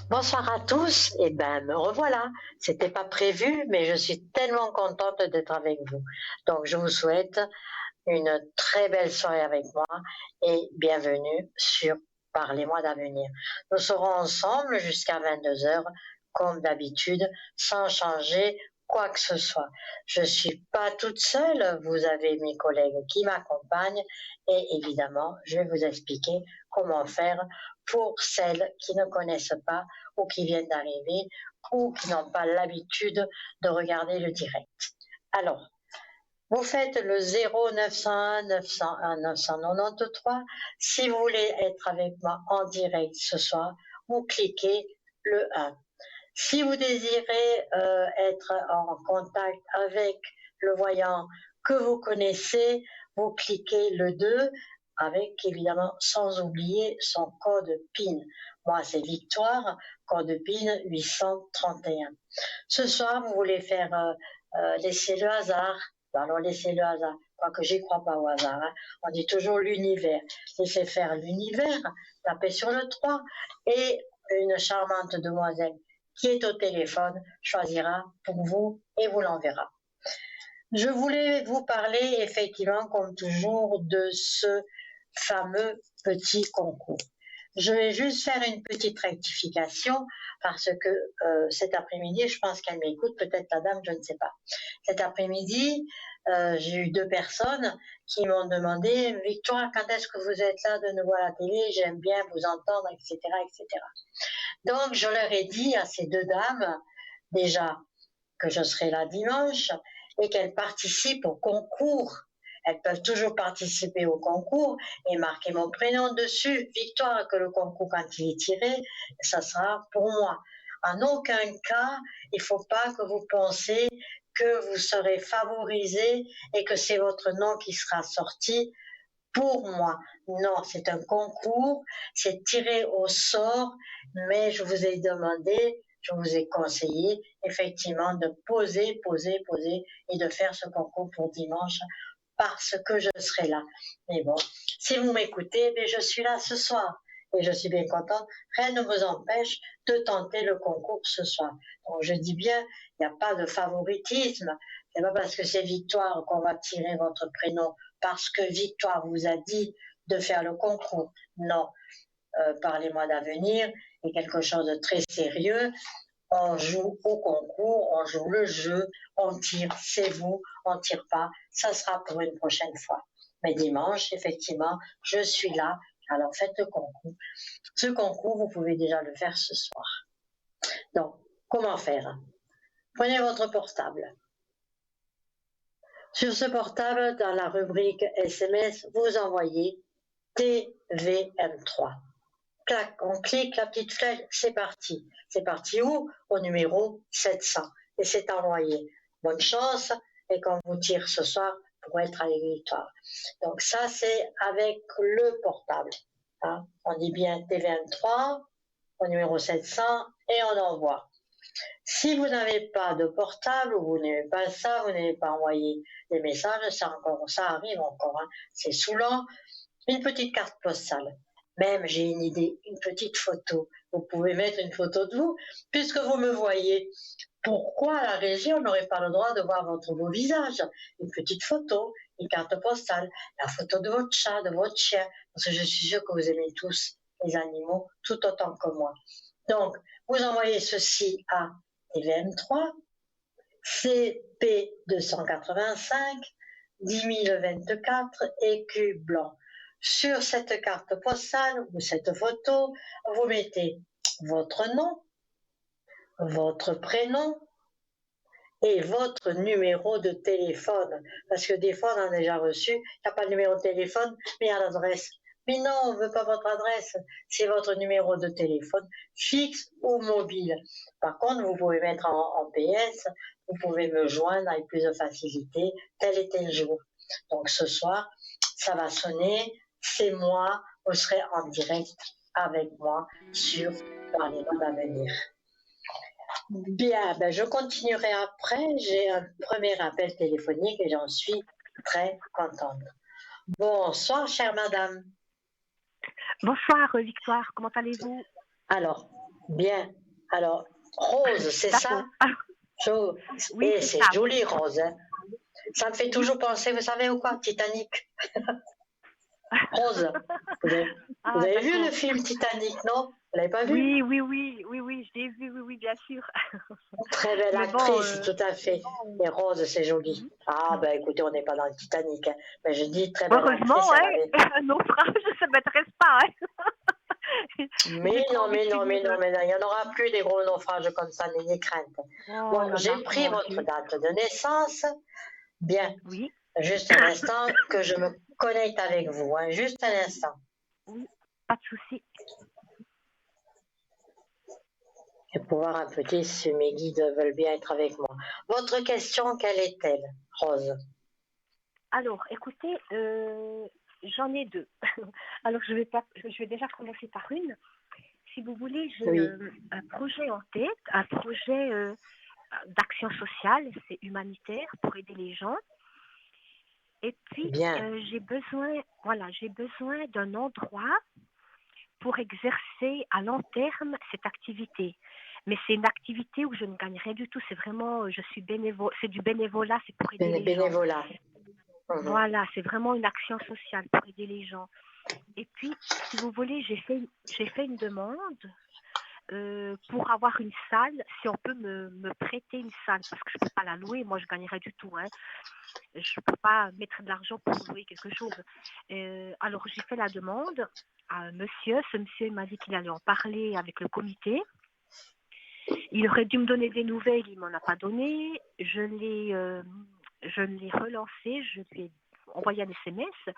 Bonsoir à tous, et ben me revoilà. C'était pas prévu, mais je suis tellement contente d'être avec vous. Donc je vous souhaite une très belle soirée avec moi et bienvenue sur Parlez-moi d'avenir. Nous serons ensemble jusqu'à 22 heures, comme d'habitude, sans changer quoi que ce soit. Je suis pas toute seule, vous avez mes collègues qui m'accompagnent et évidemment, je vais vous expliquer comment faire pour celles qui ne connaissent pas ou qui viennent d'arriver ou qui n'ont pas l'habitude de regarder le direct. Alors, vous faites le 0901 901 993 si vous voulez être avec moi en direct ce soir. Vous cliquez le 1. Si vous désirez être en contact avec le voyant que vous connaissez, vous cliquez le 2 avec évidemment sans oublier son code PIN. Moi c'est Victoire, code PIN 831. Ce soir vous voulez faire laisser le hasard. Alors laissez le hasard, quoique j'y crois pas au hasard. Hein. On dit toujours l'univers. Laissez faire l'univers, tapez sur le 3 et une charmante demoiselle qui est au téléphone choisira pour vous et vous l'enverra. Je voulais vous parler effectivement, comme toujours, de ce fameux petit concours. Je vais juste faire une petite rectification parce que cet après-midi, je pense qu'elle m'écoute, peut-être la dame, je ne sais pas. Cet après-midi, j'ai eu deux personnes qui m'ont demandé Victoire, quand est-ce que vous êtes là de nouveau à la télé? J'aime bien vous entendre, etc., etc. Donc, je leur ai dit à ces deux dames, déjà, que je serai là dimanche et qu'elles participent au concours. Elles peuvent toujours participer au concours et marquer mon prénom dessus. Victoire, que le concours, quand il est tiré, ça sera pour moi. En aucun cas, il ne faut pas que vous pensiez que vous serez favorisé et que c'est votre nom qui sera sorti pour moi. Non, c'est un concours, c'est tiré au sort, mais je vous ai demandé, je vous ai conseillé effectivement de poser et de faire ce concours pour dimanche parce que je serai là. Mais bon, si vous m'écoutez, mais je suis là ce soir et je suis bien contente. Rien ne vous empêche de tenter le concours ce soir. Donc je dis bien, il n'y a pas de favoritisme. C'est pas parce que c'est Victoire qu'on va tirer votre prénom, parce que Victoire vous a dit de faire le concours. Non, parlez-moi d'avenir et quelque chose de très sérieux. On joue au concours, on joue le jeu, on tire, c'est vous, on tire pas, ça sera pour une prochaine fois. Mais dimanche, effectivement, je suis là, alors faites le concours. Ce concours, vous pouvez déjà le faire ce soir. Donc, comment faire? Prenez votre portable. Sur ce portable, dans la rubrique SMS, vous envoyez TVM3. Clac, on clique la petite flèche, c'est parti. C'est parti où? Au numéro 700. Et c'est envoyé. Bonne chance, et qu'on vous tire ce soir pour être à la victoire. Donc ça, c'est avec le portable. Hein. On dit bien TVM3 au numéro 700 et on envoie. Si vous n'avez pas de portable, ou vous n'avez pas ça, vous n'avez pas envoyé des messages, ça arrive encore, hein. C'est saoulant. Une petite carte postale. Même, j'ai une idée, une petite photo. Vous pouvez mettre une photo de vous, puisque vous me voyez. Pourquoi à la régie, on n'aurait pas le droit de voir votre beau visage? Une petite photo, une carte postale, la photo de votre chat, de votre chien, parce que je suis sûre que vous aimez tous les animaux tout autant que moi. Donc, vous envoyez ceci à TVM3, CP 285, 10 024, écu blanc. Sur cette carte postale ou cette photo, vous mettez votre nom, votre prénom et votre numéro de téléphone. Parce que des fois, on en a déjà reçu, il n'y a pas de numéro de téléphone, mais il y a l'adresse. Mais non, on ne veut pas votre adresse, c'est votre numéro de téléphone, fixe ou mobile. Par contre, vous pouvez mettre en PS, vous pouvez me joindre avec plus de facilité, tel et tel jour. Donc ce soir, ça va sonner, c'est moi, vous serez en direct avec moi sur Parlez-moi d'avenir. Bien, ben je continuerai après. J'ai un premier appel téléphonique et j'en suis très contente. Bonsoir, chère madame. Bonsoir Victoire, comment allez-vous? Alors, Bien. Alors, Rose, c'est ça? D'accord. Oui, Et c'est c'est ça. joli, Rose. Hein. Ça me fait Oui. toujours penser, vous savez ou quoi? Titanic. Rose. Vous avez, vous Ah, avez vu le d'accord. film Titanic, non? Vous l'avez pas vu? Oui, oui, oui, oui, oui, je l'ai vu, oui, oui, bien sûr. Très belle Mais bon, actrice, tout à fait. Et Rose, c'est joli. mhm. Ah, ben écoutez, on n'est pas dans le Titanic. Hein. Mais je dis très belle actrice, Heureusement, elle ouais, avait. un naufrage, ça m'intéresse pas. Hein. J'ai Mais pas non, envie de mais non, mais finir. non, mais non, il n'y en aura plus des gros naufrages comme ça, n'ayez crainte. Oh Bon, là j'ai là, pris non, votre date de naissance. Bien, oui, juste un instant que je me connecte avec vous. Hein. Juste un instant. oui, pas de souci. Et pour voir un petit si mes guides veulent bien être avec moi. Votre question, quelle est-elle, Rose? Alors, écoutez, j'en ai deux. Alors, je vais déjà commencer par une. Si vous voulez, j'ai Oui, un projet en tête, un projet d'action sociale, c'est humanitaire pour aider les gens. Et puis, bien. j'ai besoin d'un endroit pour exercer à long terme cette activité. Mais c'est une activité où je ne gagne rien du tout. C'est vraiment, je suis bénévole, c'est du bénévolat, c'est pour aider les gens. Bénévolat. Mhm. Voilà, c'est vraiment une action sociale pour aider les gens. Et puis, si vous voulez, j'ai fait une demande pour avoir une salle, si on peut me prêter une salle, parce que je ne peux pas la louer, moi je ne gagnerai du tout. Hein. Je ne peux pas mettre de l'argent pour louer quelque chose. Alors j'ai fait la demande à un monsieur. Ce monsieur m'a dit qu'il allait en parler avec le comité. Il aurait dû me donner des nouvelles, il ne m'en a pas donné. Je l'ai relancé, je lui ai envoyé un SMS.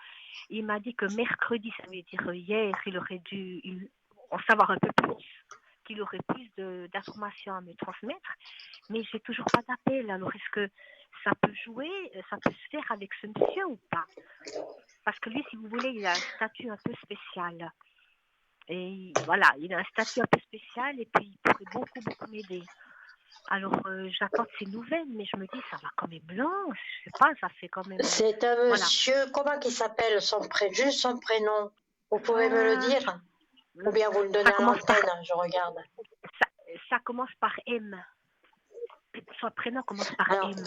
Il m'a dit que mercredi, ça veut dire hier, il aurait dû en savoir un peu plus, qu'il aurait plus d'informations à me transmettre. Mais j'ai toujours pas d'appel. Alors est-ce que ça peut jouer, ça peut se faire avec ce monsieur ou pas? Parce que lui, si vous voulez, il a un statut un peu spécial. Et voilà, il a un statut un peu spécial et puis il pourrait beaucoup, beaucoup m'aider. Alors, j'attends de ces nouvelles, mais je me dis, ça va quand même blanc. Je sais pas, ça fait quand même. C'est un Voilà. monsieur, comment il s'appelle juste son prénom? Vous pouvez me le Euh, dire? Ou bien vous le ça donnez à commence par l'antenne, je regarde. ça, ça commence par M. Son prénom commence par Alors, M.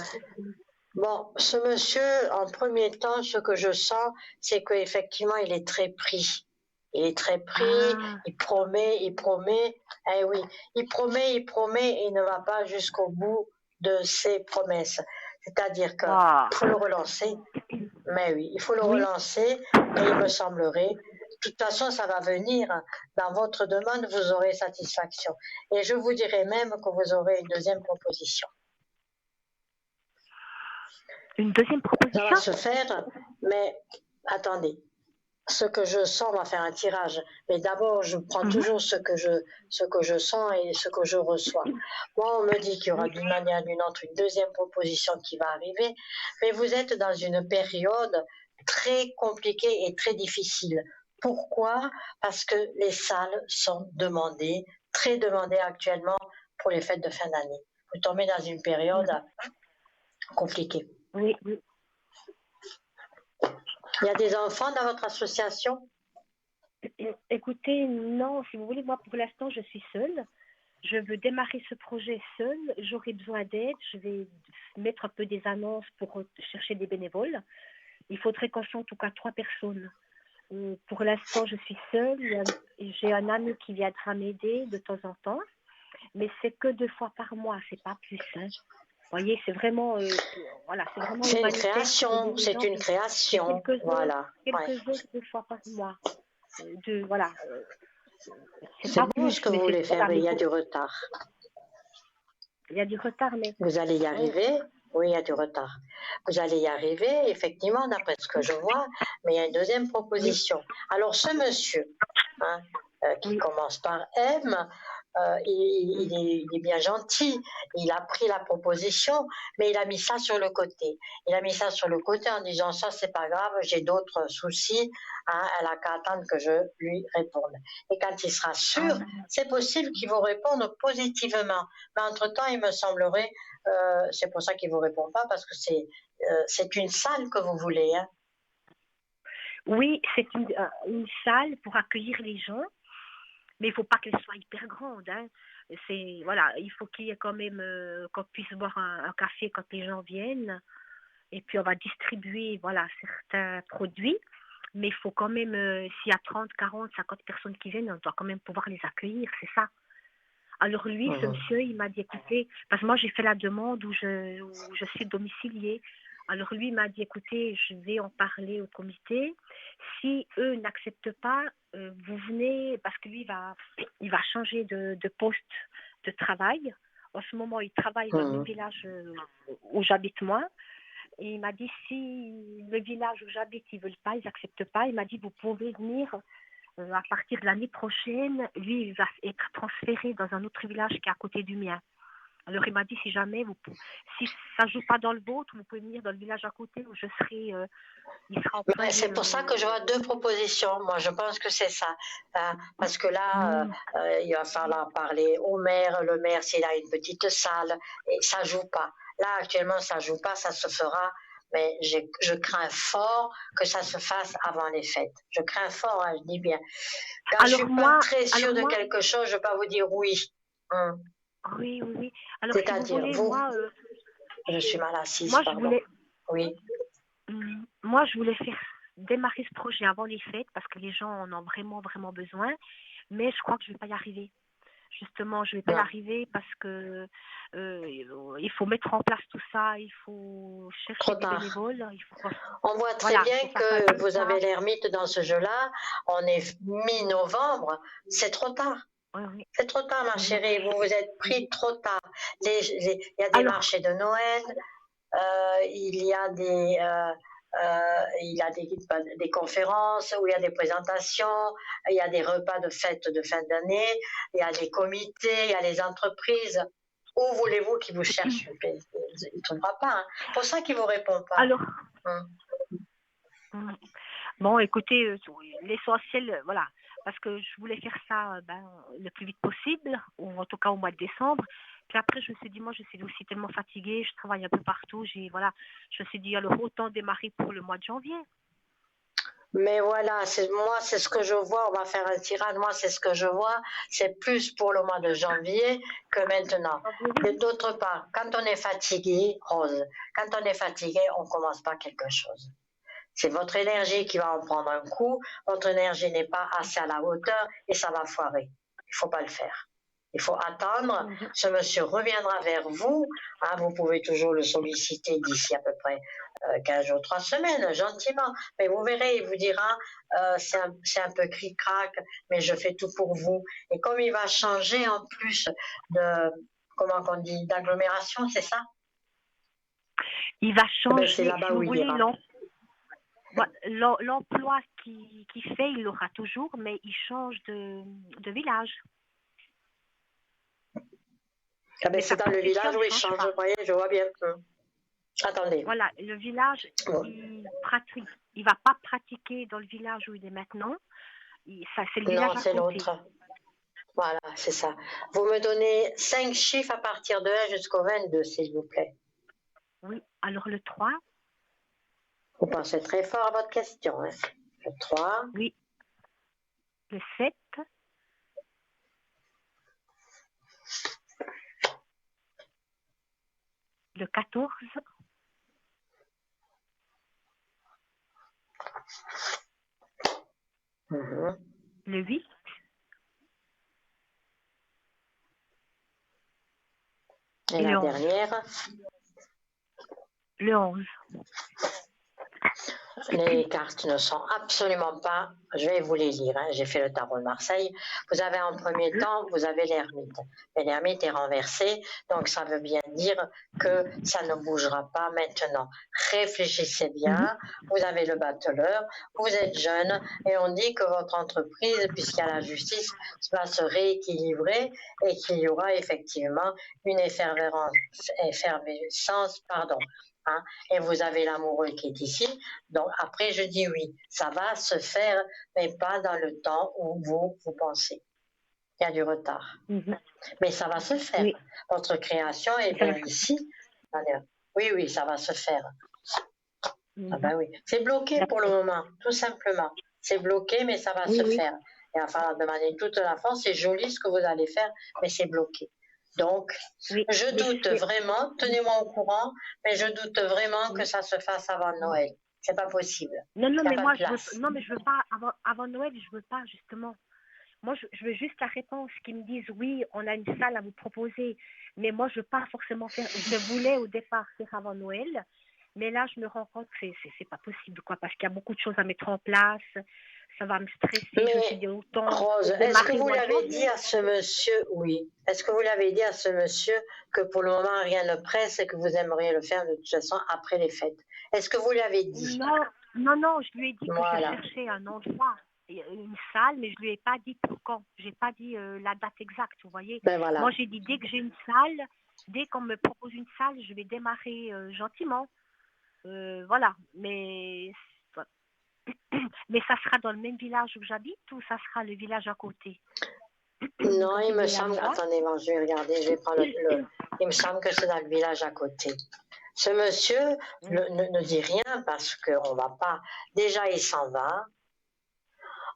bon, ce monsieur, en premier temps, ce que je sens, c'est qu'effectivement, il est très pris. Il est très pris, Ah, il promet, eh oui, il promet et il ne va pas jusqu'au bout de ses promesses. C'est-à-dire qu'il wow. faut le relancer, mais oui, il faut le Oui, relancer et il me semblerait, de toute façon, ça va venir. Dans votre demande, vous aurez satisfaction. Et je vous dirais même que vous aurez une deuxième proposition. une deuxième Ça va proposition. se faire, mais attendez, ce que je sens, on va faire un tirage. Mais d'abord, je prends Mhm. toujours ce que je sens et ce que je reçois. Moi, on me dit qu'il y aura Oui, d'une manière ou d'une autre une deuxième proposition qui va arriver, mais vous êtes dans une période très compliquée et très difficile. Pourquoi? Parce que les salles sont demandées, très demandées actuellement pour les fêtes de fin d'année. Vous tombez dans une période mhm. compliquée. Oui, oui. Il y a des enfants dans votre association? Écoutez, non, si vous voulez, moi pour l'instant, je suis seule. Je veux démarrer ce projet seule. J'aurai besoin d'aide. Je vais mettre un peu des annonces pour chercher des bénévoles. Il faudrait qu'on soit en tout cas 3 personnes. Pour l'instant, je suis seule. J'ai un ami qui viendra m'aider de temps en temps, mais c'est que 2 fois par mois, c'est pas plus. Hein. Vous voyez, c'est vraiment, voilà, c'est vraiment C'est une humanitaire pour aider création, les c'est gens. une C'est création, voilà. Ouais. quelques heures 2 fois par mois. Voilà, c'est C'est pas beau plus, ce que mais vous voulez faire, voilà, mais il mais y a du retard. il y a du retard, mais Vous allez y ouais, arriver? Oui, il y a du retard. Vous allez y arriver, effectivement, d'après ce que je vois, mais il y a une deuxième oui, proposition. Alors, ce monsieur, hein, qui oui, commence par M, il est bien gentil, il a pris la proposition, mais il a mis ça sur le côté. Il a mis ça sur le côté en disant ça, c'est pas grave, j'ai d'autres soucis, hein, elle a qu'à attendre que je lui réponde. Et quand il sera sûr, c'est possible qu'il vous réponde positivement. Mais entre-temps, il me semblerait, c'est pour ça qu'il vous répond pas, parce que c'est une salle que vous voulez. Hein. oui, c'est une salle pour accueillir les gens. Mais il ne faut pas qu'elle soit hyper grande. Hein. Voilà, il faut qu'il y ait quand même qu'on puisse boire un café quand les gens viennent. Et puis on va distribuer voilà, certains produits. Mais il faut quand même, s'il y a 30, 40, 50 personnes qui viennent, on doit quand même pouvoir les accueillir, c'est ça. Alors lui, ce monsieur, il m'a dit, écoutez, parce que moi j'ai fait la demande où je suis domiciliée. Alors lui, il m'a dit, écoutez, je vais en parler au comité. Si eux n'acceptent pas, vous venez, parce que lui, il va changer de poste de travail. En ce moment, il travaille dans le même village où j'habite moi. Et il m'a dit, si le village où j'habite, ils ne veulent pas, ils n'acceptent pas, il m'a dit, vous pouvez venir à partir de l'année prochaine. Lui, il va être transféré dans un autre village qui est à côté du mien. Alors, il m'a dit, si jamais, si ça ne joue pas dans le vôtre, vous pouvez venir dans le village à côté où je serai, il sera employé. C'est pour ça que je vois deux propositions. Moi, je pense que c'est ça. Parce que là, il va falloir parler au maire. Le maire, s'il a une petite salle, et ça ne joue pas. Là, actuellement, ça ne joue pas, ça se fera. Mais je crains fort que ça se fasse avant les fêtes. Je crains fort, hein, je dis bien. Quand je ne suis pas très sûre de quelque chose, je ne vais pas vous dire oui. Oui, oui, oui. Alors, c'est-à-dire, si vous voulez, moi... je suis mal assise, moi, pardon. Oui. Moi, je voulais faire démarrer ce projet avant les fêtes parce que les gens en ont vraiment, vraiment besoin. Mais je crois que je ne vais pas y arriver. Justement, je ne vais pas y arriver parce que il faut mettre en place tout ça, il faut chercher des bénévoles. On voit très bien que vous avez l'ermite dans ce jeu-là. On est mi-novembre, c'est trop tard. Oui. C'est trop tard, ma chérie. Vous vous êtes pris trop tard. Il y a des marchés de Noël, il y a des conférences où il y a des présentations, il y a des repas de fête de fin d'année, il y a des comités, il y a les entreprises. Où voulez-vous qu'il vous cherche? Il ne trouvera pas. Hein. C'est pour ça qu'il ne vous répond pas. Alors, bon, écoutez, l'essentiel, voilà, parce que je voulais faire ça le plus vite possible, ou en tout cas au mois de décembre. Puis après, je me suis dit, moi, je suis aussi tellement fatiguée, je travaille un peu partout, je me suis dit, alors autant démarrer pour le mois de janvier. Mais voilà, moi, c'est ce que je vois. On va faire un tirage. Moi, c'est ce que je vois. C'est plus pour le mois de janvier que maintenant. Et d'autre part, quand on est fatigué, Rose, quand on est fatigué, on ne commence pas quelque chose. C'est votre énergie qui va en prendre un coup. Votre énergie n'est pas assez à la hauteur et ça va foirer. Il ne faut pas le faire. Il faut attendre. Ce monsieur reviendra vers vous. Hein, vous pouvez toujours le solliciter d'ici à peu près 15 jours, 3 semaines, gentiment. Mais vous verrez, il vous dira, c'est un peu cric-crac, mais je fais tout pour vous. Et comme il va changer en plus d'agglomération, c'est ça? Il va changer, c'est là-bas où il ira. L'emploi qu'il fait, il l'aura toujours, mais il change de village. C'est dans le village où il change, vous voyez, je vois bien. Attendez. Voilà, le village, il ne va pas pratiquer dans le village où il est maintenant. C'est le village à côté. Non, c'est l'autre. Voilà, c'est ça. Vous me donnez 5 chiffres à partir de 1 jusqu'au 22, s'il vous plaît. Oui, alors le 3. Vous pensez très fort à votre question. Hein. Le 3. Oui. Le 7. Le 14. Le 8. Et la dernière? Le 11. Les cartes ne sont absolument pas, je vais vous les lire, hein, j'ai fait le tarot de Marseille. Vous avez en premier temps, vous avez l'ermite. Et l'ermite est renversé, donc ça veut bien dire que ça ne bougera pas maintenant. Réfléchissez bien, vous avez le battleur, vous êtes jeune, et on dit que votre entreprise, puisqu'il y a la justice, va se rééquilibrer et qu'il y aura effectivement une effervescence, Hein, et vous avez l'amoureux qui est ici, donc après je dis oui, ça va se faire, mais pas dans le temps où vous pensez. Il y a du retard. Mais ça va se faire. Oui. Votre création est bien ici. Oui, ça va se faire. Ah ben oui. C'est bloqué pour le moment, tout simplement. C'est bloqué, mais ça va se faire. Il va falloir demander toute la France. C'est joli ce que vous allez faire, mais c'est bloqué. Donc, Oui, je mais doute vraiment, tenez-moi au courant, mais je doute vraiment que oui. ça se fasse avant Noël. C'est pas possible. Non, non, Il n'y a mais pas de moi, je veux, place. non, mais je veux pas, avant Noël, je veux pas, justement. Moi, je veux juste la réponse, qu'ils me disent, oui, on a une salle à vous proposer, mais moi, je veux pas forcément faire, je voulais au départ faire avant Noël, mais là, je me rends compte que c'est pas possible, quoi, parce qu'il y a beaucoup de choses à mettre en place, ça va me stresser, je me suis Mais dit, autant Rose, est-ce que démarrer le vous mois de l'avez dit janvier. à ce monsieur, oui, est-ce que vous l'avez dit à ce monsieur que pour le moment rien ne presse et que vous aimeriez le faire de toute façon après les fêtes? Est-ce que vous l'avez dit? Non, non, non, je lui ai dit que je Voilà. cherchais un endroit, une salle, mais je lui ai pas dit pour quand. J'ai pas dit la date exacte, vous voyez. Ben voilà. Moi, j'ai dit dès que j'ai une salle, dès qu'on me propose une salle, je vais démarrer gentiment. Voilà, mais ça sera dans le même village où j'habite ou ça sera le village à côté, Non, comme il c'est me des semble, Amois. attendez, bon, je vais regarder, je vais prendre il me semble que c'est dans le village à côté. Ce monsieur ne dit rien parce qu'on va pas, déjà il s'en va,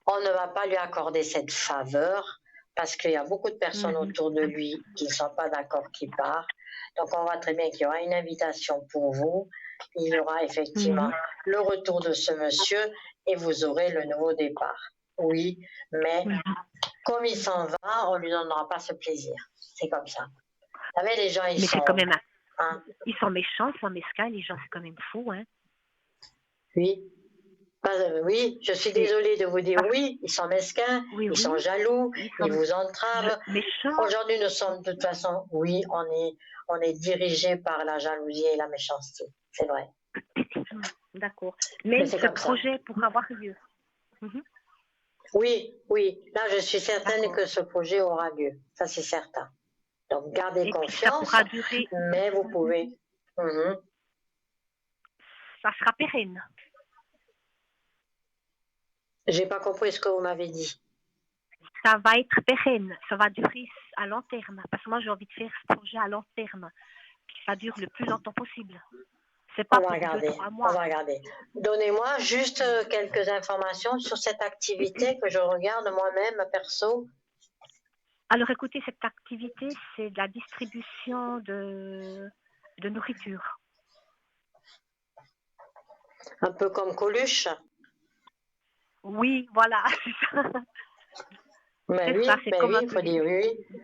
on ne va pas lui accorder cette faveur parce qu'il y a beaucoup de personnes Mhm. autour de lui qui ne sont pas d'accord qu'il part. Donc on voit très bien qu'il y aura une invitation pour vous. Il y aura effectivement Mhm. le retour de ce monsieur et vous aurez le nouveau départ. Oui, mais Mhm. comme il s'en va, on ne lui donnera pas ce plaisir. C'est comme ça. Vous savez, les gens, ils Mais c'est quand sont... même, Hein, ils sont méchants, ils sont mesquins, les gens, c'est quand même fou, hein. oui, oui, je suis C'est, désolée de vous dire oui, ils sont mesquins, oui, ils sont oui, jaloux, ils sont ils vous entravent. méchants. Aujourd'hui, nous sommes de toute façon, oui, on est dirigé par la jalousie et la méchanceté. C'est vrai. D'accord. Mais Mais c'est ce comme ça. projet pourra avoir lieu. Mhm. Oui, oui, là, je suis certaine D'accord. que ce projet aura lieu. Ça, c'est certain. Donc, gardez Et puis ça confiance, pourra durer, mais vous pouvez. Mhm. ça sera pérenne. J'ai pas compris ce que vous m'avez dit. Ça va être pérenne, ça va durer à long terme. Parce que moi, j'ai envie de faire ce projet à long terme, que ça dure le plus longtemps possible. C'est On pas va pour deux, regarder, trois on mois. va regarder. Donnez-moi juste quelques informations sur cette activité que je regarde moi-même perso. Alors écoutez, cette activité, c'est de la distribution de nourriture. Un peu comme Coluche. Oui, voilà, c'est ça. C'est ça, c'est Mais comme oui, un il peu faut les... dire oui, oui.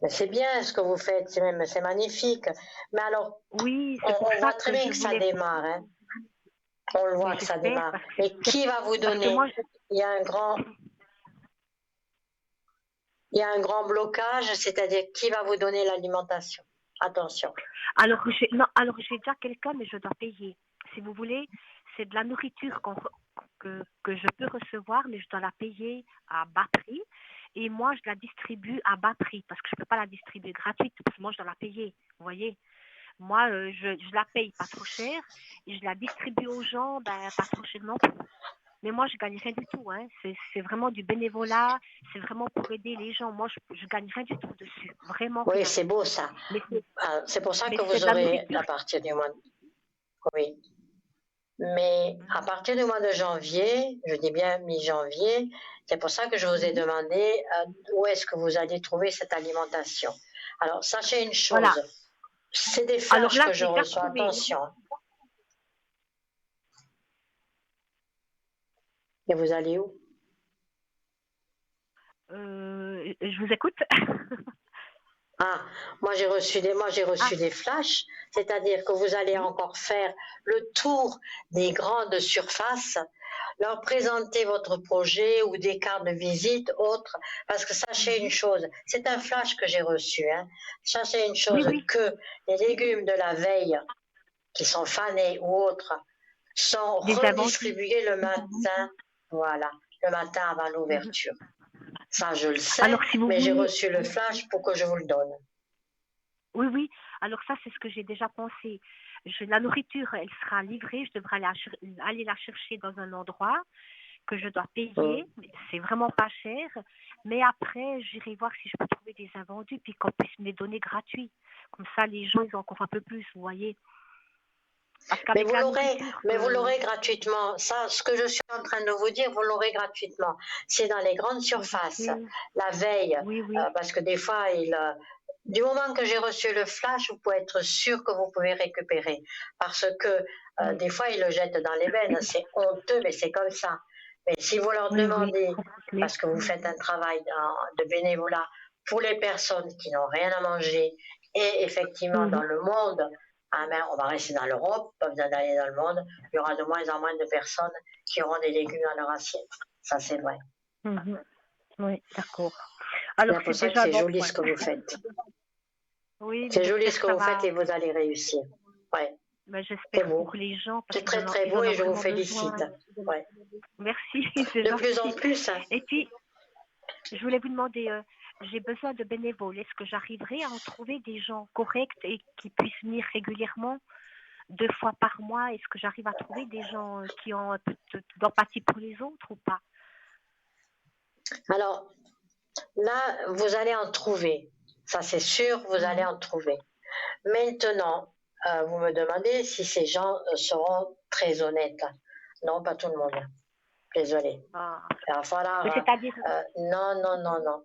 Mais c'est bien ce que vous faites, c'est magnifique. Mais alors, Oui, c'est pour on ça voit très que bien je que ça voulais... démarre, hein. On le Mais voit que ça j'espère, démarre. Mais qui va vous parce que donner? moi, Il y a il y a un grand blocage, c'est-à-dire qui va vous donner l'alimentation? Attention. non, alors j'ai déjà quelqu'un, mais je dois payer. Si vous voulez, c'est de la nourriture que je peux recevoir, mais je dois la payer à bas prix. Et moi, je la distribue à bas prix, parce que je ne peux pas la distribuer gratuite, parce que moi, je dois la payer. Vous voyez? Moi, je la paye pas trop cher, et je la distribue aux gens, ben, pas trop cher non plus. Mais moi, je gagne rien du tout. Hein. C'est vraiment du bénévolat. C'est vraiment pour aider les gens. Moi, je gagne rien du tout dessus. Vraiment Oui, rien. c'est beau ça. Mais c'est C'est pour ça mais que c'est vous de la aurez, nourriture. à partir du mois, oui. Mais à partir du mois de janvier, je dis bien mi-janvier, c'est pour ça que je vous ai Mhm. demandé où est-ce que vous allez trouver cette alimentation. Alors, sachez une Voilà. chose, c'est des Alors flashs là, que je je l'ai déjà reçois, trouvé. attention. Et vous allez où? Je vous écoute. Ah, moi j'ai Ah, reçu des flashs, c'est-à-dire que vous allez oui. encore faire le tour des grandes surfaces, leur présenter votre projet ou des cartes de visite autres, parce que sachez une Mhm. chose, c'est un flash que j'ai reçu, hein. Sachez une Oui, chose, oui. que les légumes de la veille, qui sont fanés ou autres, sont Des invendus. redistribués le matin, voilà, le matin avant Mhm. l'ouverture. Ça, je le sais, Alors, si vous mais j'ai voulez, reçu le flash pour que je vous le donne. oui, oui. Alors ça, c'est ce que j'ai déjà pensé. La nourriture, elle sera livrée. Je devrais aller la chercher dans un endroit que je dois Hum. payer. C'est vraiment pas cher. Mais après, j'irai voir si je peux trouver des invendus puis qu'on puisse me les donner gratuits. Comme ça, les gens, ils ont encore un peu plus, vous voyez. Parce Mais qu'avec vous la l'aurez, nourriture mais vous l'aurez gratuitement. Ça, ce que je suis en train de vous dire, vous l'aurez gratuitement. C'est dans les grandes surfaces, oui, la veille, oui, oui. parce que des fois, du moment que j'ai reçu le flash, vous pouvez être sûr que vous pouvez récupérer. Parce que Oui, des fois, ils le jettent dans les bennes. C'est honteux, mais c'est comme ça. Mais si vous leur oui, oui, demandez, complètement. parce que vous faites un travail de bénévolat pour les personnes qui n'ont rien à manger, et effectivement dans Mhm, le monde, ah ben, on va rester dans l'Europe, pas besoin d'aller dans le monde, il y aura de moins en moins de personnes qui auront des légumes dans leur assiette. Ça, c'est vrai. mhm. Oui, d'accord. C'est Alors, pour c'est ça que déjà un c'est bon joli point. ce que vous faites. Oui, mais C'est joli j'espère ce que que ça vous faites va. et vous allez réussir. Ouais, Mais c'est j'espère pour beau. les gens parce C'est qu'ils très en ont, très ils beau en et ont je vous vraiment besoin. félicite. Ouais. Merci, c'est De plus en gentil. plus, hein. Et puis, je voulais vous demander, j'ai besoin de bénévoles. Est-ce que j'arriverai à en trouver des gens corrects et qui puissent venir régulièrement, 2 fois par mois? Est-ce que j'arrive à trouver des gens qui ont un peu d'empathie pour les autres ou pas? Alors là, vous allez en trouver. Ça, c'est sûr, vous allez Mhm. en trouver. Maintenant, vous me demandez si ces gens seront très honnêtes. Non, pas tout le monde. Désolé. Ah. Il va falloir. Mais c'est-à-dire, Non, non, non, non.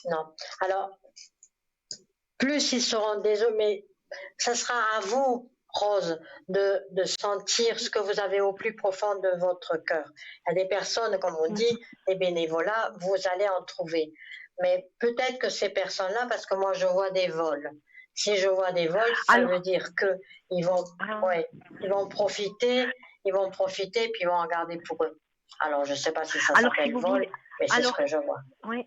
Non. Alors, plus ils seront désolés, mais ce sera à vous, Rose, de sentir ce que vous avez au plus profond de votre cœur. Il y a des personnes, comme on mhm. dit, des bénévolats, vous allez en trouver. Mais peut-être que ces personnes-là, parce que moi je vois des vols. Si je vois des vols, ça veut Alors, dire que ils vont, ah, ouais, ils vont profiter, puis ils vont en garder pour eux. Alors je ne sais pas si ça alors si s'appelle vous voulez, vol, mais c'est ce alors, que je vois. oui.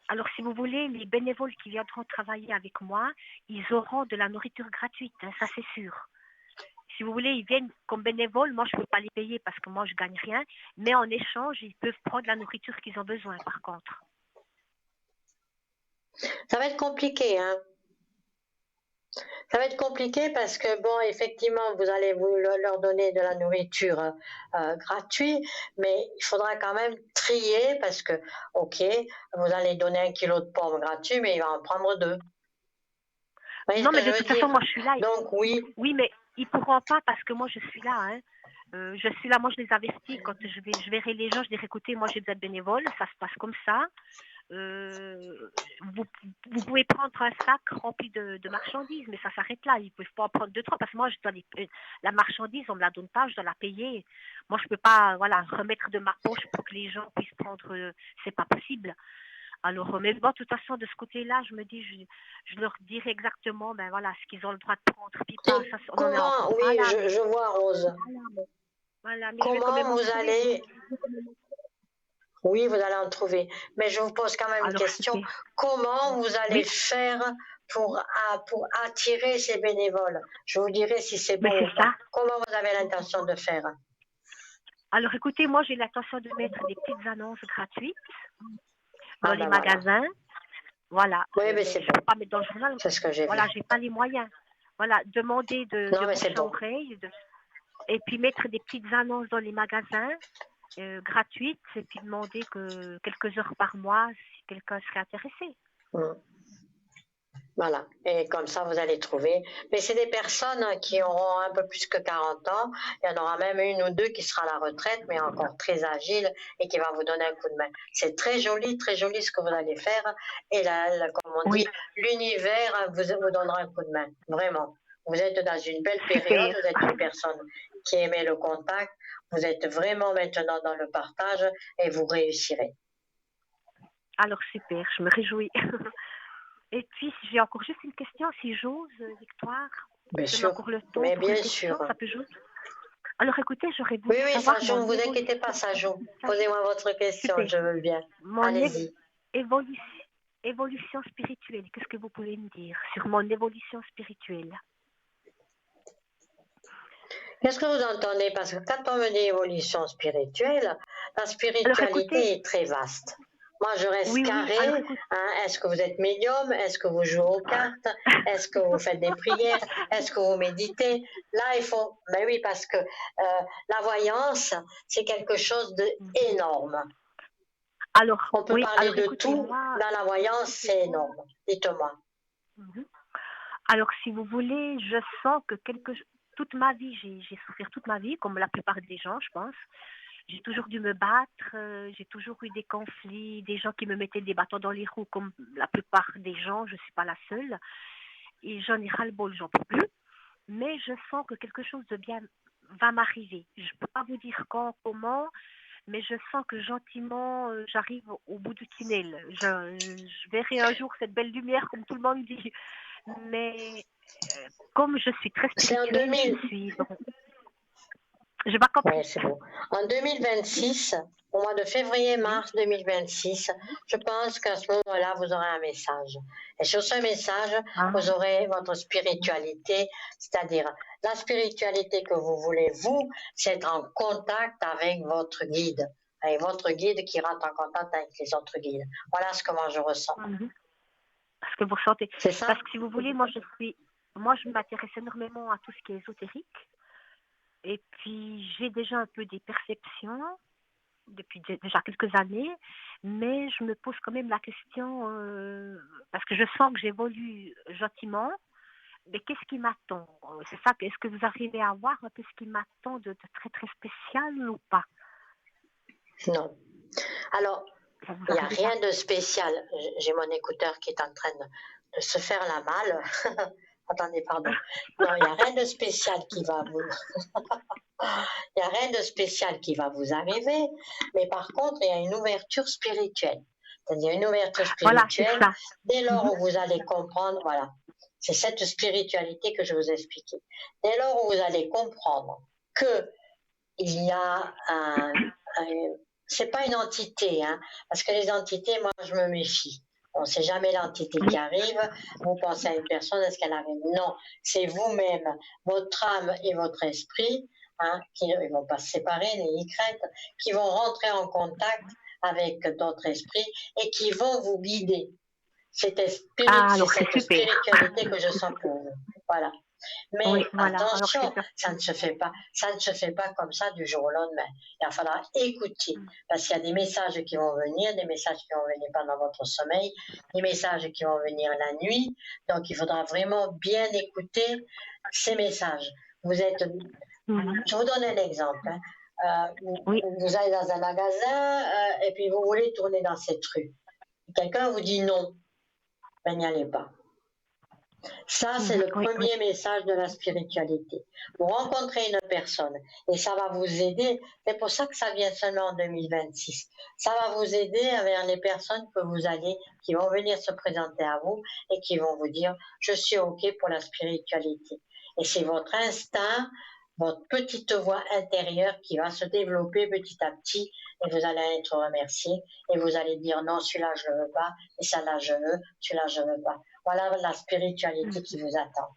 Alors, si vous voulez, les bénévoles qui viendront travailler avec moi, ils auront de la nourriture gratuite, hein, ça c'est sûr. Si vous voulez, ils viennent comme bénévoles, moi je ne peux pas les payer parce que moi je ne gagne rien, mais en échange, ils peuvent prendre la nourriture qu'ils ont besoin par contre. Ça va être compliqué, hein. Ça va être compliqué parce que, bon, effectivement, vous allez leur donner de la nourriture gratuite, mais il faudra quand même trier parce que, ok, vous allez donner 1 kilo de pommes gratuit, mais il va en prendre 2. Vous voyez ce Non, que mais je de veux toute façon, dire? moi je suis là. Donc, oui, Oui, mais ils ne pourront pas parce que moi je suis là. Hein. Je suis là, moi je les avertis. Quand je verrai les gens, je dirai écoutez, moi j'ai besoin de bénévoles, ça se passe comme ça. Vous pouvez prendre un sac rempli de marchandises, mais ça s'arrête là. Ils ne peuvent pas en prendre 2, 3 parce que moi, la marchandise, on ne me la donne pas, je dois la payer. Moi, je ne peux pas remettre de ma poche pour que les gens puissent prendre. C'est pas possible. Alors, mais bon, de toute façon, de ce côté-là, je me dis, je leur dirai exactement ben, voilà, ce qu'ils ont le droit de prendre. Puis pas, et ça, on n'en est comment, encore pas oui, là, mais je vois, Rose, voilà, mais je vais quand même comment en vous trouver. Donc. allez, oui, vous allez en trouver, mais je vous pose quand même une Alors, question, super. comment vous allez Oui, faire pour attirer ces bénévoles? Je vous dirai si c'est mais bon c'est ou pas. ça. Comment vous avez l'intention de faire? Alors écoutez, moi j'ai l'intention de mettre des petites annonces gratuites dans Ah les ben voilà. magasins. Voilà, Oui, mais mais c'est je ne peux bon. pas mettre dans le journal. C'est ce que j'ai Voilà, vu. j'ai pas les moyens. Voilà, demander de Non, mais c'est bouche à bon. oreille et puis mettre des petites annonces dans les magasins gratuites et puis demander que quelques heures par mois si quelqu'un serait intéressé. Mm. Voilà. Et comme ça, vous allez trouver. Mais c'est des personnes qui auront un peu plus que 40 ans. Il y en aura même une ou deux qui sera à la retraite, mais encore très agile et qui va vous donner un coup de main. C'est très joli ce que vous allez faire. Et là, comme on Oui, dit, l'univers vous donnera un coup de main. Vraiment. Vous êtes dans une belle période. super. Vous êtes une personne qui aimait le contact. Vous êtes vraiment maintenant dans le partage et vous réussirez. Alors super, je me réjouis. Et puis j'ai encore juste une question, si j'ose, Victoire. Bien Je mets sûr. encore le temps Mais pour une bien question, sûr. ça peut jouer. Alors écoutez, j'aurais Oui, voulu oui, ça savoir joue, mon ne vous inquiétez pas, évolution. ça joue. Ça joue. Posez-moi votre question, Super. je veux bien. Mon Allez-y. évolution spirituelle, qu'est-ce que vous pouvez me dire sur mon évolution spirituelle? Qu'est-ce que vous entendez? Parce que quand on me dit évolution spirituelle, la Alors écoutez, spiritualité est très vaste. Moi, je reste oui, alors carré. écoutez. Hein. Est-ce que vous êtes médium? Est-ce que vous jouez aux cartes? Est-ce que vous faites des prières? Est-ce que vous méditez? Là, il faut... Ben oui, parce que la voyance, c'est quelque chose d'énorme. On peut parler Alors de écoutez, tout. moi, Dans la voyance, c'est énorme. Dites-moi. mhm. Alors si vous voulez, je sens que toute ma vie, j'ai souffert toute ma vie, comme la plupart des gens, je pense. J'ai toujours dû me battre, j'ai toujours eu des conflits, des gens qui me mettaient des bâtons dans les roues, comme la plupart des gens, je ne suis pas la seule. Et j'en ai ras-le-bol, j'en peux plus. Mais je sens que quelque chose de bien va m'arriver. Je ne peux pas vous dire quand, comment, mais je sens que gentiment, j'arrive au bout du tunnel. Je verrai un jour cette belle lumière, comme tout le monde dit. Mais comme je suis très C'est en spirituelle, 2000. Je n'ai pas compris. Oui, c'est beau. En 2026, au mois de février-mars 2026, je pense qu'à ce moment-là, vous aurez un message. Et sur ce message, vous aurez votre spiritualité, c'est-à-dire la spiritualité que vous voulez, vous, c'est être en contact avec votre guide. Avec votre guide qui rentre en contact avec les autres guides. Voilà ce que moi je ressens. Parce que vous sentez. C'est ça? Parce que si vous voulez, moi je m'intéresse énormément à tout ce qui est ésotérique. Et puis j'ai déjà un peu des perceptions depuis déjà quelques années, mais je me pose quand même la question, parce que je sens que j'évolue gentiment, mais qu'est-ce qui m'attend? C'est ça, est-ce que vous arrivez à voir un peu ce qui m'attend de très très spécial ou pas? Non. Alors, il n'y a rien de spécial. J'ai mon écouteur qui est en train de se faire la malle. Attendez, pardon. Non, il n'y a rien de spécial qui va vous... Il n'y a rien de spécial qui va vous arriver, mais par contre, il y a une ouverture spirituelle. C'est-à-dire une ouverture spirituelle, voilà, dès lors où vous allez comprendre, voilà, c'est cette spiritualité que je vous ai expliquée. Dès lors où vous allez comprendre que il y a c'est pas une entité, hein, parce que les entités, moi, je me méfie. On ne sait jamais l'entité qui arrive. Vous pensez à une personne, est-ce qu'elle arrive? Non, c'est vous-même, votre âme et votre esprit, hein, qui ne vont pas se séparer, ni crête, qui vont rentrer en contact avec d'autres esprits et qui vont vous guider. C'est cette spiritualité que je sens pour vous. Voilà. Mais oui, voilà. attention, ça ne se fait pas comme ça du jour au lendemain. Il va falloir écouter, parce qu'il y a des messages qui vont venir, des messages qui vont venir pendant votre sommeil, des messages qui vont venir la nuit. Donc, il faudra vraiment bien écouter ces messages. Je vous donne un exemple. Hein. Vous allez dans un magasin et puis vous voulez tourner dans cette rue. Quelqu'un vous dit non, ben n'y allez pas. Ça, c'est le premier message de la spiritualité. Vous rencontrez une personne et ça va vous aider. C'est pour ça que ça vient seulement en 2026. Ça va vous aider vers les personnes qui vont venir se présenter à vous et qui vont vous dire, je suis OK pour la spiritualité. Et c'est votre instinct, votre petite voix intérieure qui va se développer petit à petit et vous allez être remercié et vous allez dire non, celui-là je ne veux pas et celle-là je veux, celui-là je ne veux pas. Voilà la spiritualité qui vous attend.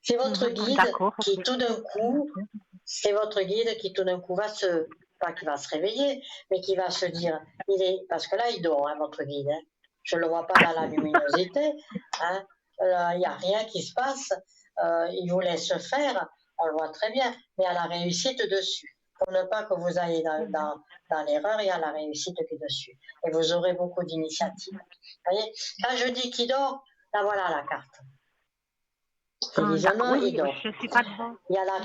C'est votre guide qui tout d'un coup, pas qui va se réveiller, mais qui va se dire, parce que là il dort, hein, votre guide. Hein. Je ne le vois pas dans la luminosité. Hein. Il n'y a rien qui se passe. Il vous laisse faire. On le voit très bien, mais il y a la réussite dessus. Pour ne pas que vous ayez dans l'erreur, il y a la réussite qui est dessus. Et vous aurez beaucoup d'initiatives. Vous voyez, quand je dis qu'il dort, là voilà la carte. Il dort. Je suis pas devant. Il y a la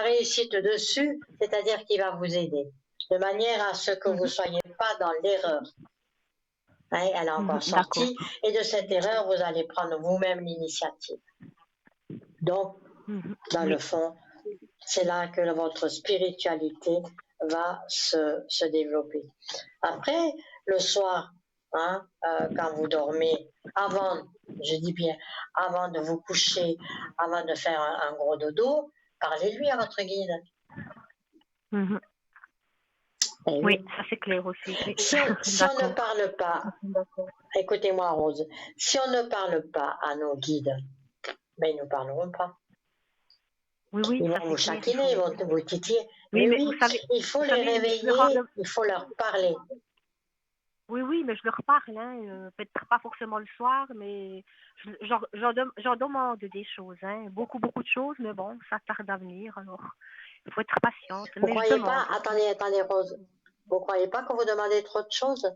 réussite dessus, c'est-à-dire qu'il va vous aider, de manière à ce que vous ne soyez pas dans l'erreur. Hein, elle est encore sortie, et de cette erreur, vous allez prendre vous-même l'initiative. Donc, dans le fond, c'est là que votre spiritualité va se développer. Après, le soir, hein, quand vous dormez, je dis bien, avant de vous coucher, avant de faire un gros dodo, parlez-lui à votre guide. Oui, ça c'est clair aussi. Si on ne parle pas, écoutez-moi Rose, si on ne parle pas à nos guides, ben ils ne parleront pas. Ils vont vous chaquiner, ils vont vous titiller. Mais oui, il faut les réveiller, il faut leur parler. Oui, mais je leur parle, hein, peut-être pas forcément le soir, mais j'en demande des choses, hein, beaucoup de choses, mais bon, ça tarde à venir, alors il faut être patiente. Vous ne croyez pas, attendez Rose, vous ne croyez pas que vous demandez trop de choses?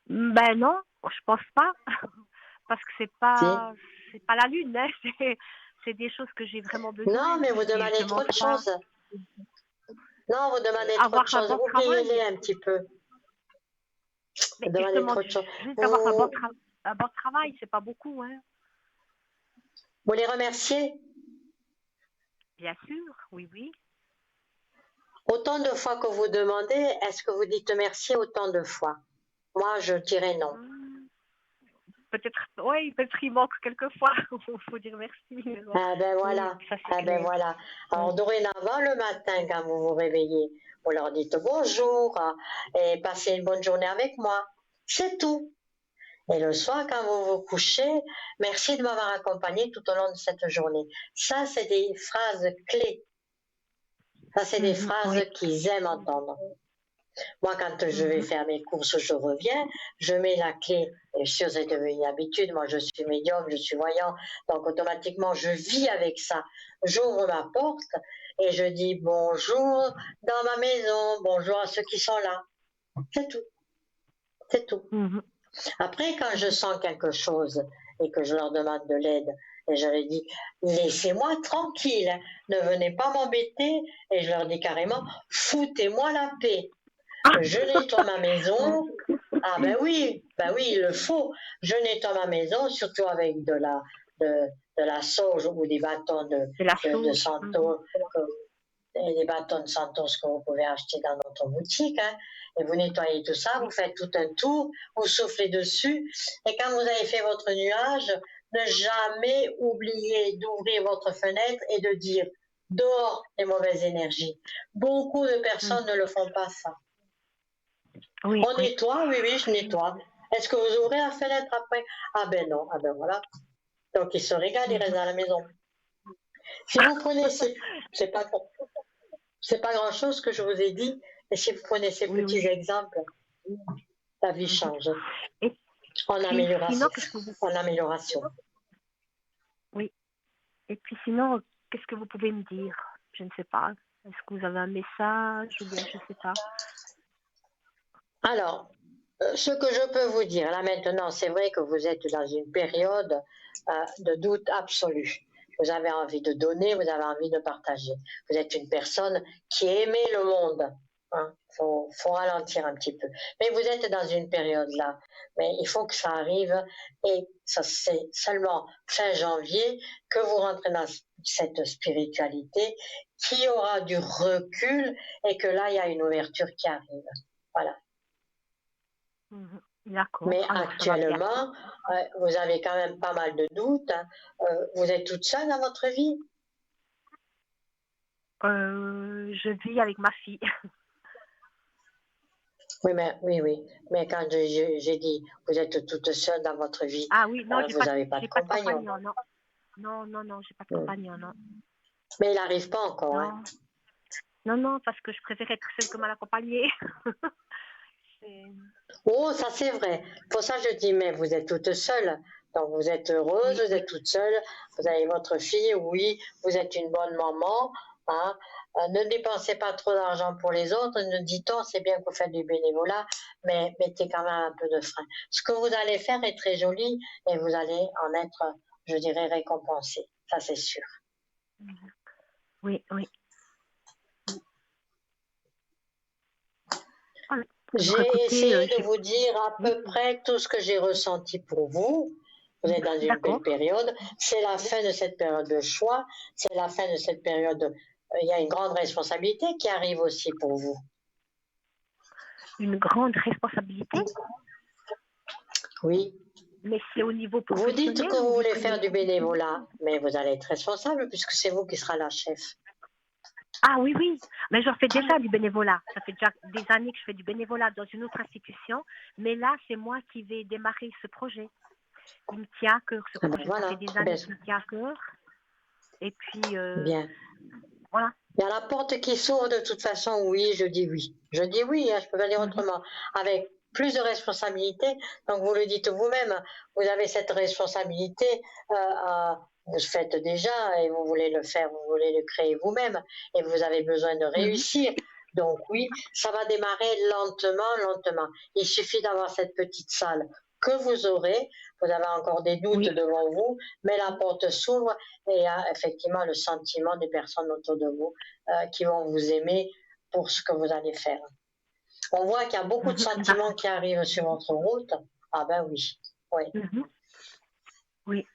Ben non, je pense pas, parce que c'est pas la lune, hein, c'est des choses que j'ai vraiment besoin. Non, mais vous Je demandez trop demande de pas choses. Non, vous demandez trop de avoir un choses. bon Oubliez-les travail, un petit peu. mais Vous je demandez demande trop de choses. juste d'avoir Vous, un bon travail, c'est pas beaucoup, hein. vous les remerciez Bien sûr, oui, oui. autant de fois que vous demandez. Est-ce que vous dites merci autant de fois? Moi, je dirais non. Peut-être, oui, peut-être il manque quelquefois. Il faut dire merci. Mais bon. Ah ben Oui, voilà, ça c'est ah ben clair. voilà. Alors dorénavant, le matin, quand vous vous réveillez, vous leur dites bonjour et passez une bonne journée avec moi. C'est tout. Et le soir, quand vous vous couchez, merci de m'avoir accompagné tout au long de cette journée. Ça, c'est des phrases clés. Ça, c'est des phrases Oui. qu'ils aiment entendre. Moi, quand je vais faire mes courses, je reviens, je mets la clé, et sûr, c'est devenu une habitude. Moi, je suis médium, je suis voyant, donc automatiquement, je vis avec ça. J'ouvre ma porte et je dis bonjour dans ma maison, bonjour à ceux qui sont là. C'est tout. C'est tout. Après, quand je sens quelque chose et que je leur demande de l'aide, et je leur dis, laissez-moi tranquille, ne venez pas m'embêter, et je leur dis carrément, foutez-moi la paix. Je nettoie ma maison. Ah ben oui, il le faut. Je nettoie ma maison, surtout avec de la sauge ou des bâtons C'est la de sauge. Santos, et des bâtons de Santos que vous pouvez acheter dans notre boutique. Hein. Et vous nettoyez tout ça, vous faites tout un tour, vous soufflez dessus. Et quand vous avez fait votre nuage, ne jamais oublier d'ouvrir votre fenêtre et de dire dehors les mauvaises énergies. Beaucoup de personnes ne le font pas ça. Oui, On nettoie, oui, oui, je nettoie. Est-ce que vous ouvrez la fenêtre après? Ah ben non, ah ben voilà. Donc ils se régalent, ils restent à la maison. Si vous prenez c'est pas grand chose que je vous ai dit, mais si vous prenez ces petits exemples, la vie change. Et En puis, amélioration. sinon, qu'est-ce que vous... En amélioration. Oui. Et puis sinon, qu'est-ce que vous pouvez me dire? Je ne sais pas. Est-ce que vous avez un message ou bien je ne sais pas. Alors, ce que je peux vous dire là maintenant, c'est vrai que vous êtes dans une période de doute absolu. Vous avez envie de donner, vous avez envie de partager. Vous êtes une personne qui aimait le monde. Hein. Faut ralentir un petit peu. Mais vous êtes dans une période là. Mais il faut que ça arrive. Et ça, c'est seulement fin janvier que vous rentrez dans cette spiritualité qui aura du recul et que là, il y a une ouverture qui arrive. Voilà. D'accord. Mais Alors, ça va bien. actuellement, vous avez quand même pas mal de doutes. Hein. Vous êtes toute seule dans votre vie? Je vis avec ma fille. Oui, mais quand j'ai dit vous êtes toute seule dans votre vie, Ah oui, non, vous n'avez pas de pas de compagnon. compagnon, non. Non, j'ai pas de compagnon, non. Mais il n'arrive pas encore. Non. Hein. Non, parce que je préfère être seule que mal accompagnée. Oh, ça c'est vrai. Pour ça, je dis, mais vous êtes toute seule. Donc vous êtes heureuse, vous êtes toute seule, vous avez votre fille, oui, vous êtes une bonne maman. Hein. Ne dépensez pas trop d'argent pour les autres. Ne dit-on, c'est bien que vous faites du bénévolat, mais mettez quand même un peu de frein. Ce que vous allez faire est très joli et vous allez en être, je dirais, récompensé. Ça, c'est sûr. Oui. J'ai essayé de vous dire à peu près tout ce que j'ai ressenti pour vous. Vous êtes dans une belle période. C'est la fin de cette période de choix. C'est la fin de cette période. Il y a une grande responsabilité qui arrive aussi pour vous. Une grande responsabilité? Oui. Mais c'est au niveau professionnel. Vous dites que vous voulez faire du bénévolat, mais vous allez être responsable puisque c'est vous qui serez la chef. Ah oui, mais je fais déjà du bénévolat. Ça fait déjà des années que je fais du bénévolat dans une autre institution, mais là, c'est moi qui vais démarrer ce projet. Il me tient à cœur ce projet. Ça fait des années qu'il me tient à cœur. Et puis, bien. Voilà. Il y a la porte qui s'ouvre de toute façon, oui, je dis oui. Je dis oui, hein, je peux pas dire autrement. Avec plus de responsabilité, donc vous le dites vous-même, vous avez cette responsabilité, vous le faites déjà et vous voulez le faire, vous voulez le créer vous-même et vous avez besoin de réussir. Donc oui, ça va démarrer lentement. Il suffit d'avoir cette petite salle que vous aurez. Vous avez encore des doutes devant vous, mais la porte s'ouvre et il y a effectivement le sentiment des personnes autour de vous qui vont vous aimer pour ce que vous allez faire. On voit qu'il y a beaucoup de sentiments qui arrivent sur votre route. Ah ben oui, oui. Oui.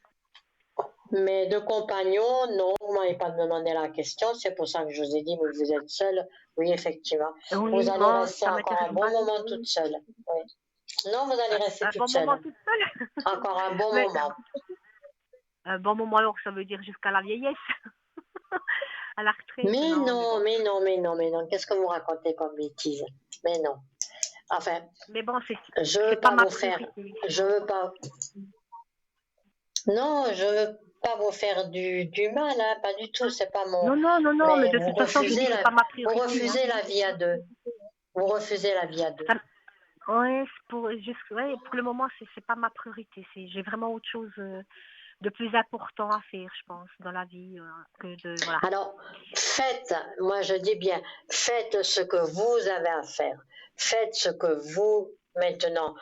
Mais de compagnons, non, vous ne m'avez pas demandé la question, c'est pour ça que je vous ai dit, mais vous êtes seule. Oui, effectivement. Oui, Vous allez bon, rester ça encore un m'intéresse bon pas du moment tout. toute seule. Oui. Non, vous allez rester toute Bon seule. moment toute seule. Encore un bon moment. Un bon moment, alors ça veut dire jusqu'à la vieillesse. À la retraite. Mais non, non, mais non, mais non, mais non. Qu'est-ce que vous racontez comme bêtises? Mais non. Enfin, mais bon, je veux pas pas ma vous faire. priorité. Je veux pas. Non, je veux pas vous faire du mal, hein, pas du tout. C'est pas mon. Non, mais de toute façon, je dis que c'est pas ma Vous priorité. refusez la vie à deux. Vous refusez la vie à deux. Ouais, pour le moment, c'est pas ma priorité. J'ai vraiment autre chose de plus important à faire, je pense, dans la vie que de voilà. Alors, faites, moi je dis bien, faites ce que vous avez à faire. Faites ce que vous, maintenant,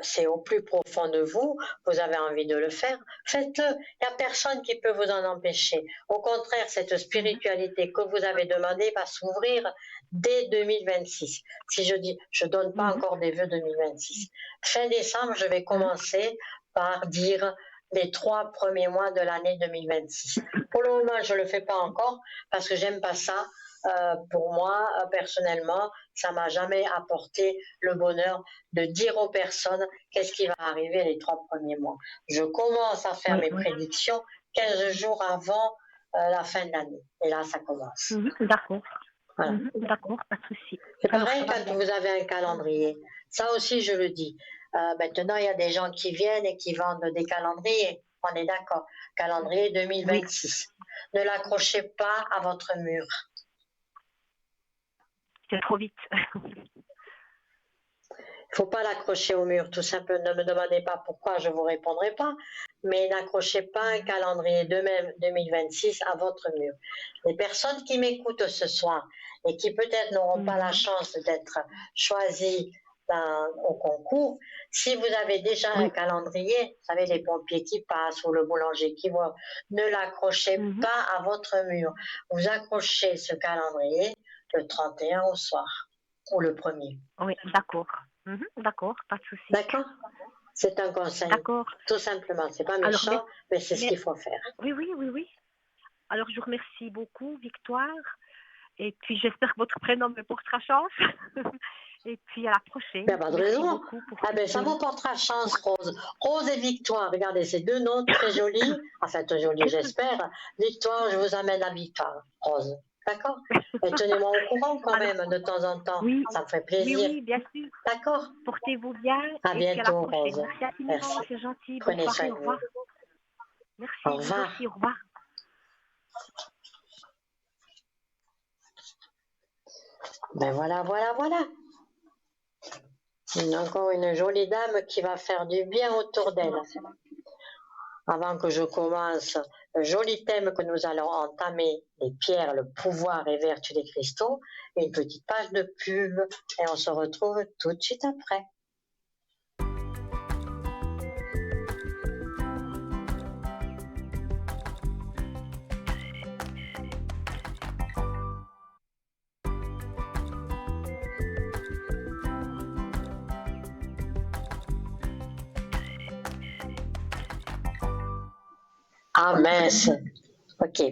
c'est au plus profond de vous, vous avez envie de le faire, faites-le. Il n'y a personne qui peut vous en empêcher. Au contraire, cette spiritualité que vous avez demandée va s'ouvrir dès 2026. Si je dis, je ne donne pas encore des vœux 2026. Fin décembre, je vais commencer par dire les 3 premiers mois de l'année 2026. Pour le moment, je ne le fais pas encore parce que j'aime pas ça. Pour moi, personnellement, ça m'a jamais apporté le bonheur de dire aux personnes qu'est-ce qui va arriver les 3 premiers mois. Je commence à faire mes prédictions 15 jours avant la fin de l'année. Et là, ça commence. D'accord. Voilà. D'accord, pas de souci. C'est pareil quand vous avez un calendrier. Ça aussi, je le dis. Maintenant, il y a des gens qui viennent et qui vendent des calendriers. On est d'accord. Calendrier 2026. Oui. Ne l'accrochez pas à votre mur. C'est trop vite. Il ne faut pas l'accrocher au mur, tout simplement. Ne me demandez pas pourquoi, je ne vous répondrai pas. Mais n'accrochez pas un calendrier de même 2026 à votre mur. Les personnes qui m'écoutent ce soir et qui peut-être n'auront pas la chance d'être choisies au concours, si vous avez déjà un calendrier, vous savez, les pompiers qui passent ou le boulanger qui voit, ne l'accrochez pas à votre mur. Vous accrochez ce calendrier le 31 au soir ou le 1er. Oui, d'accord. D'accord, pas de souci. D'accord. C'est un conseil. D'accord. Tout simplement. C'est pas méchant, mais c'est ce qu'il faut faire. Oui. Alors, je vous remercie beaucoup, Victoire. Et puis, j'espère que votre prénom me portera chance. Et puis, à la prochaine. Il n'y a pas de raison. Ça vous portera chance, Rose. Rose et Victoire. Regardez, ces deux noms très jolis. Enfin, très jolis, j'espère. Victoire, je vous amène à Victoire. Rose. D'accord. Et tenez-moi au courant quand même de temps en temps. Oui, ça me fait plaisir. Oui, bien sûr. D'accord. Portez-vous bien. À bientôt, Rose. Merci infiniment, c'est gentil. Prenez soin de vous. Au revoir. Merci. Au revoir. Merci, au revoir. Ben voilà. Encore une jolie dame qui va faire du bien autour d'elle. Avant que je commence le joli thème que nous allons entamer, les pierres, le pouvoir et vertu des cristaux, une petite page de pub et on se retrouve tout de suite après. Ah mince, ok.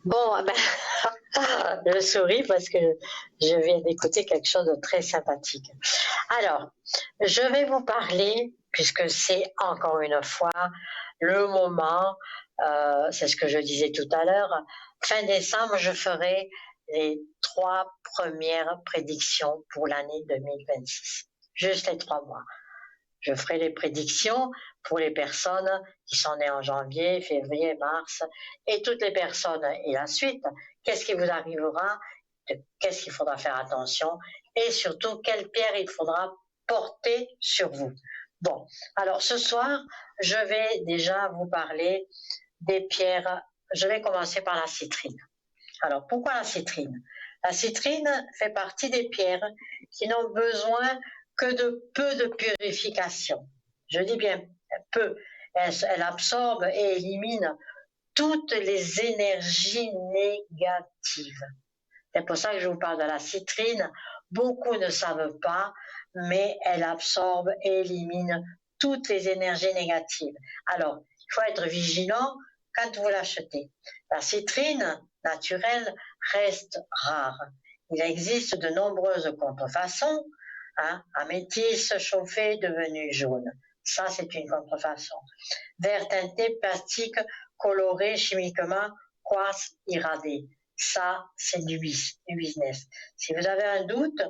Bon, je souris parce que je viens d'écouter quelque chose de très sympathique. Alors, je vais vous parler, puisque c'est encore une fois le moment, c'est ce que je disais tout à l'heure, fin décembre, je ferai les 3 premières prédictions pour l'année 2026. Juste les 3 mois. Je ferai les prédictions pour les personnes qui sont nées en janvier, février, mars, et toutes les personnes et la suite. Qu'est-ce qui vous arrivera? Qu'est-ce qu'il faudra faire attention? Et surtout, quelle pierre il faudra porter sur vous? Bon, alors ce soir, je vais déjà vous parler des pierres. Je vais commencer par la citrine. Alors, pourquoi la citrine? La citrine fait partie des pierres qui n'ont besoin que de peu de purification. je dis bien peut, elle absorbe et élimine toutes les énergies négatives. C'est pour ça que je vous parle de la citrine. Beaucoup ne savent pas, mais elle absorbe et élimine toutes les énergies négatives. Alors, il faut être vigilant quand vous l'achetez. La citrine naturelle reste rare. Il existe de nombreuses contrefaçons. Améthyste chauffée devenue jaune. Ça, c'est une contrefaçon. Vert teinté, plastique, coloré chimiquement, quartz irradié. Ça, c'est du business. Si vous avez un doute,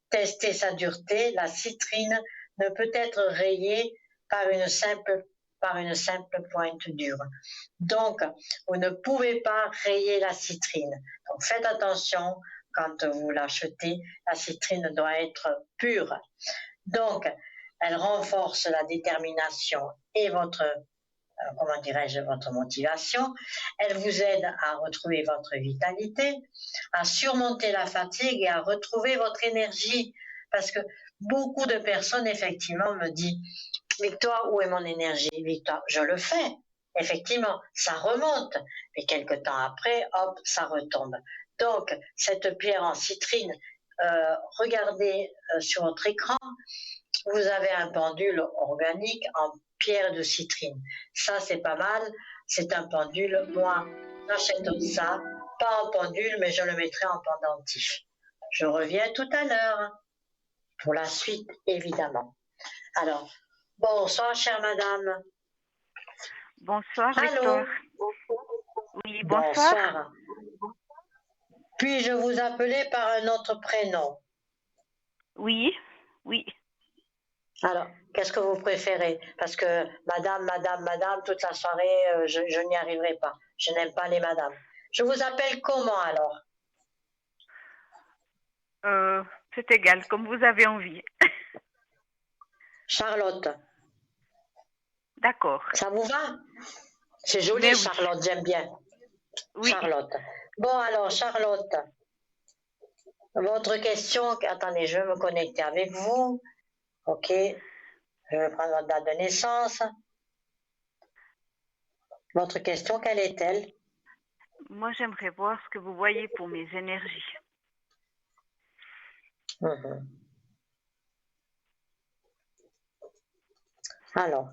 testez sa dureté. La citrine ne peut être rayée par une simple pointe dure. Donc, vous ne pouvez pas rayer la citrine. Donc, faites attention quand vous l'achetez. La citrine doit être pure. Donc, elle renforce la détermination et votre motivation. Elle vous aide à retrouver votre vitalité, à surmonter la fatigue et à retrouver votre énergie. Parce que beaucoup de personnes, effectivement, me disent « Victoire, où est mon énergie ?» Victoire, je le fais. Effectivement, ça remonte. Mais quelques temps après, hop, ça retombe. Donc, cette pierre en citrine, regardez sur votre écran, vous avez un pendule organique en pierre de citrine. Ça, c'est pas mal. C'est un pendule. Moi, j'achète ça, pas en pendule, mais je le mettrai en pendentif. Je reviens tout à l'heure pour la suite, évidemment. Alors, bonsoir, chère madame. Bonsoir, Allô? Victor. Oui, bonsoir. Puis-je vous appeler par un autre prénom? Oui, oui. Alors, qu'est-ce que vous préférez? Parce que madame, toute la soirée, je n'y arriverai pas. Je n'aime pas les madames. Je vous appelle comment alors? C'est égal, comme vous avez envie. Charlotte. D'accord. Ça vous va? C'est joli, oui. Charlotte, j'aime bien. Oui. Charlotte. Bon, alors, Charlotte, votre question, attendez, je vais me connecter avec vous. Ok. Je vais prendre votre date de naissance. Votre question, quelle est-elle? Moi, j'aimerais voir ce que vous voyez pour mes énergies. Alors.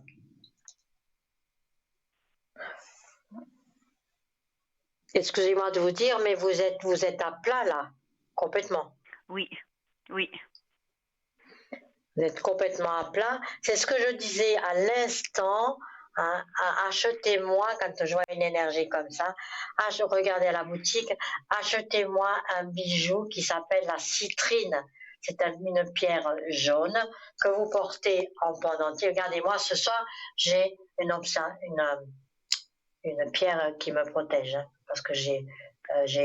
Excusez-moi de vous dire, mais vous êtes à plat là, complètement. Oui, oui. Vous êtes complètement à plat. C'est ce que je disais à l'instant. Achetez-moi, quand je vois une énergie comme ça, regardez à la boutique, achetez-moi un bijou qui s'appelle la citrine. C'est une pierre jaune que vous portez en pendentif. Regardez-moi, ce soir, j'ai une pierre qui me protège, parce que j'ai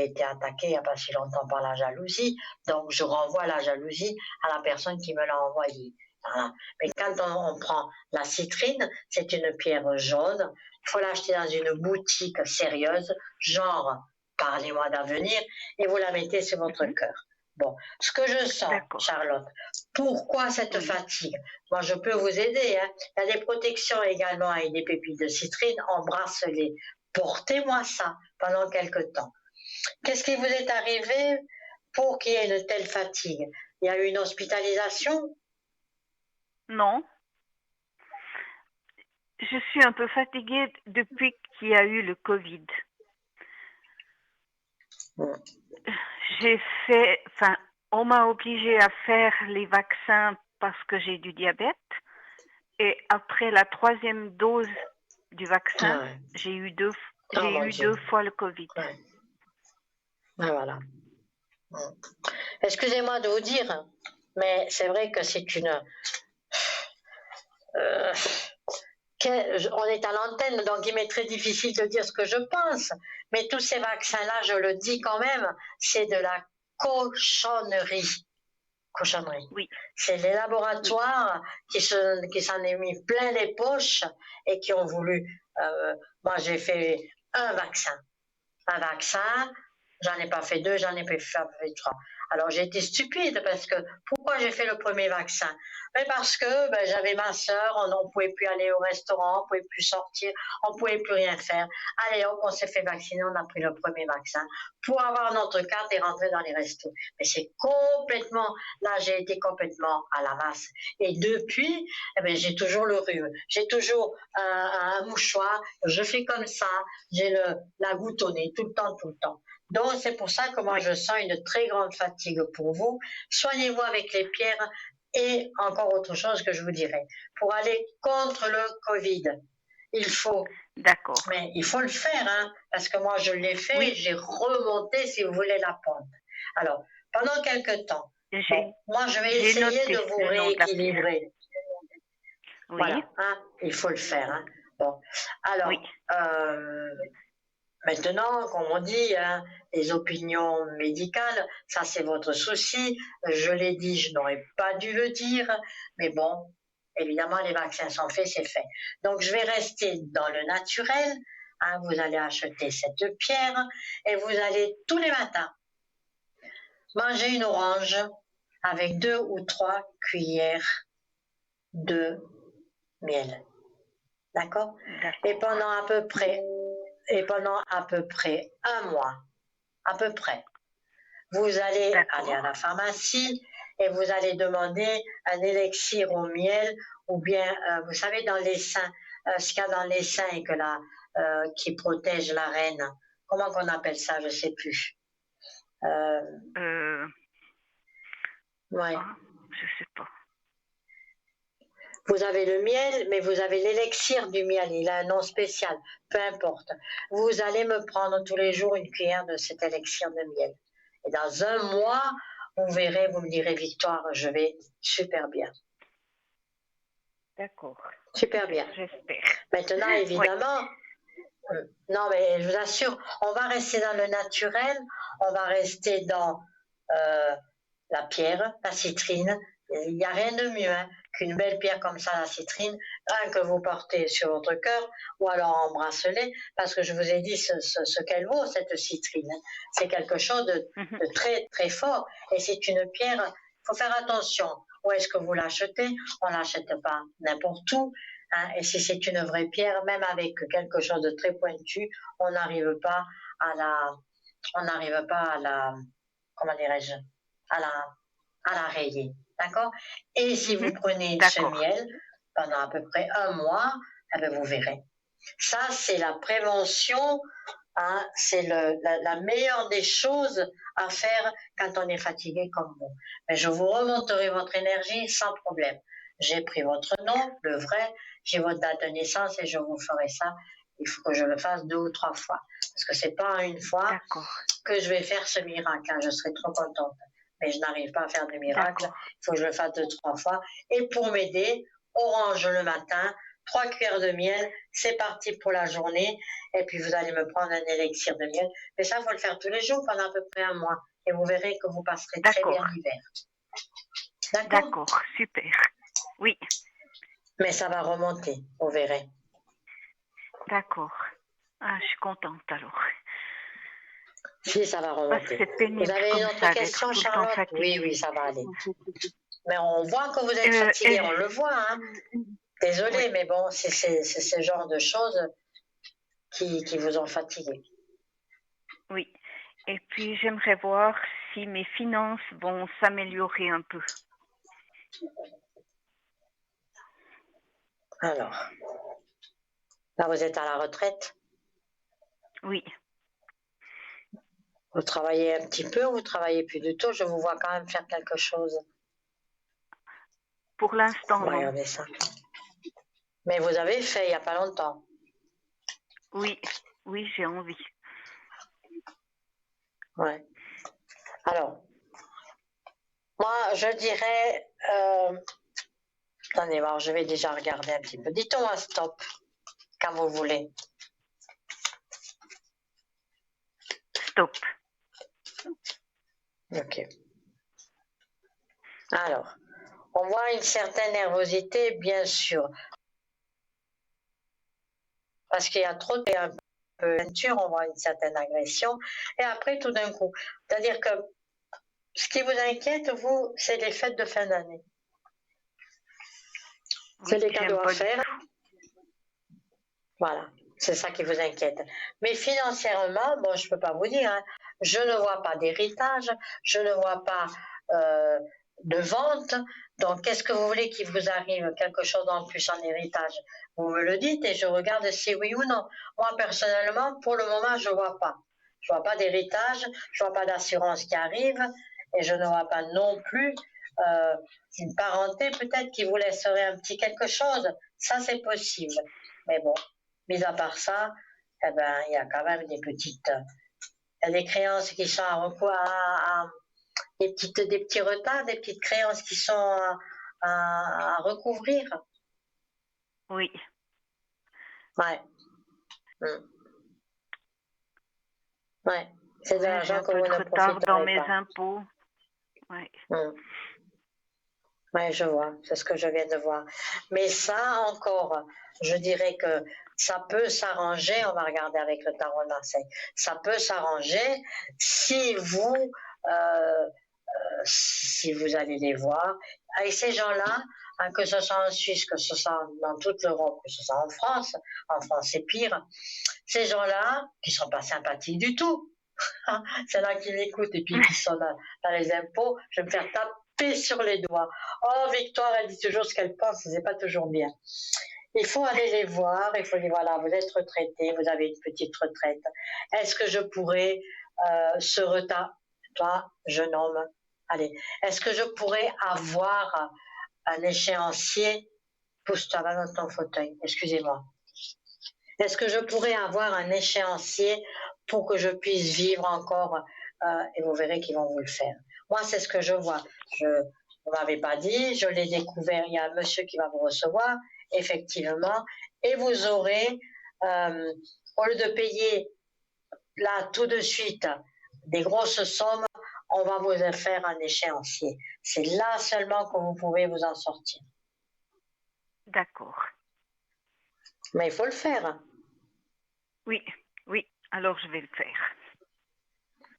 été attaquée il n'y a pas si longtemps par la jalousie, donc je renvoie la jalousie à la personne qui me l'a envoyée. Voilà. Mais quand on prend la citrine, c'est une pierre jaune, il faut l'acheter dans une boutique sérieuse, genre parlez-moi d'avenir, et vous la mettez sur votre cœur. Bon, ce que je sens, Charlotte, pourquoi cette fatigue? Moi, je peux vous aider. Hein. Il y a des protections également avec des pépites de citrine en bracelet. Portez-moi ça pendant quelque temps. Qu'est-ce qui vous est arrivé pour qu'il y ait une telle fatigue? Il y a eu une hospitalisation? Non. Je suis un peu fatiguée depuis qu'il y a eu le Covid. On m'a obligée à faire les vaccins parce que j'ai du diabète. Et après la 3e dose du vaccin, j'ai eu deux fois le Covid. Ouais. Voilà. Excusez-moi de vous dire, mais c'est vrai que c'est une... on est à l'antenne, donc il m'est très difficile de dire ce que je pense. Mais tous ces vaccins-là, je le dis quand même, c'est de la cochonnerie. Cochonnerie. Oui. C'est les laboratoires qui s'en est mis plein les poches et qui ont voulu... moi, j'ai fait un vaccin. J'en ai pas fait 2, j'en ai pas fait 3. Alors j'ai été stupide parce que pourquoi j'ai fait le premier vaccin? Mais parce que j'avais ma sœur, on ne pouvait plus aller au restaurant, on ne pouvait plus sortir, on ne pouvait plus rien faire. Allez hop, on s'est fait vacciner, on a pris le premier vaccin pour avoir notre carte et rentrer dans les restos. Mais c'est complètement, là j'ai été complètement à la masse. Et depuis, j'ai toujours le rhume, j'ai toujours un mouchoir, je fais comme ça, j'ai la goutte au nez tout le temps, tout le temps. Donc c'est pour ça que moi je sens une très grande fatigue pour vous. Soignez-vous avec les pierres et encore autre chose que je vous dirai. Pour aller contre le Covid, il faut, D'accord. mais il faut le faire, hein, parce que moi je l'ai fait, Oui. j'ai remonté si vous voulez la pente. Alors, pendant quelques temps, moi je vais essayer de vous rééquilibrer. Oui. Voilà, hein, il faut le faire. Hein. Bon, alors, oui. Maintenant, comme on dit, hein, les opinions médicales, ça c'est votre souci. Je l'ai dit, je n'aurais pas dû le dire, mais bon, évidemment, les vaccins sont faits, c'est fait. Donc, je vais rester dans le naturel. Hein, vous allez acheter cette pierre et vous allez tous les matins manger une orange avec 2 ou 3 cuillères de miel. D'accord? Et pendant à peu près un mois, à peu près, vous allez aller à la pharmacie et vous allez demander un élixir au miel ou bien, vous savez, dans les seins, ce qu'il y a dans les seins et que qui protège la reine. Comment qu'on appelle ça? Je ne sais plus. Ouais. Ah, je sais pas. Vous avez le miel, mais vous avez l'élixir du miel. Il a un nom spécial, peu importe. Vous allez me prendre tous les jours une cuillère de cet élixir de miel. Et dans un mois, vous verrez, vous me direz, Victoire, je vais super bien. D'accord. Super bien. J'espère. Maintenant, évidemment, non, mais je vous assure, on va rester dans le naturel, on va rester dans la pierre, la citrine. Il n'y a rien de mieux hein, qu'une belle pierre comme ça, la citrine, un que vous portez sur votre cœur ou alors en bracelet, parce que je vous ai dit ce qu'elle vaut, cette citrine. C'est quelque chose de très, très fort et c'est une pierre, il faut faire attention. Où est-ce que vous l'achetez? On ne l'achète pas n'importe où. Hein, et si c'est une vraie pierre, même avec quelque chose de très pointu, on n'arrive pas à la, comment dirais-je, à la rayer. D'accord? Et si vous prenez ce miel pendant à peu près un mois, vous verrez. Ça, c'est la prévention, hein, c'est la meilleure des choses à faire quand on est fatigué comme vous. Mais je vous remonterai votre énergie sans problème. J'ai pris votre nom, le vrai, j'ai votre date de naissance et je vous ferai ça. Il faut que je le fasse 2 ou 3 fois. Parce que c'est pas une fois que je vais faire ce miracle. Hein. Je serai trop contente. Mais je n'arrive pas à faire de miracle. Il faut que je le fasse 2 ou 3 fois. Et pour m'aider, orange le matin, 3 cuillères de miel, c'est parti pour la journée. Et puis vous allez me prendre un élixir de miel. Mais ça, il faut le faire tous les jours pendant à peu près un mois. Et vous verrez que vous passerez très bien l'hiver. D'accord, super. Oui. Mais ça va remonter, vous verrez. D'accord. Ah, je suis contente alors. Si, ça va remonter. Vous avez une autre question, Charlotte? Oui, ça va aller. Mais on voit que vous êtes fatiguée, on le voit. Hein. Désolée, mais bon, c'est ce genre de choses qui vous ont fatigué. Oui. Et puis, j'aimerais voir si mes finances vont s'améliorer un peu. Alors, là, vous êtes à la retraite? Oui. Vous travaillez un petit peu ou vous travaillez plus du tout? Je vous vois quand même faire quelque chose. Pour l'instant, non. Regardez ça. Mais vous avez fait il n'y a pas longtemps. Oui, j'ai envie. Ouais. Alors, moi, je dirais... Attendez, voir, je vais déjà regarder un petit peu. Dites-moi stop, quand vous voulez. Stop. Ok. Alors, on voit une certaine nervosité, bien sûr. Parce qu'il y a trop de peinture, on voit une certaine agression. Et après, tout d'un coup, c'est-à-dire que Ce qui vous inquiète, vous, c'est les fêtes de fin d'année. C'est les cadeaux à faire. Voilà, c'est ça qui vous inquiète. Mais financièrement, bon, je ne peux pas vous dire, hein, je ne vois pas d'héritage, je ne vois pas de vente. Donc, qu'est-ce que vous voulez qu'il vous arrive quelque chose en plus en héritage? Vous me le dites et je regarde si oui ou non. Moi, personnellement, pour le moment, je ne vois pas. Je ne vois pas d'héritage, je ne vois pas d'assurance qui arrive et je ne vois pas non plus une parenté peut-être qui vous laisserait un petit quelque chose. Ça, c'est possible. Mais bon, mis à part ça, eh ben, il y a quand même des petites, il y a des créances qui sont des petits retards, des petites créances qui sont à recouvrir. Oui. Ouais. Ouais. C'est de Ouais, j'ai l'argent un que peu vous de ne retard dans profiterez mes pas. impôts. Ouais. Oui, je vois, c'est ce que je viens de voir. Mais ça encore, je dirais que ça peut s'arranger, on va regarder avec le tarot de Marseille, ça peut s'arranger si si vous allez les voir. Avec ces gens-là, hein, que ce soit en Suisse, que ce soit dans toute l'Europe, que ce soit en France c'est pire, ces gens-là, qui sont pas sympathiques du tout, c'est là qui m'écoutent et puis qui sont dans les impôts, je vais me faire taper sur les doigts. Oh, Victoire, elle dit toujours ce qu'elle pense, c'est pas toujours bien. Il faut aller les voir, il faut dire voilà, vous êtes retraité, vous avez une petite retraite. Est-ce que je pourrais ce retard, toi, jeune homme, allez, est-ce que je pourrais avoir un échéancier, pousse-toi va dans ton fauteuil, excusez-moi. Est-ce que je pourrais avoir un échéancier pour que je puisse vivre encore et vous verrez qu'ils vont vous le faire. Moi, c'est ce que je vois. Vous ne m'avez pas dit, je l'ai découvert, il y a un monsieur qui va vous recevoir, effectivement, et vous aurez, au lieu de payer là tout de suite des grosses sommes, on va vous faire un échéancier. C'est là seulement que vous pouvez vous en sortir. D'accord. Mais il faut le faire. Oui, oui, alors je vais le faire.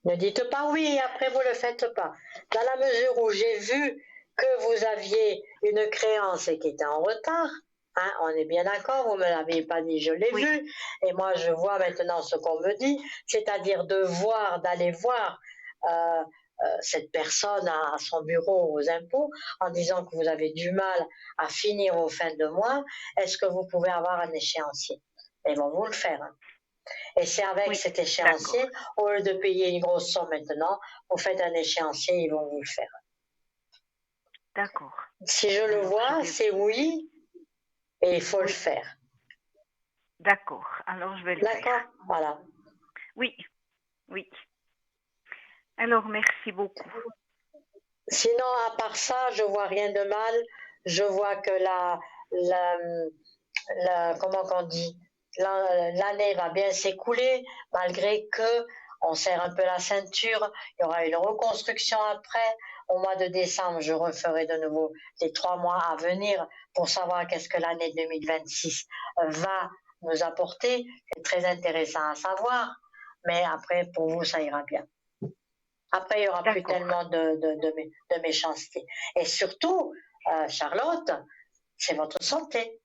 Ne dites pas oui et après vous ne le faites pas. Dans la mesure où j'ai vu que vous aviez une créance qui était en retard, hein, on est bien d'accord, vous ne me l'avez pas dit, je l'ai vu, et moi je vois maintenant ce qu'on me dit, c'est-à-dire d'aller voir cette personne à son bureau aux impôts en disant que vous avez du mal à finir aux fins de mois, est-ce que vous pouvez avoir un échéancier? Ils vont vous le faire. Hein. Et c'est avec cet échéancier, au lieu de payer une grosse somme maintenant, vous faites un échéancier, ils vont vous le faire. D'accord. Si je le vois, c'est oui, et il faut le faire. D'accord, alors je vais le faire. D'accord, voilà. Oui, oui. Alors, merci beaucoup. Sinon, à part ça, je vois rien de mal. Je vois que comment on dit, l'année va bien s'écouler, malgré que on serre un peu la ceinture. Il y aura une reconstruction après. Au mois de décembre, je referai de nouveau les 3 mois à venir pour savoir qu'est-ce que l'année 2026 va nous apporter. C'est très intéressant à savoir. Mais après, pour vous, ça ira bien. Après, il n'y aura plus tellement de méchanceté. Et surtout, Charlotte, c'est votre santé.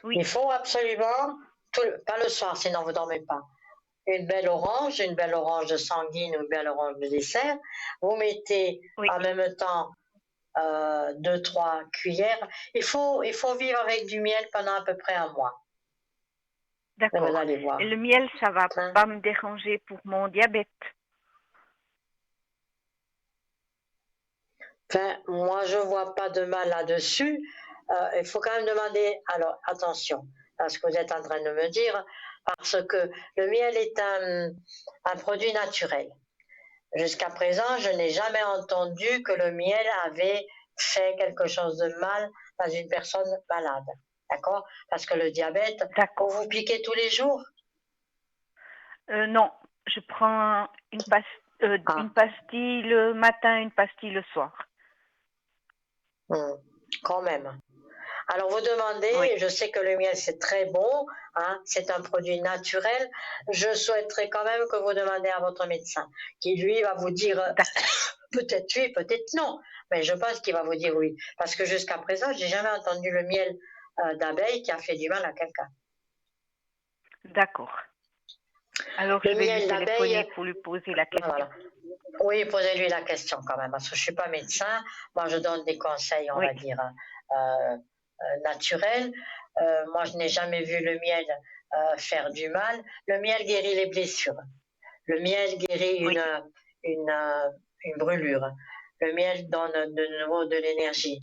Oui. Il faut absolument, pas le soir, sinon vous ne dormez pas, une belle orange de sanguine ou une belle orange de dessert. Vous mettez en même temps 2-3 cuillères. Il faut vivre avec du miel pendant à peu près un mois. D'accord. Vous allez voir. Et le miel, ça ne va pas me déranger pour mon diabète? Enfin, moi, je ne vois pas de mal là-dessus. Il faut quand même demander, alors attention à ce que vous êtes en train de me dire, parce que le miel est un produit naturel. Jusqu'à présent, je n'ai jamais entendu que le miel avait fait quelque chose de mal dans une personne malade. D'accord? Parce que le diabète, vous vous piquez tous les jours? Non, je prends une pastille le matin, une pastille le soir. Quand même. Alors vous demandez, Oui, je sais que le miel c'est très bon, hein, c'est un produit naturel. Je souhaiterais quand même que vous demandez à votre médecin, qui lui va vous dire d'accord. peut-être oui, peut-être non, mais je pense qu'il va vous dire oui, parce que jusqu'à présent, j'ai jamais entendu le miel d'abeille qui a fait du mal à quelqu'un. D'accord. Alors, Le je vais lui miel d'abeille, téléphoner pour lui poser la ben question. voilà. Oui, posez-lui la question quand même, parce que je suis pas médecin. Moi, je donne des conseils, on Oui, va dire, naturels. Moi, je n'ai jamais vu le miel faire du mal. Le miel guérit les blessures. Le miel guérit oui, une, euh, une brûlure. Le miel donne de nouveau de l'énergie.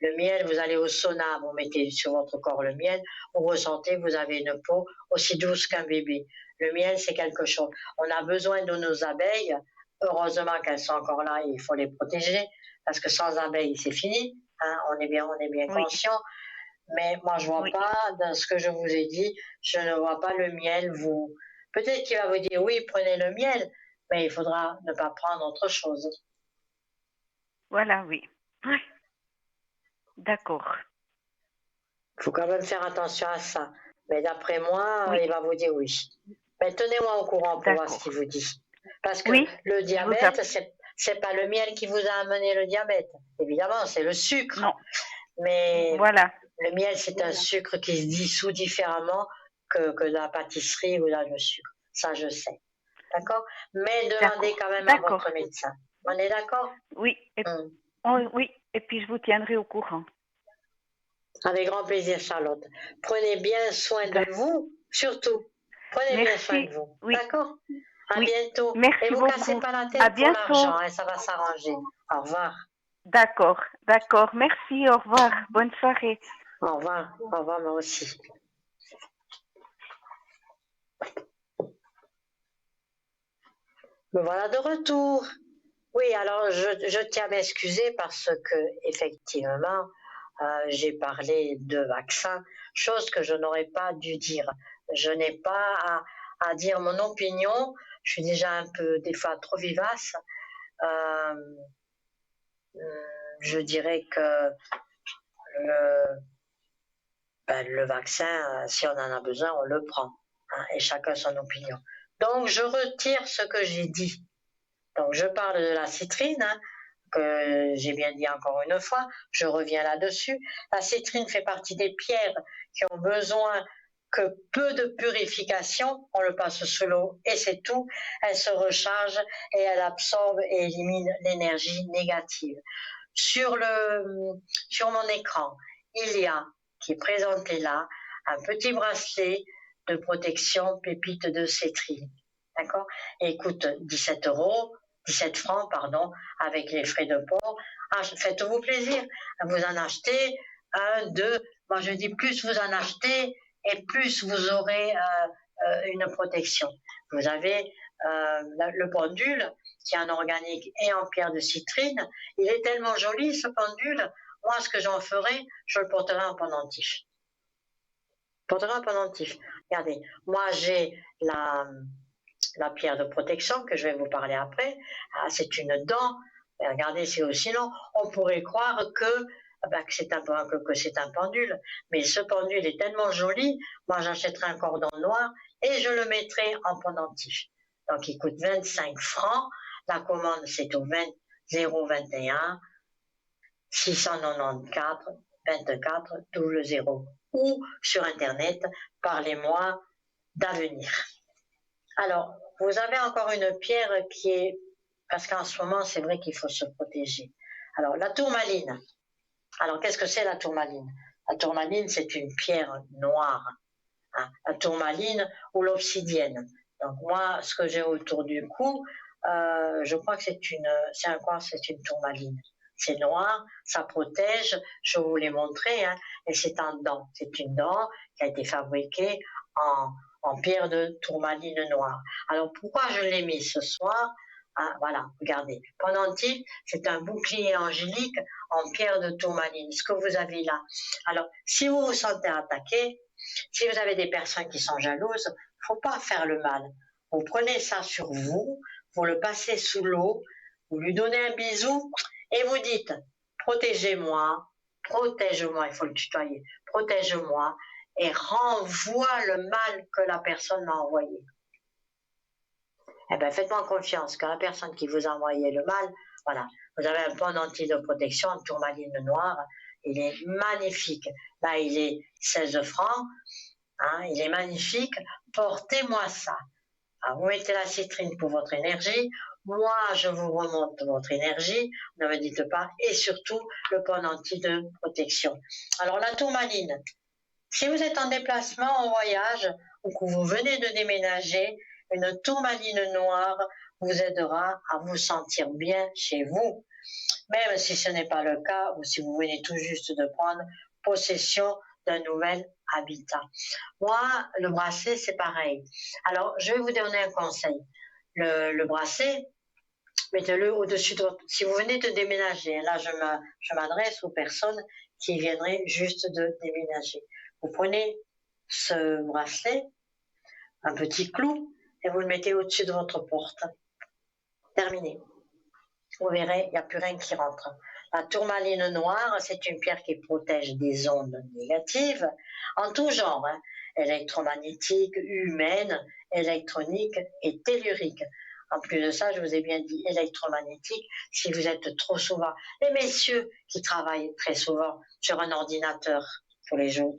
Le miel, vous allez au sauna, vous mettez sur votre corps le miel, vous ressentez, vous avez une peau aussi douce qu'un bébé. Le miel, c'est quelque chose. On a besoin de nos abeilles. Heureusement qu'elles sont encore là et il faut les protéger parce que sans abeilles, c'est fini. Hein, on est bien oui, conscient. Mais moi, je vois oui. pas, dans ce que je vous ai dit, je ne vois pas le miel vous. Peut-être qu'il va vous dire oui, prenez le miel, mais il faudra ne pas prendre autre chose. Voilà, oui. Oui, d'accord. Il faut quand même faire attention à ça. Mais d'après moi, Oui, il va vous dire oui. Mais tenez-moi au courant pour voir ce d'accord. qu'il vous dit. Parce que Oui, le je vous diabète, c'est pas le miel qui vous a amené le diabète. Évidemment, c'est le sucre. Non, Mais voilà. le miel, c'est un sucre qui se dissout différemment que la pâtisserie ou là, le sucre. Ça, je sais. D'accord? Mais demandez D'accord. quand même à D'accord. votre médecin. On est d'accord? Oui, et, Hmm. oui, et puis je vous tiendrai au courant. Avec grand plaisir, Charlotte. Prenez bien soin de D'a- vous, surtout. Prenez bien soin de Merci. vous. Oui, D'accord? À oui. bientôt. Et Merci vous cassez beaucoup. pas la À tête pour bientôt. l'argent, hein, ça va s'arranger. Au revoir. D'accord, d'accord. Merci, au revoir. Bonne soirée. Au revoir. Au revoir, moi aussi. Me voilà de retour. Oui, alors je tiens à m'excuser parce que effectivement, j'ai parlé de vaccins, chose que je n'aurais pas dû dire. Je n'ai pas à dire mon opinion. Je suis déjà un peu des fois trop vivace. Euh, je dirais que le, le vaccin, si on en a besoin, on le prend. Hein, et chacun son opinion. Donc je retire ce que j'ai dit. Donc je parle de la citrine, hein, que j'ai bien dit encore une fois, je reviens là-dessus. La citrine fait partie des pierres qui ont besoin que peu de purification, on le passe sous l'eau et c'est tout. Elle se recharge et elle absorbe et élimine l'énergie négative. Sur, sur mon écran, il y a, qui est présenté là, un petit bracelet de protection pépite de citrine. D'accord? Et coûte 17 euros, 17 francs, pardon, avec les frais de port. Ah, faites-vous plaisir, vous en achetez un, deux. Moi, je dis plus vous en achetez et plus vous aurez une protection. Vous avez le pendule qui est en organique et en pierre de citrine. Il est tellement joli ce pendule. Moi, ce que j'en ferai, je le porterai en pendentif. Porterai en pendentif. Regardez, moi j'ai la pierre de protection que je vais vous parler après. Ah, c'est une dent. Et regardez, c'est aussi long. On pourrait croire que c'est un pendule, mais ce pendule est tellement joli. Moi, j'achèterai un cordon noir et je le mettrai en pendentif. Donc, il coûte 25 francs. La commande, c'est au 20 021 694 24 00 ou sur Internet, parlez-moi d'avenir. Alors, vous avez encore une pierre qui est, parce qu'en ce moment, c'est vrai qu'il faut se protéger. Alors, la tourmaline. Alors, qu'est-ce que c'est la tourmaline? La tourmaline, c'est une pierre noire. Hein, la tourmaline ou l'obsidienne. Donc, moi, ce que j'ai autour du cou, je crois que c'est une tourmaline. C'est noir, ça protège, je vous l'ai montré, hein, et c'est un dent. C'est une dent qui a été fabriquée en, en pierre de tourmaline noire. Alors pourquoi je l'ai mis ce soir? Ah, voilà, regardez. Pendentif, c'est un bouclier angélique en pierre de tourmaline, ce que vous avez là. Alors, si vous vous sentez attaqué, si vous avez des personnes qui sont jalouses, il ne faut pas faire le mal. Vous prenez ça sur vous, vous le passez sous l'eau, vous lui donnez un bisou et vous dites, protégez-moi, protège-moi, il faut le tutoyer, protège-moi et renvoie le mal que la personne m'a envoyé. Eh bien, faites-moi confiance que la personne qui vous a envoyé le mal, voilà, vous avez un pendentif de protection, une tourmaline noire, il est magnifique. Là, il est 16 francs, hein, il est magnifique, portez-moi ça. Alors, vous mettez la citrine pour votre énergie, moi je vous remonte votre énergie, ne me dites pas, et surtout le pendentif de protection. Alors la tourmaline, si vous êtes en déplacement, en voyage, ou que vous venez de déménager, une tourmaline noire vous aidera à vous sentir bien chez vous, même si ce n'est pas le cas, ou si vous venez tout juste de prendre possession d'un nouvel habitat. Moi, le bracelet, c'est pareil. Alors, je vais vous donner un conseil. Le bracelet, mettez-le au-dessus de votre... Si vous venez de déménager, là, je m'adresse aux personnes qui viendraient juste de déménager. Vous prenez ce bracelet, un petit clou, et vous le mettez au-dessus de votre porte. Terminé. Vous verrez, il n'y a plus rien qui rentre. La tourmaline noire, c'est une pierre qui protège des ondes négatives en tout genre, hein, électromagnétiques, humaines, électroniques et telluriques. En plus de ça, je vous ai bien dit électromagnétique, si vous êtes trop souvent, les messieurs qui travaillent très souvent sur un ordinateur, tous les jours,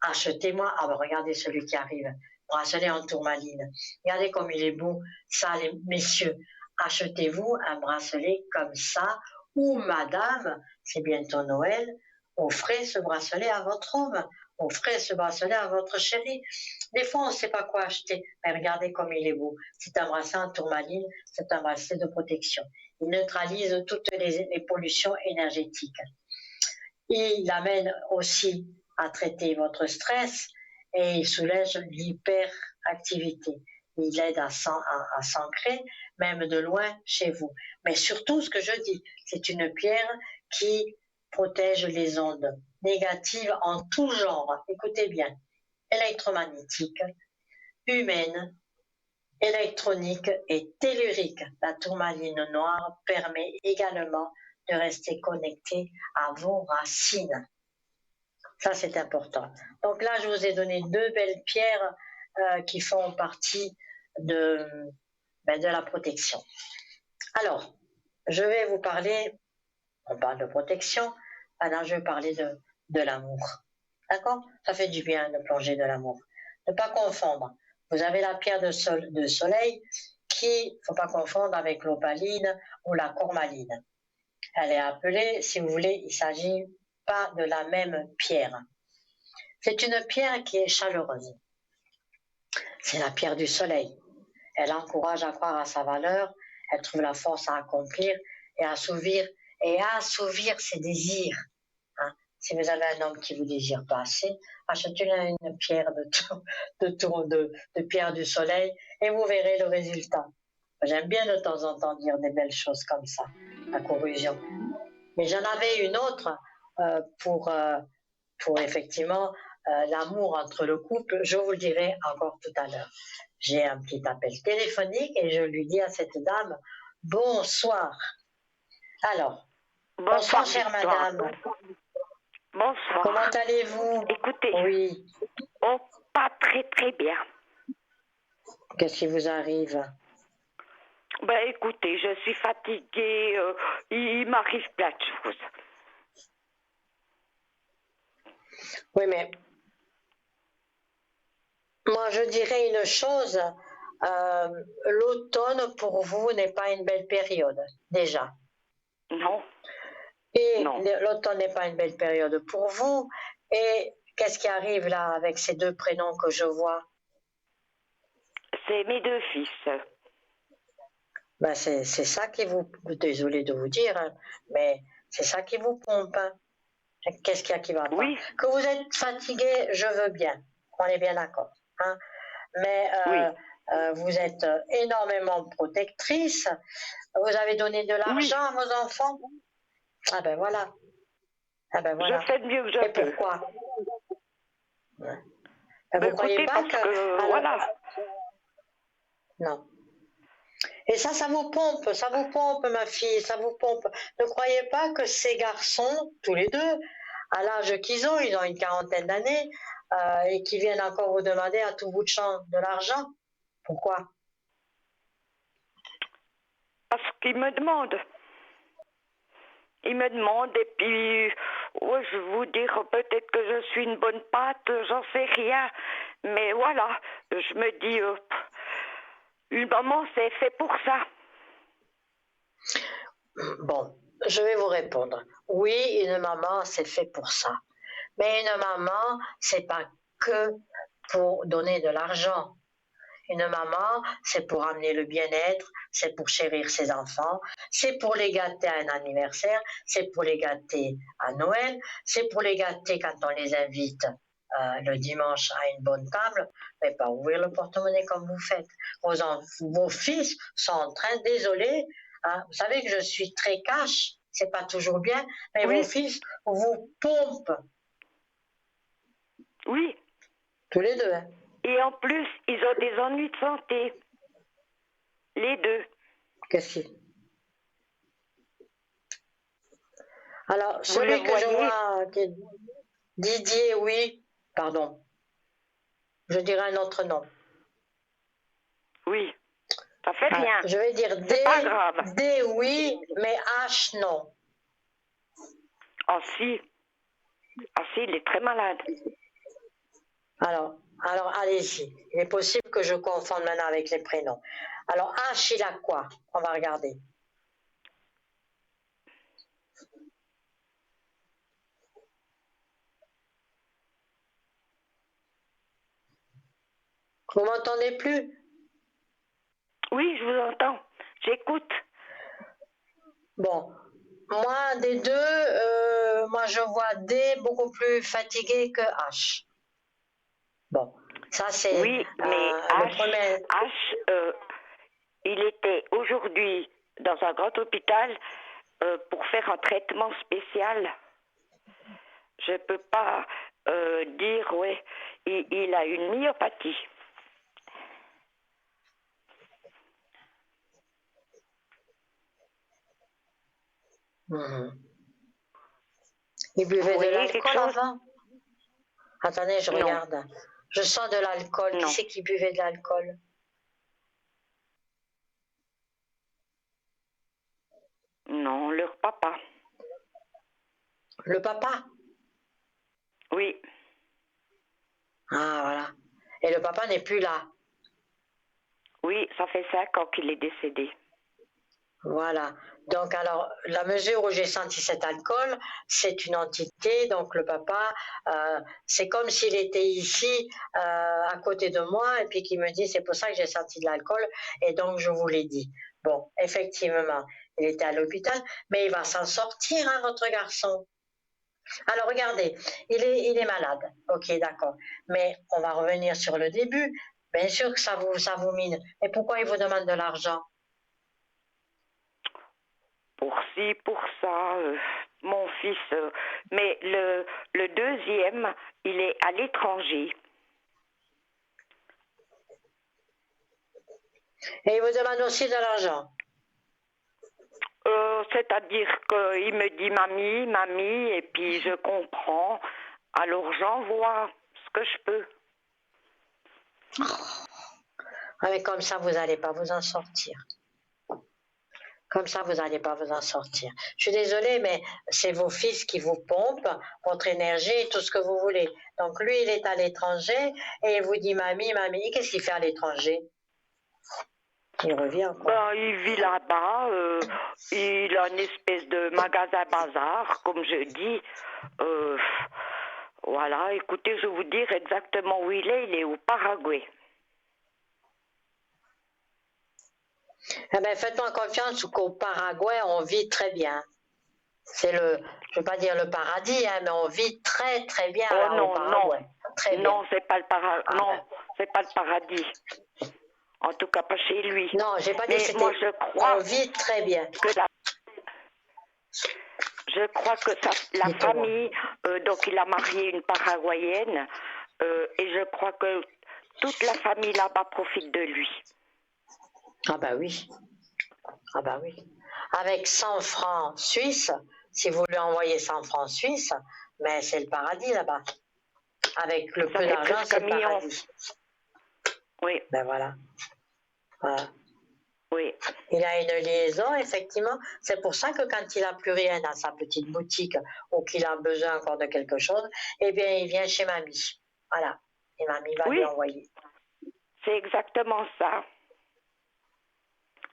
achetez-moi, ah ben regardez celui qui arrive, bracelet en tourmaline, regardez comme il est beau, ça les messieurs, achetez-vous un bracelet comme ça, ou madame, c'est bientôt Noël, offrez ce bracelet à votre homme, offrez ce bracelet à votre chéri. Des fois, on ne sait pas quoi acheter, mais regardez comme il est beau. C'est un bracelet en tourmaline, c'est un bracelet de protection. Il neutralise toutes les pollutions énergétiques. Il amène aussi à traiter votre stress et il soulège l'hyperactivité. Il aide à s'ancrer, même de loin chez vous. Mais surtout, ce que je dis, c'est une pierre qui protège les ondes négatives en tout genre. Écoutez bien, électromagnétique, humaine, électronique et tellurique. La tourmaline noire permet également de rester connecté à vos racines. Ça, c'est important. Donc là, je vous ai donné deux belles pierres qui font partie de la protection. Alors, je vais vous parler, on parle de protection, maintenant je vais parler de l'amour. D'accord? Ça fait du bien de plonger de l'amour. Ne pas confondre. Vous avez la pierre de soleil qui, il ne faut pas confondre avec l'opaline ou la courmaline. Elle est appelée, si vous voulez, il ne s'agit pas de la même pierre. C'est une pierre qui est chaleureuse. C'est la pierre du soleil. Elle encourage à croire à sa valeur, elle trouve la force à accomplir et à assouvir ses désirs. Hein. Si vous avez un homme qui vous désire pas assez, achetez-lui une pierre de pierre du soleil et vous verrez le résultat. J'aime bien de temps en temps dire des belles choses comme ça, la corrosion. Mais j'en avais une autre pour effectivement l'amour entre le couple, je vous le dirai encore tout à l'heure. J'ai un petit appel téléphonique et je lui dis à cette dame, bonsoir. Alors, bonsoir chère madame. Bonsoir. Comment allez-vous? Écoutez, oui. Oh, pas très très bien. Qu'est-ce qui vous arrive? Ben écoutez, je suis fatiguée, il m'arrive plein de choses. Oui, mais moi je dirais une chose, l'automne pour vous n'est pas une belle période, déjà. Non. Et l'automne n'est pas une belle période pour vous. Et qu'est-ce qui arrive là avec ces deux prénoms que je vois? C'est mes deux fils. Ben c'est ça qui vous... Désolée de vous dire, hein, mais c'est ça qui vous pompe. Hein. Qu'est-ce qu'il y a qui va pas? Oui. Que vous êtes fatigué, je veux bien. On est bien d'accord. Hein. Mais vous êtes énormément protectrice. Vous avez donné de l'argent à vos enfants. Ah ben voilà. Ah ben voilà. Je fais de mieux que je peux. Et pourquoi? Vous croyez pas que... Alors, voilà. Non. Et ça vous pompe, ma fille, ça vous pompe. Ne croyez pas que ces garçons, tous les deux, à l'âge qu'ils ont, ils ont une quarantaine d'années, et qui viennent encore vous demander à tout bout de champ de l'argent. Pourquoi? Parce qu'ils me demandent. Ils me demandent et puis, ouais, je vais vous dire, peut-être que je suis une bonne pâte, j'en sais rien. Mais voilà, je me dis, une maman, c'est fait pour ça. Bon, je vais vous répondre. Oui, une maman, c'est fait pour ça. Mais une maman, c'est pas que pour donner de l'argent. Une maman, c'est pour amener le bien-être, c'est pour chérir ses enfants, c'est pour les gâter à un anniversaire, c'est pour les gâter à Noël, c'est pour les gâter quand on les invite le dimanche à une bonne table, mais pas ouvrir le porte-monnaie comme vous faites. Vos fils sont en train, désolé, hein, vous savez que je suis très cash, c'est pas toujours bien, mais Oui. vos fils vous pompent. Oui. Tous les deux. Hein. Et en plus, ils ont des ennuis de santé. Les deux. Qu'est-ce qu'il... Alors, Vous celui le que je voyez? vois, Didier, oui, pardon. Je dirais un autre nom. Oui. Ça fait rien. Je vais dire C'est pas grave. D, oui, mais H, non. Ah si. Ah si, il est très malade. Alors, allez-y. Il est possible que je confonde maintenant avec les prénoms. Alors, H, il a quoi? On va regarder. Vous m'entendez plus? Oui, je vous entends. J'écoute. Bon, moi, des deux, moi, je vois D beaucoup plus fatigué que H. Bon, ça, c'est Oui, mais le premier... il était aujourd'hui dans un grand hôpital pour faire un traitement spécial. Je ne peux pas dire, ouais, il a une myopathie. Il buvait de Voyez quelque l'alcool chose? avant? Attendez, je Non. regarde. Je sens de l'alcool. Qui Non. c'est qui buvait de l'alcool? Non, leur papa. Le papa? Oui. Ah, voilà. Et le papa n'est plus là. Oui, ça fait 5 ans qu'il est décédé. Voilà. Donc, alors, la mesure où j'ai senti cet alcool, c'est une entité. Donc, le papa, c'est comme s'il était ici, à côté de moi, et puis qu'il me dit, c'est pour ça que j'ai senti de l'alcool, et donc je vous l'ai dit. Bon, effectivement, il était à l'hôpital, mais il va s'en sortir, hein, votre garçon. Alors, regardez, il est malade. Ok, d'accord. Mais on va revenir sur le début. Bien sûr que ça vous mine. Mais pourquoi il vous demande de l'argent? Pour ci, pour ça, mon fils. Mais le deuxième, il est à l'étranger. Et il vous demande aussi de l'argent. C'est-à-dire qu'il me dit mamie, mamie, et puis je comprends. Alors j'envoie ce que je peux. Ah, mais comme ça, vous n'allez pas vous en sortir. Comme ça, vous n'allez pas vous en sortir. Je suis désolée, mais c'est vos fils qui vous pompent votre énergie, tout ce que vous voulez. Donc lui, il est à l'étranger et il vous dit mamie, mamie. Et qu'est-ce qu'il fait à l'étranger? Il revient, quoi. Ben, il vit là-bas, il a une espèce de magasin bazar, comme je dis. Voilà, écoutez, je vais vous dire exactement où il est au Paraguay. Eh ben, faites-moi confiance qu'au Paraguay, on vit très bien. C'est le, je ne veux pas dire le paradis, hein, mais on vit très très bien Oh là au non, Paraguay. Très bien. non, c'est pas le non, ben. c'est pas le paradis. En tout cas, pas chez lui. Non, j'ai pas dit Mais que c'était. moi, je crois On vit très bien. Je crois que la famille, donc il a marié une Paraguayenne, et je crois que toute la famille là-bas profite de lui. Ah bah oui. Ah bah oui. Avec 100 francs suisses, si vous lui envoyez 100 francs suisses, mais c'est le paradis là-bas. Avec le Ça peu fait d'argent, plus c'est qu'un le million. paradis. Oui, Ben voilà. Voilà. oui. Il a une liaison, effectivement. C'est pour ça que quand il n'a plus rien dans sa petite boutique ou qu'il a besoin encore de quelque chose, eh bien, il vient chez mamie. Voilà. Et mamie va lui Oui, envoyer. c'est exactement ça.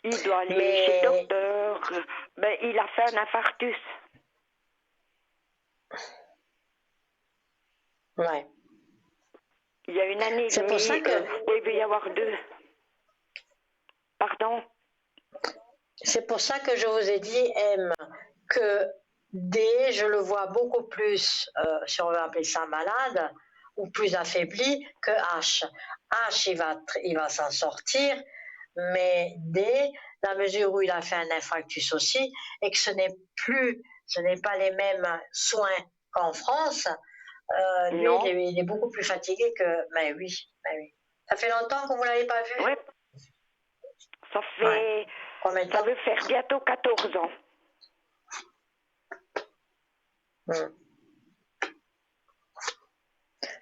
Il doit aller chez le Mais, docteur. Ben, il a fait un infarctus. ouais. Il y a une année et C'est pour ça demie, que, il va y avoir 2. Pardon? c'est pour ça que je vous ai dit, M, que D, je le vois beaucoup plus, si on veut appeler ça malade, ou plus affaibli que H. H, il va s'en sortir, mais D, la mesure où il a fait un infarctus aussi, et que ce n'est pas les mêmes soins qu'en France, lui, Non. il est beaucoup plus fatigué que, mais oui, mais oui. Ça fait longtemps que vous l'avez pas vu? Oui, ça Ouais. fait, Combien de ça temps? veut faire bientôt 14 ans. Hmm.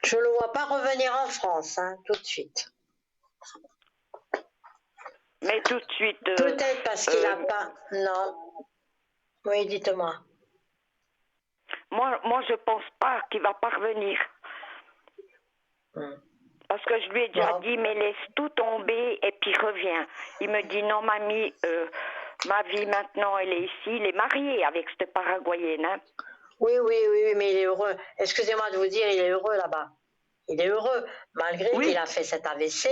Je ne le vois pas revenir en France, hein, tout de suite. Mais tout de suite, Peut-être parce qu'il n'a pas... Non. Oui, dites-moi. moi, je pense pas qu'il va parvenir. Hmm. Parce que je lui ai déjà Non. dit, mais laisse tout tomber et puis reviens. Il me dit, non, mamie, ma vie maintenant, elle est ici. Il est marié avec cette Paraguayenne. Hein. Oui, oui, oui, oui, mais il est heureux. Excusez-moi de vous dire, il est heureux là-bas. Il est heureux, malgré qu'il Oui, a fait cet AVC,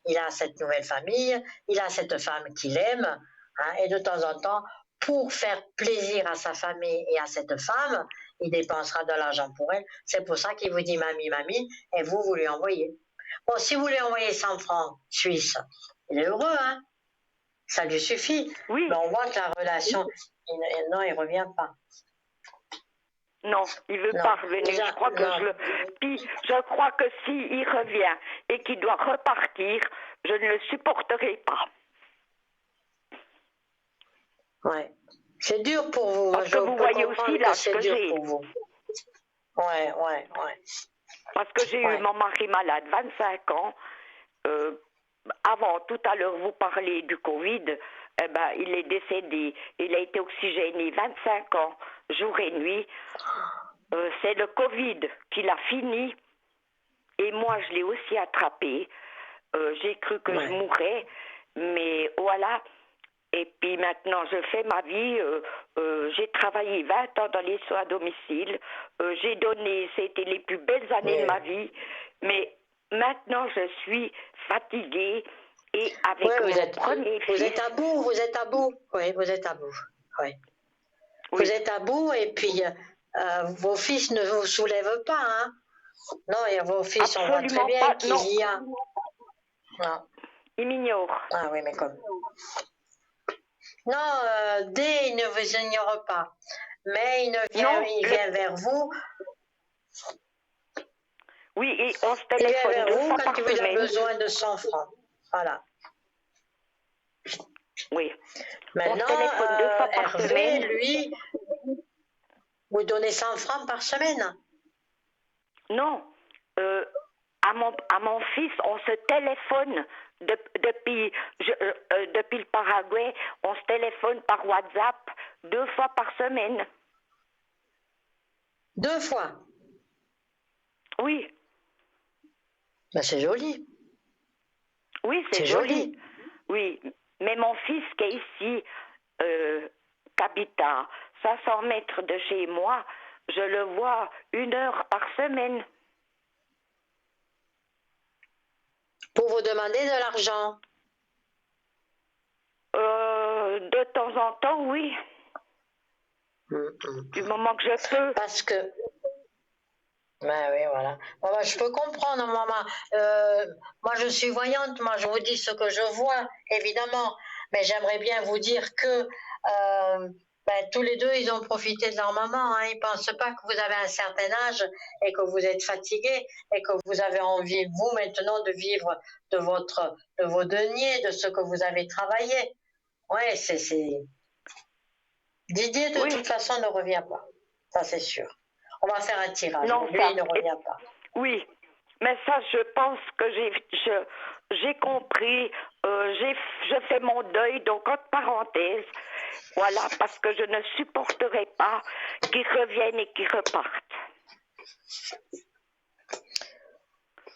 il a cette nouvelle famille, il a cette femme qu'il aime, hein, et de temps en temps, pour faire plaisir à sa famille et à cette femme, il dépensera de l'argent pour elle. C'est pour ça qu'il vous dit mamie, mamie, et vous lui envoyez. Bon, si vous lui envoyez 100 francs suisses, il est heureux, hein, ça lui suffit. oui. Mais on voit que la relation, non, il ne revient pas. Non, il veut Non, pas revenir. déjà, Je crois que non. Puis, je crois que s'il revient et qu'il doit repartir, je ne le supporterai pas. Ouais. C'est dur pour vous. Moi, Parce je que vous peux voyez aussi comprendre que l'âge c'est que dur j'ai. pour vous. Ouais, ouais, ouais. Parce que j'ai eu Ouais. mon mari malade, 25 ans. Avant, tout à l'heure, vous parlez du Covid. Eh ben, il est décédé. Il a été oxygéné 25 ans, jour et nuit. C'est le Covid qui l'a fini. Et moi, je l'ai aussi attrapé. J'ai cru que je Ouais. mourrais. Mais voilà. Et puis maintenant, je fais ma vie. J'ai travaillé 20 ans dans les soins à domicile. J'ai donné, c'était les plus belles années de ma vie. Mais maintenant, je suis fatiguée. Et avec Ouais, mon premier vous fils, êtes à bout, vous êtes à bout. Oui, vous êtes à bout. Ouais. Vous oui, êtes à bout et puis vos fils ne vous soulèvent pas, hein. Non, et vos fils, on voit très absolument bien pas, qu'il non, y a. Non. il m'ignore. Ah oui, mais comme. Non, D, il ne vous ignore pas. Mais Non, il vient vers vous. oui, et on se Il vient téléphone vers 2 vous fois quand par il a semaine. besoin de 100 francs. Voilà. Oui. On se Maintenant, téléphone 2 fois par Hervé, semaine. lui, vous donnez 100 francs par semaine. Non, à mon fils, on se téléphone depuis le Paraguay, on se téléphone par WhatsApp 2 fois par semaine. 2 fois. Oui, Ben, c'est joli. oui, c'est joli. Oui, mais mon fils qui est ici, qui habite à 500 mètres de chez moi, je le vois 1 heure par semaine. Pour vous demander de l'argent. De temps en temps, oui. Du moment que je peux. Parce que. Ben oui, voilà. Bon, ben, je peux comprendre, maman. Moi, je suis voyante, moi, je vous dis ce que je vois, évidemment. Mais j'aimerais bien vous dire que Ben, tous les deux, ils ont profité de leur maman. Hein. Ils ne pensent pas que vous avez un certain âge et que vous êtes fatigué et que vous avez envie, vous, maintenant, de vivre de vos deniers, de ce que vous avez travaillé. Ouais, Didier, de Oui, toute façon, ne revient pas. Ça, c'est sûr. On va faire un tirage. non, Lui, ça. il ne revient pas. Oui, mais ça, je pense que j'ai compris. Je fais mon deuil, donc entre parenthèses. Voilà, parce que je ne supporterai pas qu'ils reviennent et qu'ils repartent.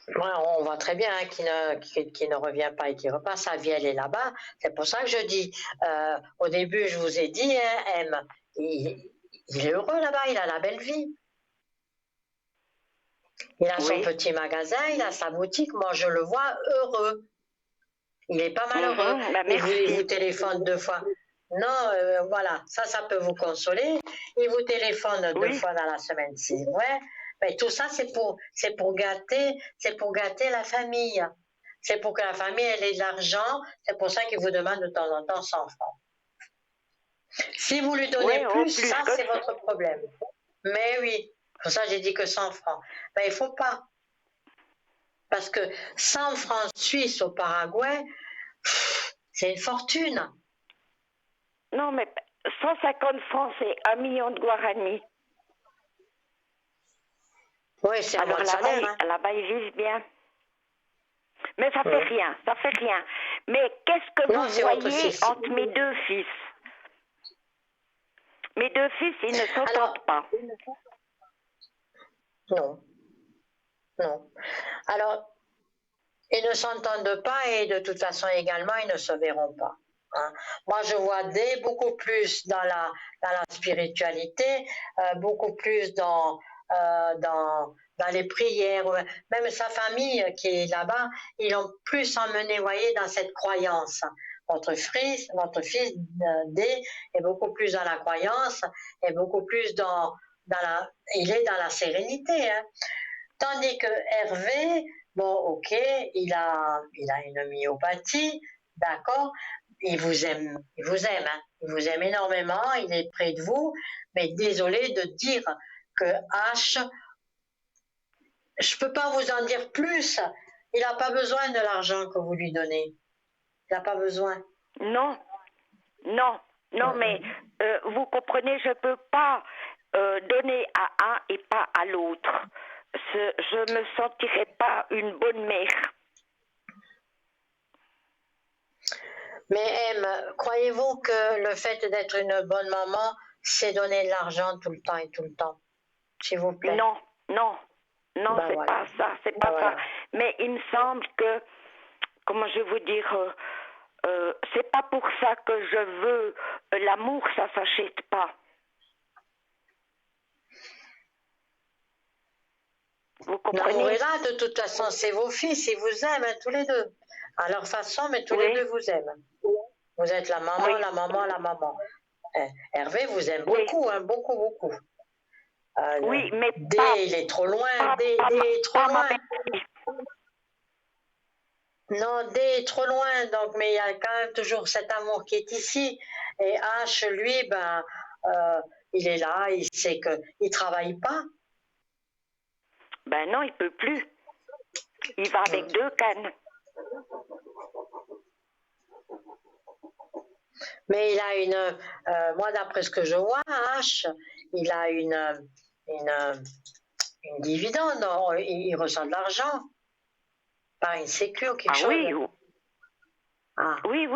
Ouais, on voit très bien hein, qu'il ne revient pas et qu'il repart. Sa vie, elle est là-bas. C'est pour ça que je dis, au début, je vous ai dit, hein, M, il est heureux là-bas, il a la belle vie. Il a son Oui. petit magasin, il a sa boutique. Moi, je le vois heureux. Il n'est pas malheureux. Bah, Il vous merci. téléphone 2 fois. Non, voilà, ça peut vous consoler. Il vous téléphone 2 fois dans la semaine, c'est vrai. Mais tout ça, c'est pour gâter la famille. C'est pour que la famille elle ait de l'argent. C'est pour ça qu'il vous demande de temps en temps 100 francs. Si vous lui donnez Oui, plus, plus ça que c'est ça. votre problème. Mais oui, pour ça j'ai dit que 100 francs. Mais il faut pas. Parce que 100 francs suisses au Paraguay, c'est une fortune. Non, mais 150 francs, c'est 1 million de guaranis. Oui, c'est un mois Alors de salaire. Hein. là-bas, ils vivent bien. Mais ça fait Oui. rien, ça fait rien. Mais qu'est-ce que Non, vous c'est votre voyez fils. entre mes deux fils? Mes deux fils, ils ne Alors, s'entendent pas. non, non. Alors, ils ne s'entendent pas et de toute façon également, ils ne se verront pas. Hein. Moi, je vois beaucoup plus dans la spiritualité, beaucoup plus dans les prières. Même sa famille qui est là-bas, ils l'ont plus emmené, voyez, dans cette croyance. Votre fils D est beaucoup plus dans la croyance, et beaucoup plus il est dans la sérénité. Hein. Tandis que Hervé, bon, ok, il a une myopathie, d'accord, il vous aime, hein, il vous aime énormément, il est près de vous, mais désolé de dire que H, je peux pas vous en dire plus, il n'a pas besoin de l'argent que vous lui donnez, il n'a pas besoin. Non, non, non, mais vous comprenez, je ne peux pas donner à un et pas à l'autre. Je ne me sentirais pas une bonne mère. Mais M, croyez-vous que le fait d'être une bonne maman, c'est donner de l'argent tout le temps et tout le temps? S'il vous plaît. Non, non, non, Ben c'est voilà. pas ça, c'est Ben pas ça. voilà. Mais il me semble que, comment je vais vous dire, c'est pas pour ça que je veux. L'amour, ça s'achète pas. Vous comprenez? L'amour est là, de toute façon, c'est vos fils, ils vous aiment hein, tous les deux. À leur façon, mais tous les deux vous aiment. Vous êtes la maman, Oui. la maman, la maman. Hervé vous aime Oui. beaucoup, hein, beaucoup, beaucoup. Oui, mais D, pas, il est trop loin, pas, D pas, est trop pas ma loin. belle-fille. Non, D est trop loin, donc, mais il y a quand même toujours cet amour qui est ici. Et H, lui, ben, il est là, il sait qu'il ne travaille pas. Ben non, il peut plus. Il va avec 2 cannes. Mais il a moi d'après ce que je vois, H, il a une dividende, il reçoit de l'argent, pas une sécu ou quelque chose. Oui, Ah. oui,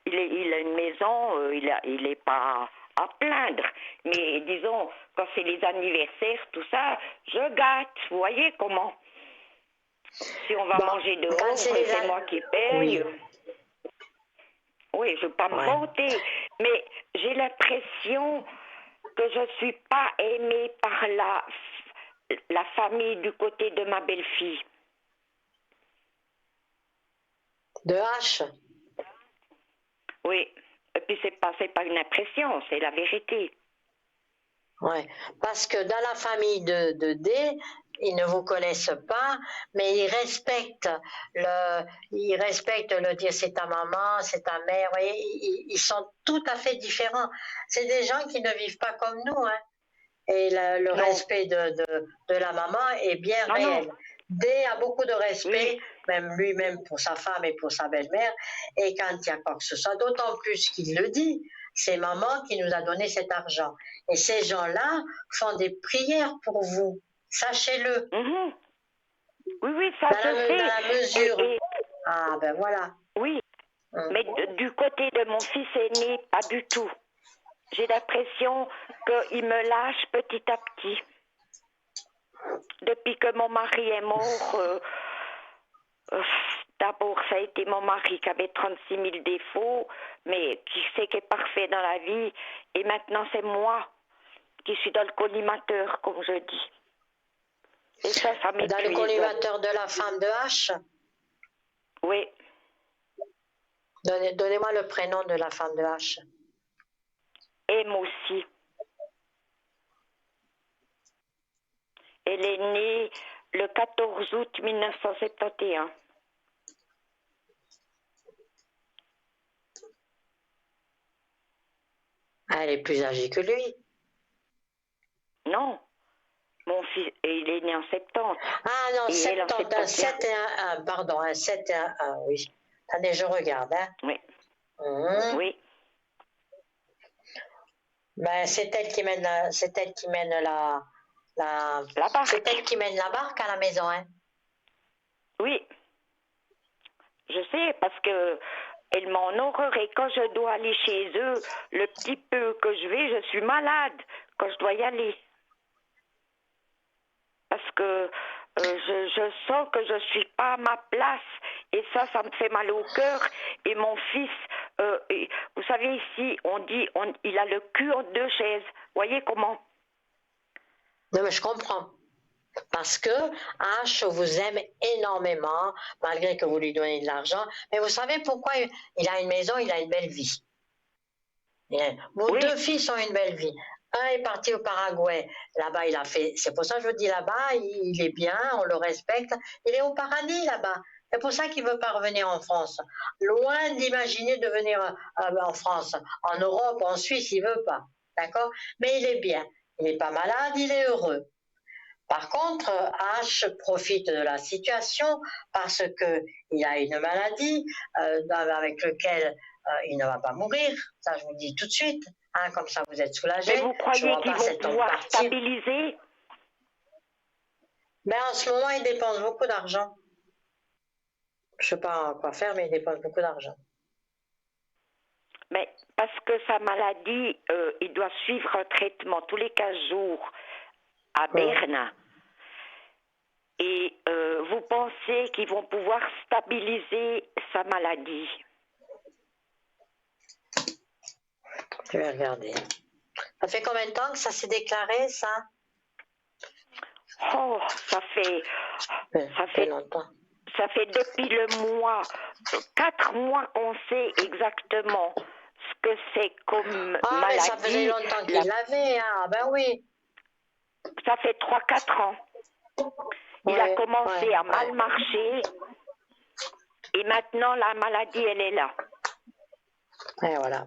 il a une maison, il est pas à plaindre. Mais disons, quand c'est les anniversaires, tout ça, je gâte. Vous voyez comment? Si on va manger dehors, c'est moi qui paye. Oui. Oui, je ne veux pas me vanter, mais j'ai l'impression que je ne suis pas aimée par la famille du côté de ma belle-fille. De H. Oui, et puis c'est pas une impression, c'est la vérité. Ouais, parce que dans la famille de D, ils ne vous connaissent pas, mais ils respectent le dire c'est ta maman, c'est ta mère. Vous voyez, ils sont tout à fait différents. C'est des gens qui ne vivent pas comme nous, hein. Et le Non. respect de la maman est bien Non, réel. non. Dé a beaucoup de respect, Oui. même lui-même pour sa femme et pour sa belle-mère. Et quand il y a quoi que ce soit, d'autant plus qu'il le dit, c'est maman qui nous a donné cet argent. Et ces gens-là font des prières pour vous. Sachez-le. Mhm. Oui, oui, ça Dans je sais. dans la mesure. Et Ah ben voilà. oui, mais du côté de mon fils aîné, pas du tout. J'ai l'impression qu'il me lâche petit à petit. Depuis que mon mari est mort, d'abord ça a été mon mari qui avait 36 000 défauts, mais qui sait qu'il est parfait dans la vie. Et maintenant c'est moi qui suis dans le collimateur, comme je dis. Et ça m'épuise. Dans le collimateur de la femme de H. Oui. Donnez-moi le prénom de la femme de H. M aussi. Elle est née le 14 août 1971. Elle est plus âgée que lui. Non. Mon fils, il est né en 70. Ah non, Et 70, un 7 et un 1, pardon, un 7 et un 1, oui. Attendez, je regarde, hein. Oui. Oui. Ben, c'est elle qui mène la c'est elle qui mène la barque. C'est elle qui mène la barque à la maison, hein. Oui. Je sais, parce que elle m'en horreur. Et quand je dois aller chez eux, le petit peu que je vais, je suis malade quand je dois y aller. Parce que je sens que je ne suis pas à ma place. Et ça me fait mal au cœur. Et mon fils, vous savez, ici, on dit, il a le cul en deux chaises. Voyez comment? Non, mais je comprends. Parce que H vous aime énormément, malgré que vous lui donnez de l'argent. Mais vous savez pourquoi il a une maison, il a une belle vie. Vos deux fils ont une belle vie. Un est parti au Paraguay. Là-bas, il a fait. C'est pour ça que je vous dis là-bas, il est bien, on le respecte. Il est au paradis là-bas. C'est pour ça qu'il ne veut pas revenir en France. Loin d'imaginer de venir en France. En Europe, en Suisse, il ne veut pas. D'accord? Mais il est bien. Il n'est pas malade, il est heureux. Par contre, H profite de la situation parce qu'il a une maladie avec laquelle il ne va pas mourir. Ça, je vous le dis tout de suite. Hein, comme ça, vous êtes soulagés. Mais vous croyez qu'ils vont pouvoir stabiliser? Mais en ce moment, il dépense beaucoup d'argent. Je ne sais pas quoi faire, mais il dépense beaucoup d'argent. Mais parce que sa maladie, il doit suivre un traitement tous les 15 jours à Berne. Et vous pensez qu'ils vont pouvoir stabiliser sa maladie? Je vais regarder. Ça fait combien de temps que ça s'est déclaré, ça? Oh, ça fait longtemps. Ça fait depuis le mois, 4 mois qu'on sait exactement ce que c'est comme maladie. Mais ça faisait longtemps qu'il l'avait, hein. Ben oui. Ça fait 3-4 ans. Il a commencé à mal marcher et maintenant la maladie, elle est là. Et voilà.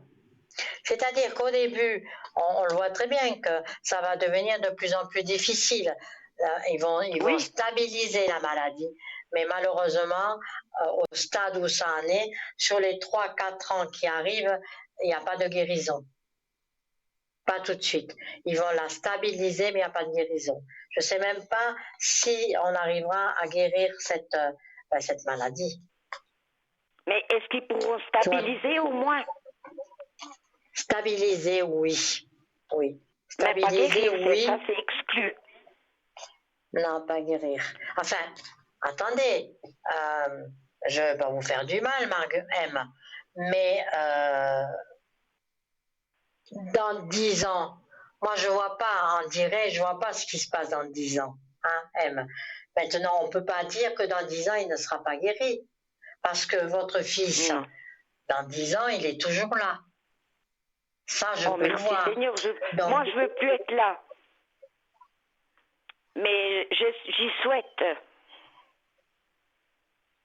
C'est-à-dire qu'au début, on le voit très bien que ça va devenir de plus en plus difficile. Ils vont stabiliser la maladie. Mais malheureusement, au stade où ça en est, sur les 3-4 ans qui arrivent, il n'y a pas de guérison. Pas tout de suite. Ils vont la stabiliser, mais il n'y a pas de guérison. Je ne sais même pas si on arrivera à guérir cette maladie. Mais est-ce qu'ils pourront stabiliser au moins? Stabiliser, oui. Oui. Stabiliser, mais pas guérir, oui. Ça, c'est exclu. Non, pas guérir. Enfin, attendez, je ne vais pas vous faire du mal, M, mais dans 10 ans, moi je vois pas, on dirait, je vois pas ce qui se passe dans 10 ans, hein, M. Maintenant, on peut pas dire que dans 10 ans, il ne sera pas guéri, parce que votre fils, dans 10 ans, il est toujours là. Ça, je peux le voir. Seigneur, moi, je veux plus être là. Mais J'y souhaite.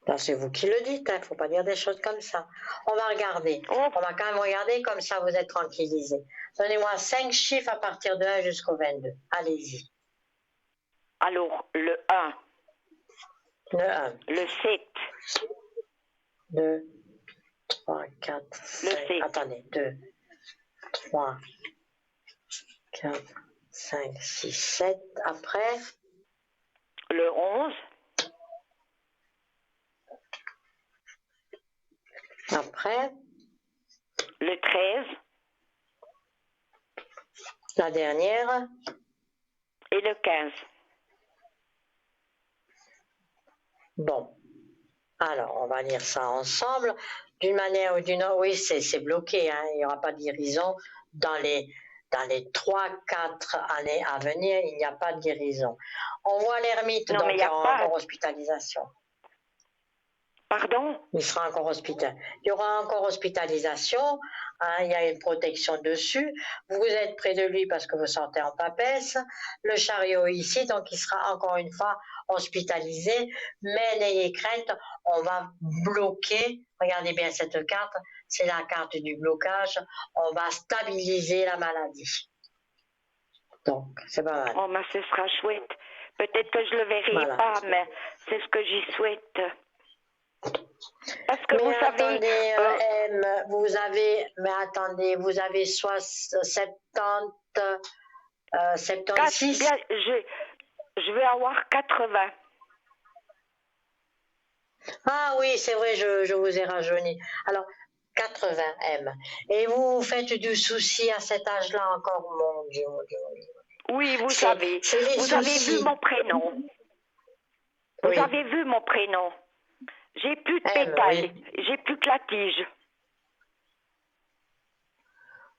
Ben, c'est vous qui le dites, il ne faut pas dire des choses comme ça. On va regarder. Oh, On va quand même regarder, comme ça vous êtes tranquillisés. Donnez-moi 5 chiffres à partir de 1 jusqu'au 22. Allez-y. alors, le 1, Le 1, le 7, 2, 3, 4, le 5. 7, Attendez, 2, 3, 4, 5, 6, 7. Après, le 11, après, le 13 la dernière. et le 15. Bon, alors on va lire ça ensemble. D'une manière ou d'une autre, oui, c'est bloqué, hein. Il n'y aura pas de guérison dans les 3-4 années à venir, il n'y a pas de guérison. On voit l'ermite, Non, mais donc il il n'y y a aura pas. encore hospitalisation. Pardon? Il sera encore hospitalisé. Il y aura encore hospitalisation, hein, il y a une protection dessus. Vous êtes près de lui parce que vous sortez en papesse. Le chariot est ici, donc il sera encore une fois hospitalisé. Mais n'ayez crainte, on va bloquer. Regardez bien cette carte, c'est la carte du blocage. On va stabiliser la maladie. Donc, c'est pas mal. Oh, mais ce sera chouette. Peut-être que je le verrai Voilà. pas, mais c'est ce que j'y souhaite. Parce que Mais vous savez, attendez, M, mais attendez, vous avez 70, 76. bien, je vais avoir 80. Ah oui, c'est vrai, je vous ai rajeuni. Alors, 80 M. Et vous faites du souci à cet âge-là encore, mon Dieu, mon Dieu, mon Dieu. Oui, vous C'est savez. les Vous avez soucis. vu mon prénom. Vous Oui. avez vu mon prénom. J'ai plus de M, pétales. oui. J'ai plus que la tige.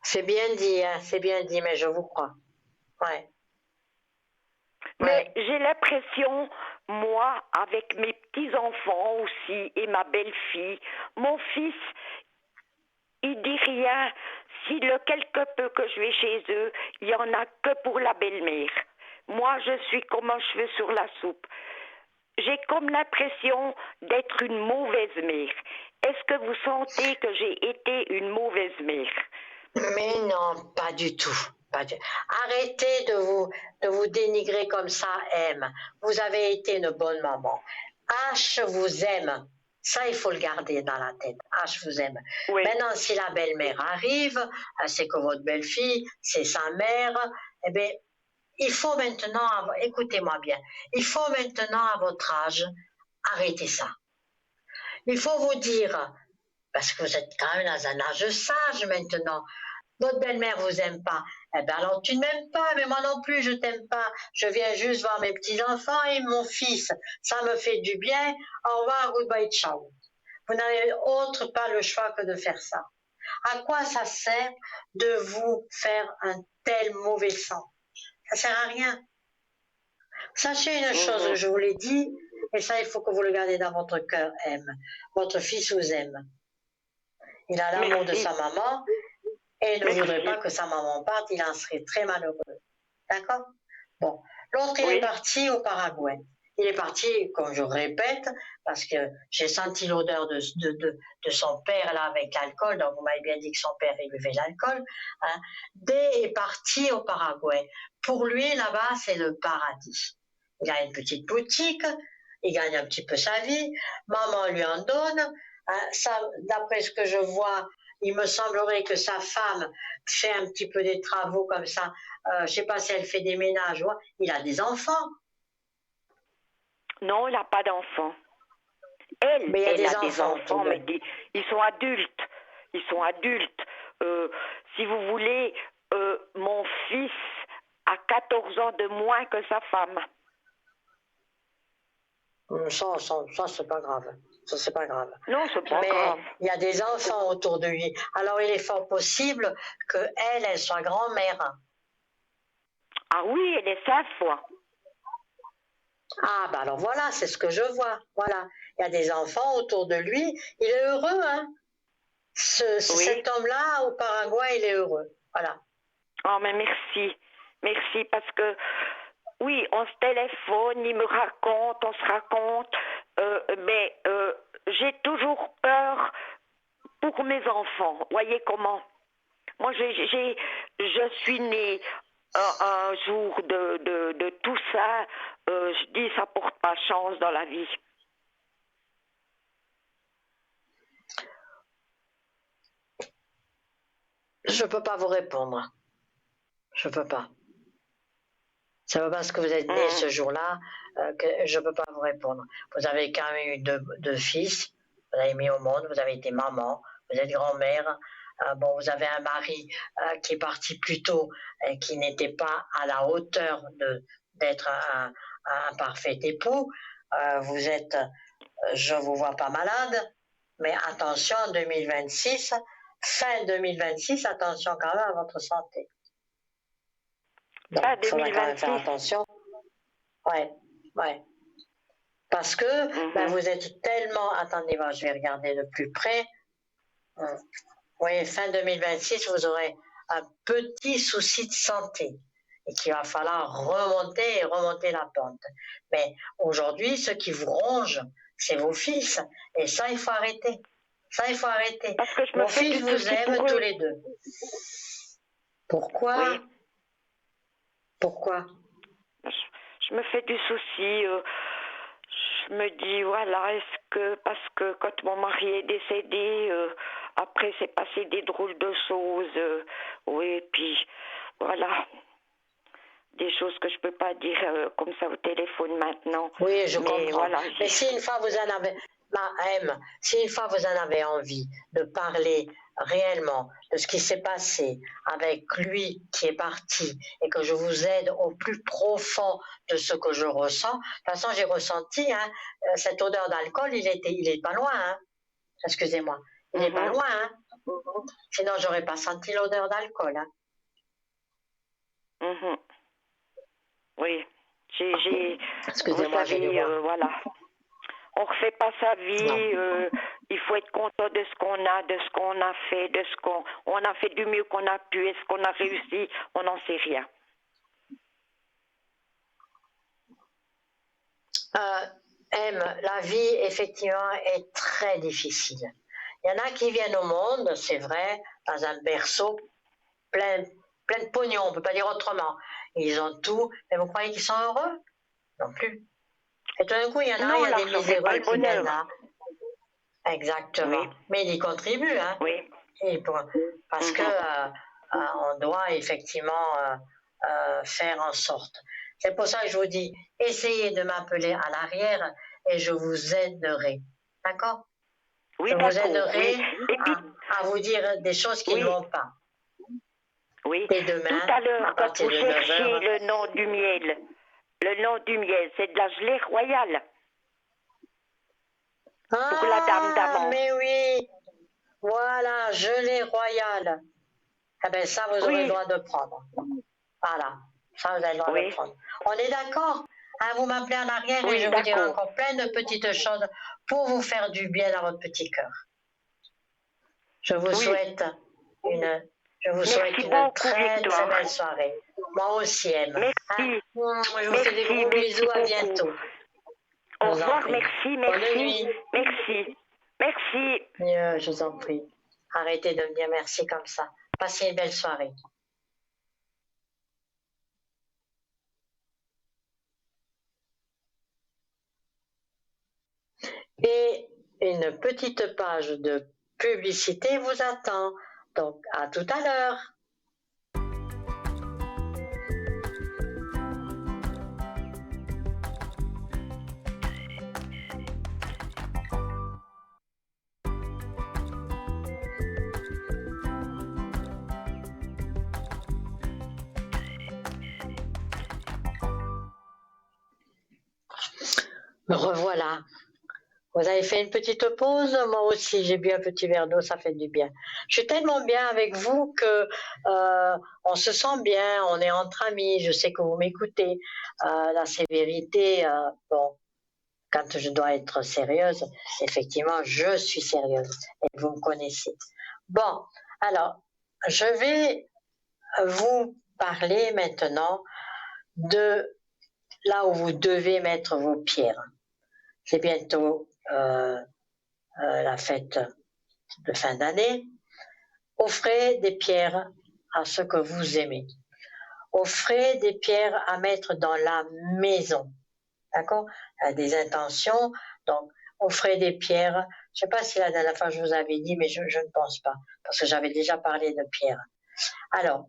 C'est bien dit, hein, c'est bien dit, mais je vous crois. Ouais. Mais Ouais. j'ai l'impression, moi, avec mes petits-enfants aussi et ma belle-fille, mon fils, il dit rien. Si le quelque peu que je vais chez eux, il n'y en a que pour la belle-mère. Moi, je suis comme un cheveu sur la soupe. J'ai comme l'impression d'être une mauvaise mère. Est-ce que vous sentez que j'ai été une mauvaise mère? Mais non, pas du tout. Pas du... Arrêtez de vous dénigrer comme ça, M. Vous avez été une bonne maman. H vous aime. Ça, il faut le garder dans la tête. H vous aime. Oui. Maintenant, si la belle-mère arrive, c'est que votre belle-fille, c'est sa mère, eh bien, il faut maintenant, écoutez-moi bien, il faut maintenant à votre âge arrêter ça. Il faut vous dire, parce que vous êtes quand même dans un âge sage maintenant, votre belle-mère vous aime pas. Eh bien alors tu ne m'aimes pas, mais moi non plus je t'aime pas. Je viens juste voir mes petits-enfants et mon fils. Ça me fait du bien. Au revoir, goodbye, ciao. Vous n'avez autre pas le choix que de faire ça. À quoi ça sert de vous faire un tel mauvais sang? Ça sert à rien. Sachez une chose, je vous l'ai dit, et ça il faut que vous le gardez dans votre cœur, M. Votre fils vous aime. Il a l'amour de sa maman. Et il ne voudrait pas que sa maman parte, il en serait très malheureux. D'accord? Bon. L'autre, il est parti au Paraguay. Il est parti, comme je répète, parce que j'ai senti l'odeur de son père là avec l'alcool, donc vous m'avez bien dit que son père il buvait l'alcool. Hein. D est parti au Paraguay. Pour lui, là-bas, c'est le paradis. Il a une petite boutique, il gagne un petit peu sa vie, maman lui en donne. Hein. Ça, d'après ce que je vois, il me semblerait que sa femme fait un petit peu des travaux comme ça. Je ne sais pas si elle fait des ménages. Il a des enfants. Non, il n'a pas d'enfants. Elle a des enfants, mais ils sont adultes. Ils sont adultes. Si vous voulez, mon fils a 14 ans de moins que sa femme. Ça c'est pas grave. Ça, c'est pas grave. Non, c'est pas grave. Il y a des enfants autour de lui. Alors, il est fort possible qu'elle soit grand-mère. Ah oui, elle est 5 fois. Ah, bah alors voilà, c'est ce que je vois. Voilà. Il y a des enfants autour de lui. Il est heureux, hein. Cet homme-là, au Paraguay, il est heureux. Voilà. Oh, mais merci. Merci, parce que Oui, on se téléphone, il me raconte, on se raconte, mais j'ai toujours peur pour mes enfants. Voyez comment? Moi, je suis née un jour de tout ça. Je dis, ça porte pas chance dans la vie. Je ne peux pas vous répondre. Je ne peux pas. C'est pas parce que vous êtes né ce jour-là que je ne peux pas vous répondre. Vous avez quand même eu deux fils, vous avez mis au monde, vous avez été maman, vous êtes grand-mère. Bon, vous avez un mari qui est parti plus tôt et qui n'était pas à la hauteur d'être un parfait époux. Vous êtes, je vous vois pas malade, mais attention, en 2026, fin 2026, attention quand même à votre santé. Donc, il faudra quand même faire attention. Ouais. Parce que vous êtes tellement... Attendez, moi, je vais regarder de plus près. Oui, fin 2026, vous aurez un petit souci de santé et qu'il va falloir remonter la pente. Mais aujourd'hui, ce qui vous ronge, c'est vos fils. Et ça, il faut arrêter. Parce que Vos fils vous aiment tous les deux. Pourquoi? Oui. Pourquoi? Je me fais du souci. Je me dis, voilà, est-ce que, parce que quand mon mari est décédé, après c'est passé des drôles de choses. Oui, puis voilà. Des choses que je peux pas dire comme ça au téléphone maintenant. Oui, je comprends. Voilà, mais si une fois vous en avez... si une fois vous en avez envie de parler réellement de ce qui s'est passé avec lui qui est parti et que je vous aide au plus profond de ce que je ressens, de toute façon j'ai ressenti cette odeur d'alcool, il est pas loin, hein. Excusez-moi, il n'est pas loin, hein. Sinon j'aurais pas senti l'odeur d'alcool. Hein. Oui, excusez-moi, vous savez, voilà. On refait pas sa vie, il faut être content de ce qu'on a, de ce qu'on a fait, de ce on a fait du mieux qu'on a pu, est-ce qu'on a réussi, on n'en sait rien. La vie, effectivement, est très difficile. Il y en a qui viennent au monde, c'est vrai, dans un berceau plein de pognon, on ne peut pas dire autrement. Ils ont tout, mais vous croyez qu'ils sont heureux? Non plus. Et tout d'un coup, il y en a, il y a des miséreux qui viennent là. Exactement. Oui. Mais ils y contribuent, hein. Oui. Parce que on doit effectivement faire en sorte. C'est pour ça que je vous dis, essayez de m'appeler à l'arrière et je vous aiderai. D'accord? Oui, je vous aiderai oui. à vous dire des choses qui ne vont pas. Oui. Et demain, tout à l'heure, quand vous cherchiez 9h, le nom du miel, c'est de la gelée royale. Pour la dame d'amant. Mais oui, voilà, gelée royale. Eh bien, ça, vous aurez le droit de prendre. Voilà, ça, vous avez le droit de prendre. On est d'accord? Vous m'appelez en arrière et je vous dirai encore plein de petites choses pour vous faire du bien dans votre petit cœur. Je vous souhaite une très, très belle soirée. Moi aussi, M. Merci. Je vous fais des gros bisous, à bientôt. Au revoir, merci. Bonne nuit. Merci. Je vous en prie. Arrêtez de me dire merci comme ça. Passez une belle soirée. Et une petite page de publicité vous attend. Donc, à tout à l'heure. Me revoilà. Vous avez fait une petite pause, moi aussi j'ai bu un petit verre d'eau, ça fait du bien. Je suis tellement bien avec vous que on se sent bien, on est entre amis, je sais que vous m'écoutez. La sévérité, bon, quand je dois être sérieuse, effectivement je suis sérieuse et vous me connaissez. Bon, alors je vais vous parler maintenant de là où vous devez mettre vos pierres. C'est bientôt la fête de fin d'année. Offrez des pierres à ceux que vous aimez. Offrez des pierres à mettre dans la maison. D'accord? Des intentions. Donc, offrez des pierres. Je ne sais pas si la dernière fois je vous avais dit, mais je ne pense pas, parce que j'avais déjà parlé de pierres. Alors,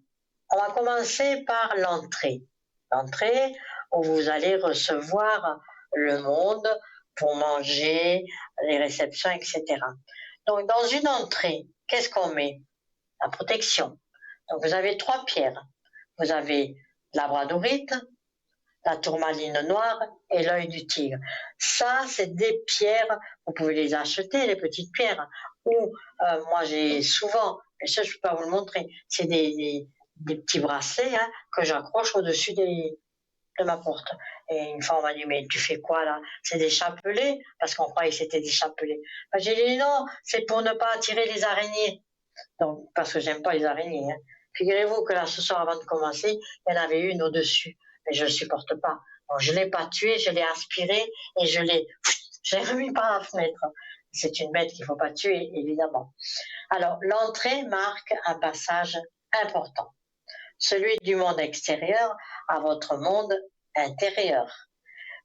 on va commencer par l'entrée. L'entrée où vous allez recevoir le monde pour manger, les réceptions, etc. Donc, dans une entrée, qu'est-ce qu'on met? La protection. Donc, vous avez 3 pierres. Vous avez la labradorite, la tourmaline noire et l'œil du tigre. Ça, c'est des pierres, vous pouvez les acheter, les petites pierres. Ou, moi, j'ai souvent, et ça, je ne peux pas vous le montrer, c'est des petits bracelets que j'accroche au-dessus de ma porte. Et une fois, on m'a dit, mais tu fais quoi là? C'est des chapelets? Parce qu'on croyait que c'était des chapelets. Ben, j'ai dit, non, c'est pour ne pas attirer les araignées. Donc, parce que j'aime pas les araignées. Figurez-vous que là, ce soir, avant de commencer, il y en avait une au-dessus. Mais je ne supporte pas. Donc, je ne l'ai pas tuée, je l'ai aspirée et je l'ai remis par la fenêtre. C'est une bête qu'il ne faut pas tuer, évidemment. Alors, l'entrée marque un passage important. Celui du monde extérieur à votre monde intérieur.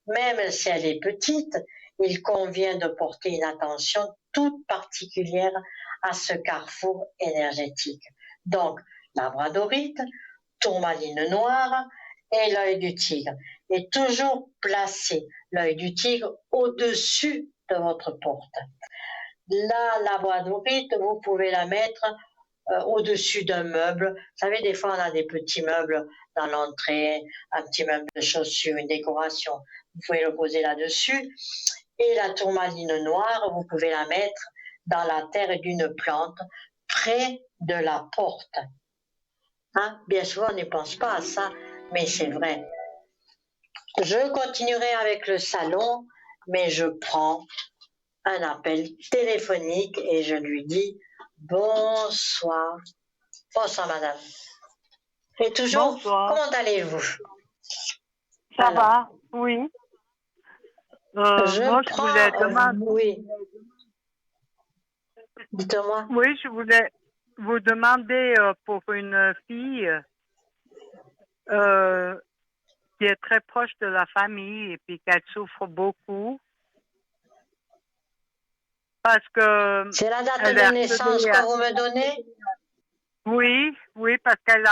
Même si elle est petite, il convient de porter une attention toute particulière à ce carrefour énergétique. Donc, labradorite, tourmaline noire et l'œil du tigre. Et toujours placer l'œil du tigre au-dessus de votre porte. La labradorite, vous pouvez la mettre au-dessus d'un meuble. Vous savez, des fois, on a des petits meubles dans l'entrée, un petit meuble de chaussures, une décoration. Vous pouvez le poser là-dessus. Et la tourmaline noire, vous pouvez la mettre dans la terre d'une plante, près de la porte. Bien souvent, on ne pense pas à ça, mais c'est vrai. Je continuerai avec le salon, mais je prends un appel téléphonique et je lui dis bonsoir. Bonsoir, madame. Et toujours, Bonsoir. comment allez-vous? Ça va, oui. Moi, je voulais demander. Oui. Dites-moi. Oui, je voulais vous demander pour une fille qui est très proche de la famille et puis qu'elle souffre beaucoup. Parce que. C'est la date de naissance que vous me donnez? Oui, parce qu'elle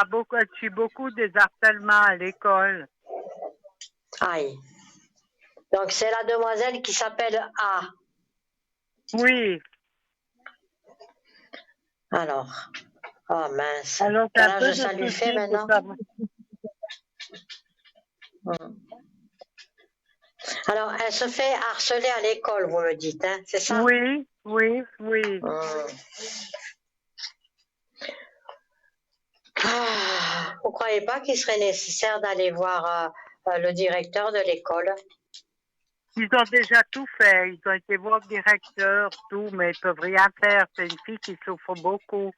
suit beaucoup des harcèlements à l'école. Aïe. Donc, c'est la demoiselle qui s'appelle A. Oui. Alors, oh mince. Alors, quel âge ça lui fait maintenant? Alors, elle se fait harceler à l'école, vous me dites, c'est ça? Oui. Vous croyez pas qu'il serait nécessaire d'aller voir le directeur de l'école? Ils ont déjà tout fait. Ils ont été voir le directeur, tout, mais ils peuvent rien faire. C'est une fille qui souffre beaucoup.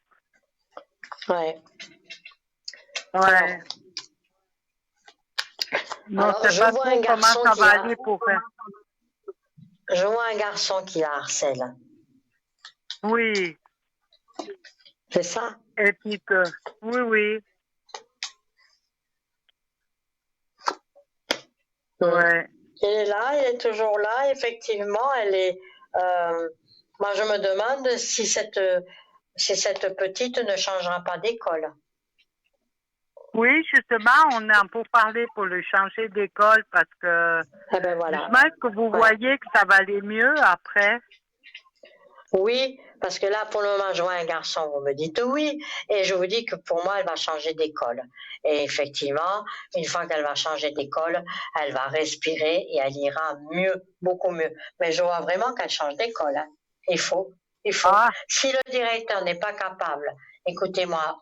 Ouais. Ouais. Non, c'est pas trop comment ça va aller pour elle. Je vois un garçon qui la harcèle. Oui. C'est ça? Et puis que, oui. Ouais. Elle est là, elle est toujours là, effectivement, elle est... moi, je me demande si cette petite ne changera pas d'école. Oui, justement, on est en pourparlers pour le changer d'école parce que... voilà. J'espère que vous voyez que ça va aller mieux après. Oui, parce que là, pour le moment, je vois un garçon, vous me dites oui, et je vous dis que pour moi, elle va changer d'école. Et effectivement, une fois qu'elle va changer d'école, elle va respirer et elle ira mieux, beaucoup mieux. Mais je vois vraiment qu'elle change d'école. Il faut. Ah. Si le directeur n'est pas capable, écoutez-moi,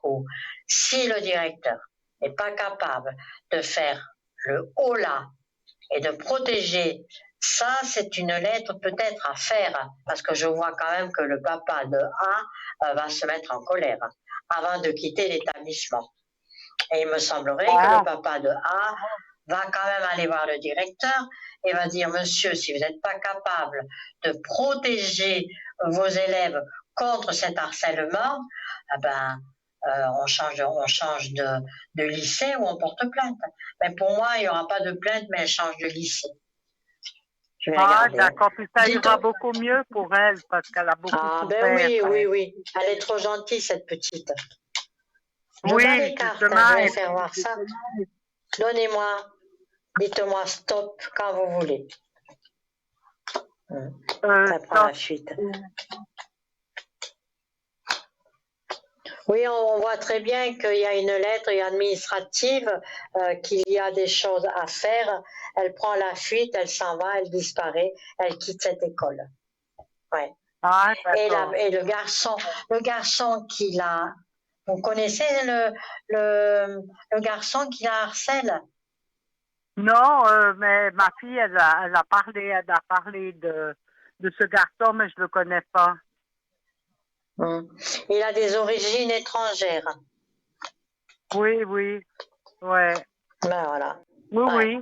si le directeur n'est pas capable de faire le haut là et de protéger. Ça, c'est une lettre peut-être à faire, parce que je vois quand même que le papa de A va se mettre en colère avant de quitter l'établissement. Et il me semblerait que le papa de A va quand même aller voir le directeur et va dire, monsieur, si vous n'êtes pas capable de protéger vos élèves contre cet harcèlement, eh ben, on change de lycée ou on porte plainte. Mais pour moi, il n'y aura pas de plainte, mais elle change de lycée. Je vais Ah, regarder. d'accord. Puis ça Dites- ira beaucoup mieux pour elle parce qu'elle a beaucoup Ah, souffert. ben oui, elle. oui, oui. Elle est trop gentille, cette petite. Je Oui, bats les cartes, justement. je vais faire voir ça. Donnez-moi, dites-moi stop quand vous voulez. Ça prend la fuite. Oui, on voit très bien qu'il y a une lettre administrative, qu'il y a des choses à faire. Elle prend la fuite, elle s'en va, elle disparaît, elle quitte cette école. Ouais. Ah, Et, d'accord. et le garçon qui l'a... Vous connaissez le garçon qui la harcèle? Non, mais ma fille, elle a parlé de ce garçon, mais je le connais pas. Il a des origines étrangères. Oui, oui, ouais. Ben voilà. Oui, Ouais. oui.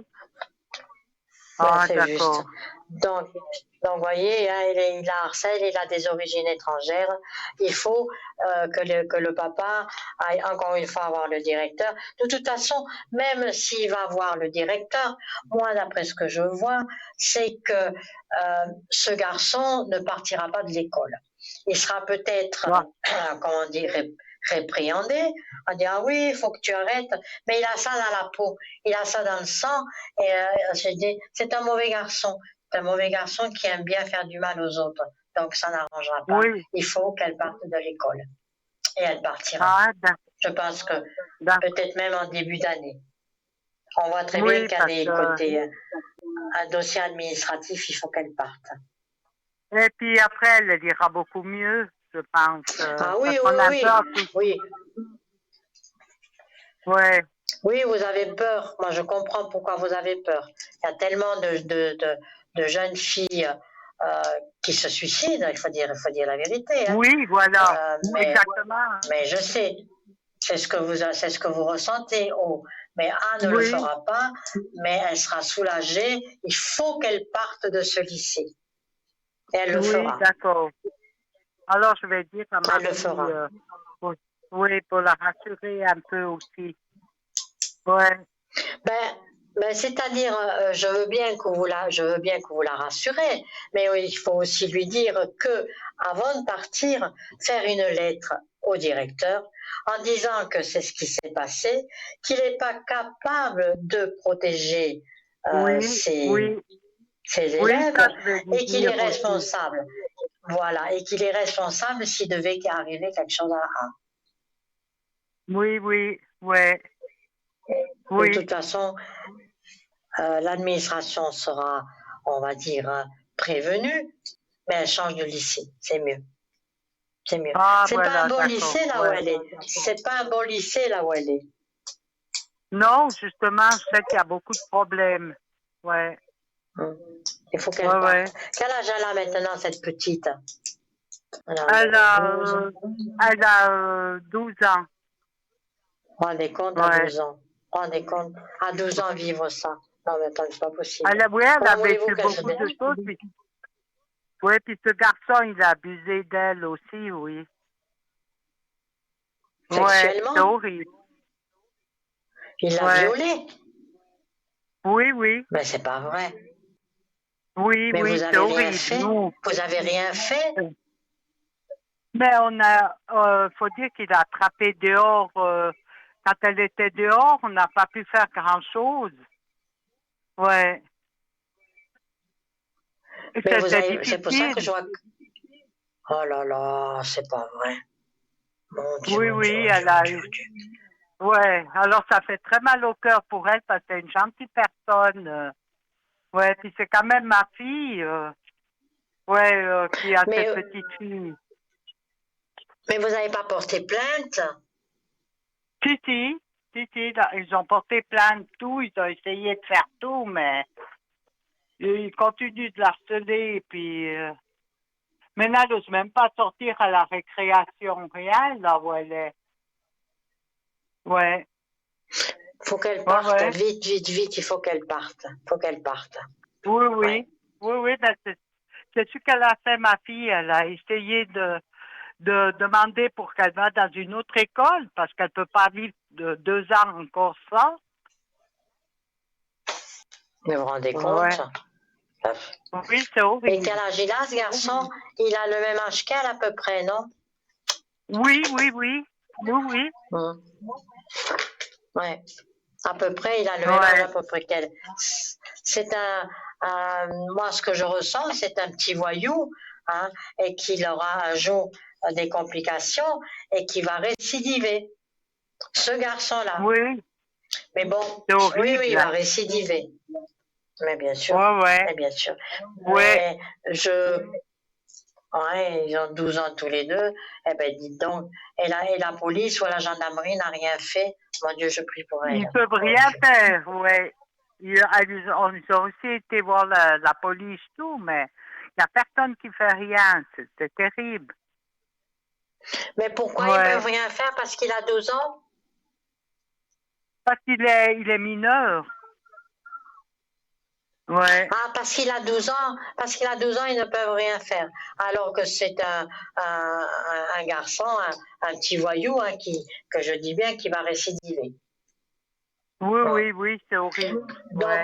Ben, Ah, c'est juste. d'accord. Donc, vous voyez, hein, il a harcèle, il a des origines étrangères. Il faut que le papa aille encore une fois voir le directeur. De toute façon, même s'il va voir le directeur, moi, d'après ce que je vois, c'est que ce garçon ne partira pas de l'école. Il sera peut-être, comment dire, répréhendé. On dit, ah oui, il faut que tu arrêtes. Mais il a ça dans la peau, il a ça dans le sang. Et je dis, c'est un mauvais garçon. C'est un mauvais garçon qui aime bien faire du mal aux autres. Donc ça n'arrangera pas. Oui. Il faut qu'elle parte de l'école. Et elle partira. Ah, Je pense que d'accord. peut-être même en début d'année. On voit très Oui, bien qu'à parce des que... côtés, un dossier administratif, il faut qu'elle parte. Et puis après, elle ira beaucoup mieux, je pense. Ah oui, parce qu'on a peur oui, oui. Ouais. Oui, vous avez peur. Moi, je comprends pourquoi vous avez peur. Il y a tellement de jeunes filles qui se suicident. Il faut dire la vérité. Hein. Oui, voilà. Exactement. Mais je sais, c'est ce que vous ressentez. Oh, mais Anne ne le Oui. fera pas, mais elle sera soulagée. Il faut qu'elle parte de ce lycée. Et elle le fera. Oui, d'accord. Alors, je vais dire à ma Elle le fille, fera. oui, pour la rassurer un peu aussi. Ouais. C'est-à-dire, je veux bien que vous la rassurez, mais il faut aussi lui dire que, avant de partir, faire une lettre au directeur en disant que c'est ce qui s'est passé, qu'il n'est pas capable de protéger ses élèves Ça, je vais lui et qu'il est dire aussi. responsable. Voilà, et qu'il est responsable s'il devait arriver quelque chose à la. Oui, ouais. De toute façon, l'administration sera, on va dire, prévenue, mais elle change de lycée. C'est mieux. C'est mieux. Ah, C'est voilà, pas un bon d'accord. lycée là où elle est. C'est pas un bon lycée là où elle est. Non, justement, je sais qu'il y a beaucoup de problèmes. Ouais. Il faut qu'elle parte. Quel âge elle a maintenant, cette petite? Elle a 12 ans. Rendez compte à 12 ans. Rendez compte. À 12 ans, vivre ça. Non, mais attends, c'est pas possible. Elle a vécu beaucoup de choses. Puis ce garçon, il a abusé d'elle aussi, oui. Sexuellement? C'est horrible. Il l'a violée? Oui. Mais c'est pas vrai. Oui, mais vous avez rien fait? Vous avez rien fait? Mais faut dire qu'il a attrapé dehors. Quand elle était dehors, on n'a pas pu faire grand-chose. Ouais. C'est pour ça que je vois. Oh là là, c'est pas vrai. Mon Dieu, oui, elle a eu. Ouais, alors ça fait très mal au cœur pour elle parce que c'est une gentille personne. Ouais, puis c'est quand même ma fille. Qui a cette petite fille. Mais vous n'avez pas porté plainte? Si, ils ont porté plainte, tout, ils ont essayé de faire tout, mais ils continuent de l'harceler, puis maintenant, elle n'ose même pas sortir à la récréation, rien, là où elle est. Ouais. Faut qu'elle Ouais, parte, ouais. vite, vite, vite, il faut qu'elle parte. Faut qu'elle parte. Oui, oui. Ouais. Oui, oui, ben c'est ce qu'elle a fait, ma fille. Elle a essayé de demander pour qu'elle va dans une autre école parce qu'elle peut pas vivre de 2 ans encore ça. Vous vous rendez Ouais. compte? Oui, c'est Et horrible. quel âge il a, ce garçon? Il a le même âge qu'elle à peu près, non? Oui, oui, oui. Oui, oui. Hum. Ouais. À peu près, il a le même âge à Ouais. peu près qu'elle. C'est moi, ce que je ressens, c'est un petit voyou, hein, et qu'il aura un jour des complications et qui va récidiver. Ce garçon-là. Oui, Mais bon, c'est oui, oui, il horrible. va récidiver. Mais bien sûr. Ouais, ouais. Mais bien sûr. Ouais. Mais ouais, ils ont 12 ans tous les deux. Eh ben, dites donc. Et la police ou la gendarmerie n'a rien fait. Mon Dieu, je prie pour elle. Ils peuvent rien faire, ouais. Ils ont aussi été voir la police, tout, mais il n'y a personne qui fait rien. C'est terrible. Mais pourquoi ils peuvent Ouais. rien faire? Parce qu'il a 12 ans? Parce il est mineur. Ouais. Ah, parce qu'il a 12 ans. Parce qu'il a 12 ans, ils ne peuvent rien faire. Alors que c'est un garçon, un petit voyou, hein, que je dis bien, qui va récidiver. Oui, Ouais. oui, oui, c'est horrible. Donc, Ouais.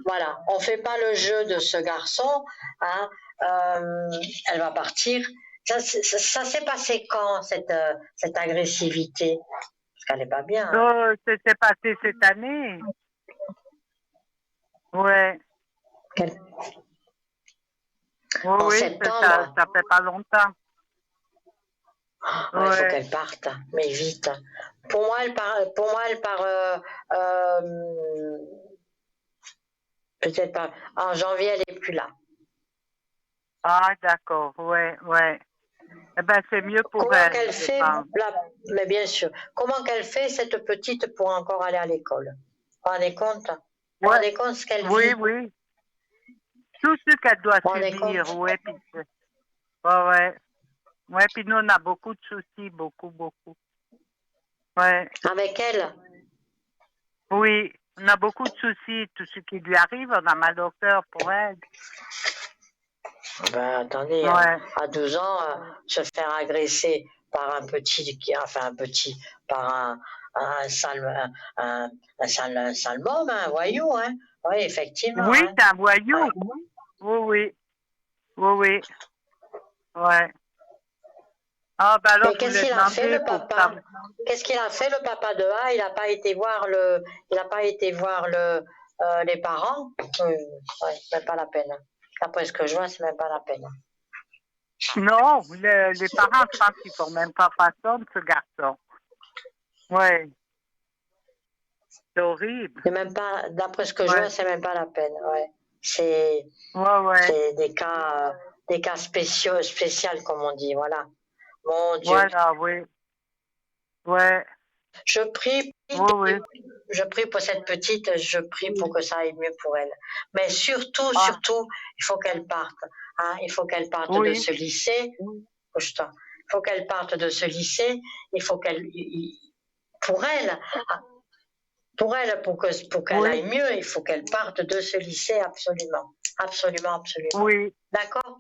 voilà, on fait pas le jeu de ce garçon. Hein, elle va partir. Ça s'est passé quand, cette agressivité? Parce qu'elle n'est pas bien. Hein. Oh, c'était passé cette année. Ouais. Quel- Oui, En oui, septembre, ça fait pas longtemps. il faut Ouais. qu'elle parte, mais vite. Pour moi, elle part peut-être pas. En janvier, elle n'est plus là. Ah, d'accord. Ouais, ouais. Eh ben, c'est mieux pour Comment elle, qu'elle je fait pense. mais bien sûr. Comment qu'elle fait cette petite pour encore aller à l'école? Vous vous rendez compte? Vous vous Ouais. rendez compte ce qu'elle Oui, vit? oui. Tout ce qu'elle doit Vous vous rendez subir, compte? ouais, puis ouais, ouais. Ouais, puis nous, on a beaucoup de soucis, beaucoup, beaucoup. Ouais. Avec elle? Oui, on a beaucoup de soucis. Tout ce qui lui arrive, on a mal au cœur pour elle. Ben, attendez, Ouais. à 12 ans, se faire agresser par par un sale, un sale môme, un voyou, hein? Oui, effectivement, Oui, hein? c'est un voyou. Ouais. Oui, oui. Oui, oui. Ouais. Ah, ben alors, Mais je qu'est-ce voulais qu'il a fait demander le pour ça. papa? Qu'est-ce qu'il a fait le papa de A? Il n'a pas été voir les parents? Ouais, même pas la peine. Après ce que je vois, c'est même pas la peine. Non, les parents, je pense qu'ils font même pas façon de ce garçon. Ouais. C'est horrible. C'est même pas, d'après ce que je Ouais. vois, c'est même pas la peine. Ouais. C'est Ouais, ouais. C'est des cas spéciaux, spécial, comme on dit, voilà. Mon Dieu. Voilà, oui. Ouais. Je prie, Oui, oui. je prie pour cette petite, je prie pour que ça aille mieux pour elle. Mais surtout, Ah, surtout, il faut qu'elle parte. Hein, il faut qu'elle parte de oui. ce lycée. Il faut qu'elle parte de ce lycée. Il faut pour elle, pour qu'elle Oui. aille mieux, il faut qu'elle parte de ce lycée absolument. Absolument, absolument. Oui. D'accord?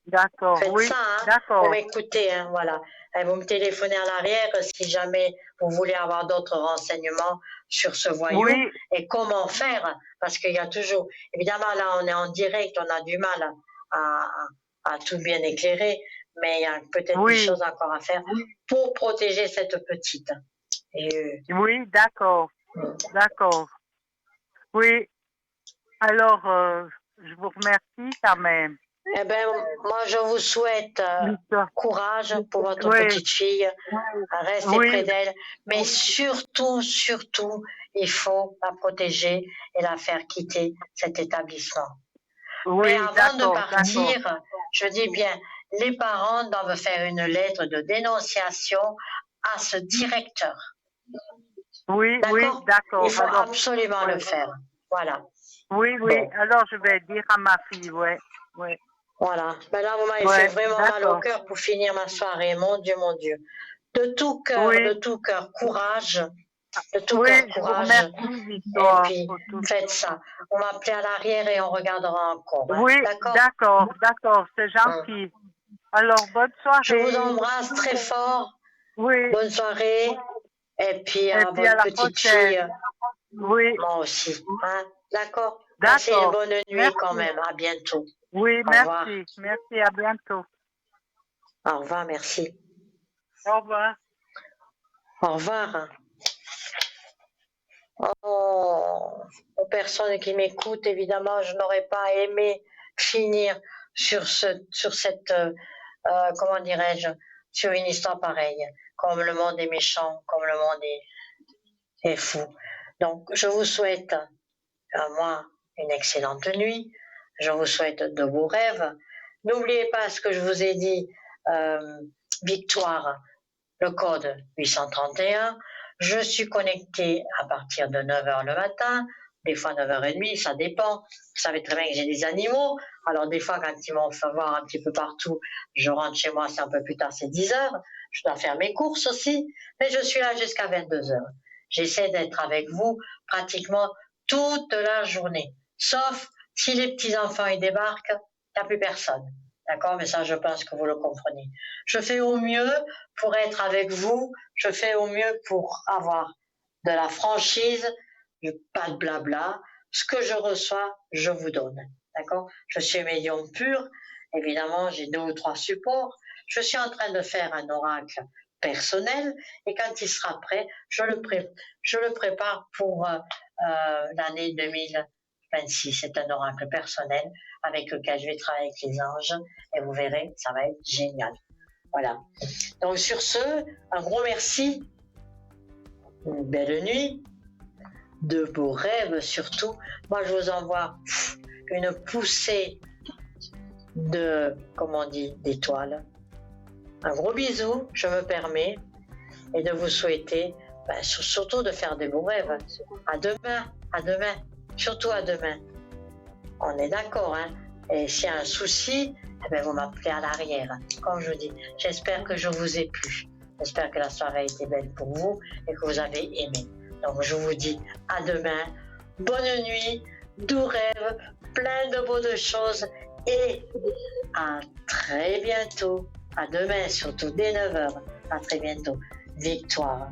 D'accord. Faites Oui. ça, hein? Vous D'accord. m'écoutez, hein, voilà. Et vous me téléphonez à l'arrière si jamais vous voulez avoir d'autres renseignements sur ce voyou Oui. et comment faire, parce qu'il y a toujours, évidemment là on est en direct, on a du mal à, à tout bien éclairer, mais il y a peut-être des Oui. choses encore à faire pour protéger cette petite. Et, Oui, d'accord. D'accord. Oui. Alors, je vous remercie quand même. eh ben, moi je vous souhaite Lisa. courage pour votre Oui. petite fille. Restez près Oui. d'elle, mais surtout, surtout, il faut la protéger et la faire quitter cet établissement. Mais Oui, avant de d'accord, d'accord. partir, je dis bien, les parents doivent faire une lettre de dénonciation à ce directeur. Oui, oui, D'accord? Il d'accord. faut Alors, absolument oui. le faire. Voilà. Oui, oui. Bon, Alors, je vais dire à ma fille, ouais. Ouais. voilà. Maintenant, vous m'avez fait Ouais, vraiment mal au d'accord. cœur pour finir ma soirée. Mon Dieu, mon Dieu. De Oui, tout cœur, courage. de tout Oui, cœur je vous courage. remercie, Et Victoire. puis, pour tout. faites ça. On m'appelait à l'arrière et on regardera encore. Hein. Oui, D'accord? d'accord, c'est gentil. Alors, bonne Je vous soirée. embrasse très fort. Oui, Bonne soirée. Et puis, et puis à votre la petite prochaine. fille, Oui, moi aussi. Hein? D'accord? Passez une d'accord. bonne nuit Merci. quand même. À bientôt. Oui, Au revoir. merci. Merci, à bientôt. Au revoir, merci. Au revoir. Au revoir. Oh, aux personnes qui m'écoutent, évidemment, je n'aurais pas aimé finir sur cette, comment dirais-je, sur une histoire pareille. Comme le monde est méchant, comme le monde est fou. Donc, je vous souhaite, à moi, une excellente nuit. Je vous souhaite de beaux rêves. N'oubliez pas ce que je vous ai dit, Victoire, le code 831. Je suis connectée à partir de 9h le matin, des fois 9h30, ça dépend. Vous savez très bien que j'ai des animaux, alors des fois quand ils m'ont fait voir un petit peu partout, je rentre chez moi, c'est un peu plus tard, c'est 10h. Je dois faire mes courses aussi, mais je suis là jusqu'à 22h. J'essaie d'être avec vous pratiquement toute la journée, sauf si les petits-enfants y débarquent, il n'y a plus personne. D'accord? Mais ça, je pense que vous le comprenez. Je fais au mieux pour être avec vous, je fais au mieux pour avoir de la franchise, pas de blabla. Ce que je reçois, je vous donne. D'accord? Je suis médium pur. Évidemment, j'ai 2 ou 3 supports. Je suis en train de faire un oracle personnel et quand il sera prêt, je le prépare pour l'année 2026. C'est un oracle personnel avec lequel je vais travailler avec les anges et vous verrez, ça va être génial. Voilà. Donc sur ce, un gros merci, une belle nuit, de beaux rêves surtout. Moi je vous envoie une poussée de, comment on dit, d'étoiles. Un gros bisou, je me permets, et de vous souhaiter surtout de faire des beaux rêves. À demain, surtout à demain. On est d'accord, hein? Et s'il y a un souci, eh bien, vous m'appelez à l'arrière. Comme je vous dis, j'espère que je vous ai plu. J'espère que la soirée a été belle pour vous et que vous avez aimé. Donc je vous dis à demain, bonne nuit, doux rêves, plein de bonnes choses et à très bientôt. À demain, surtout dès 9h. À très bientôt. Victoire.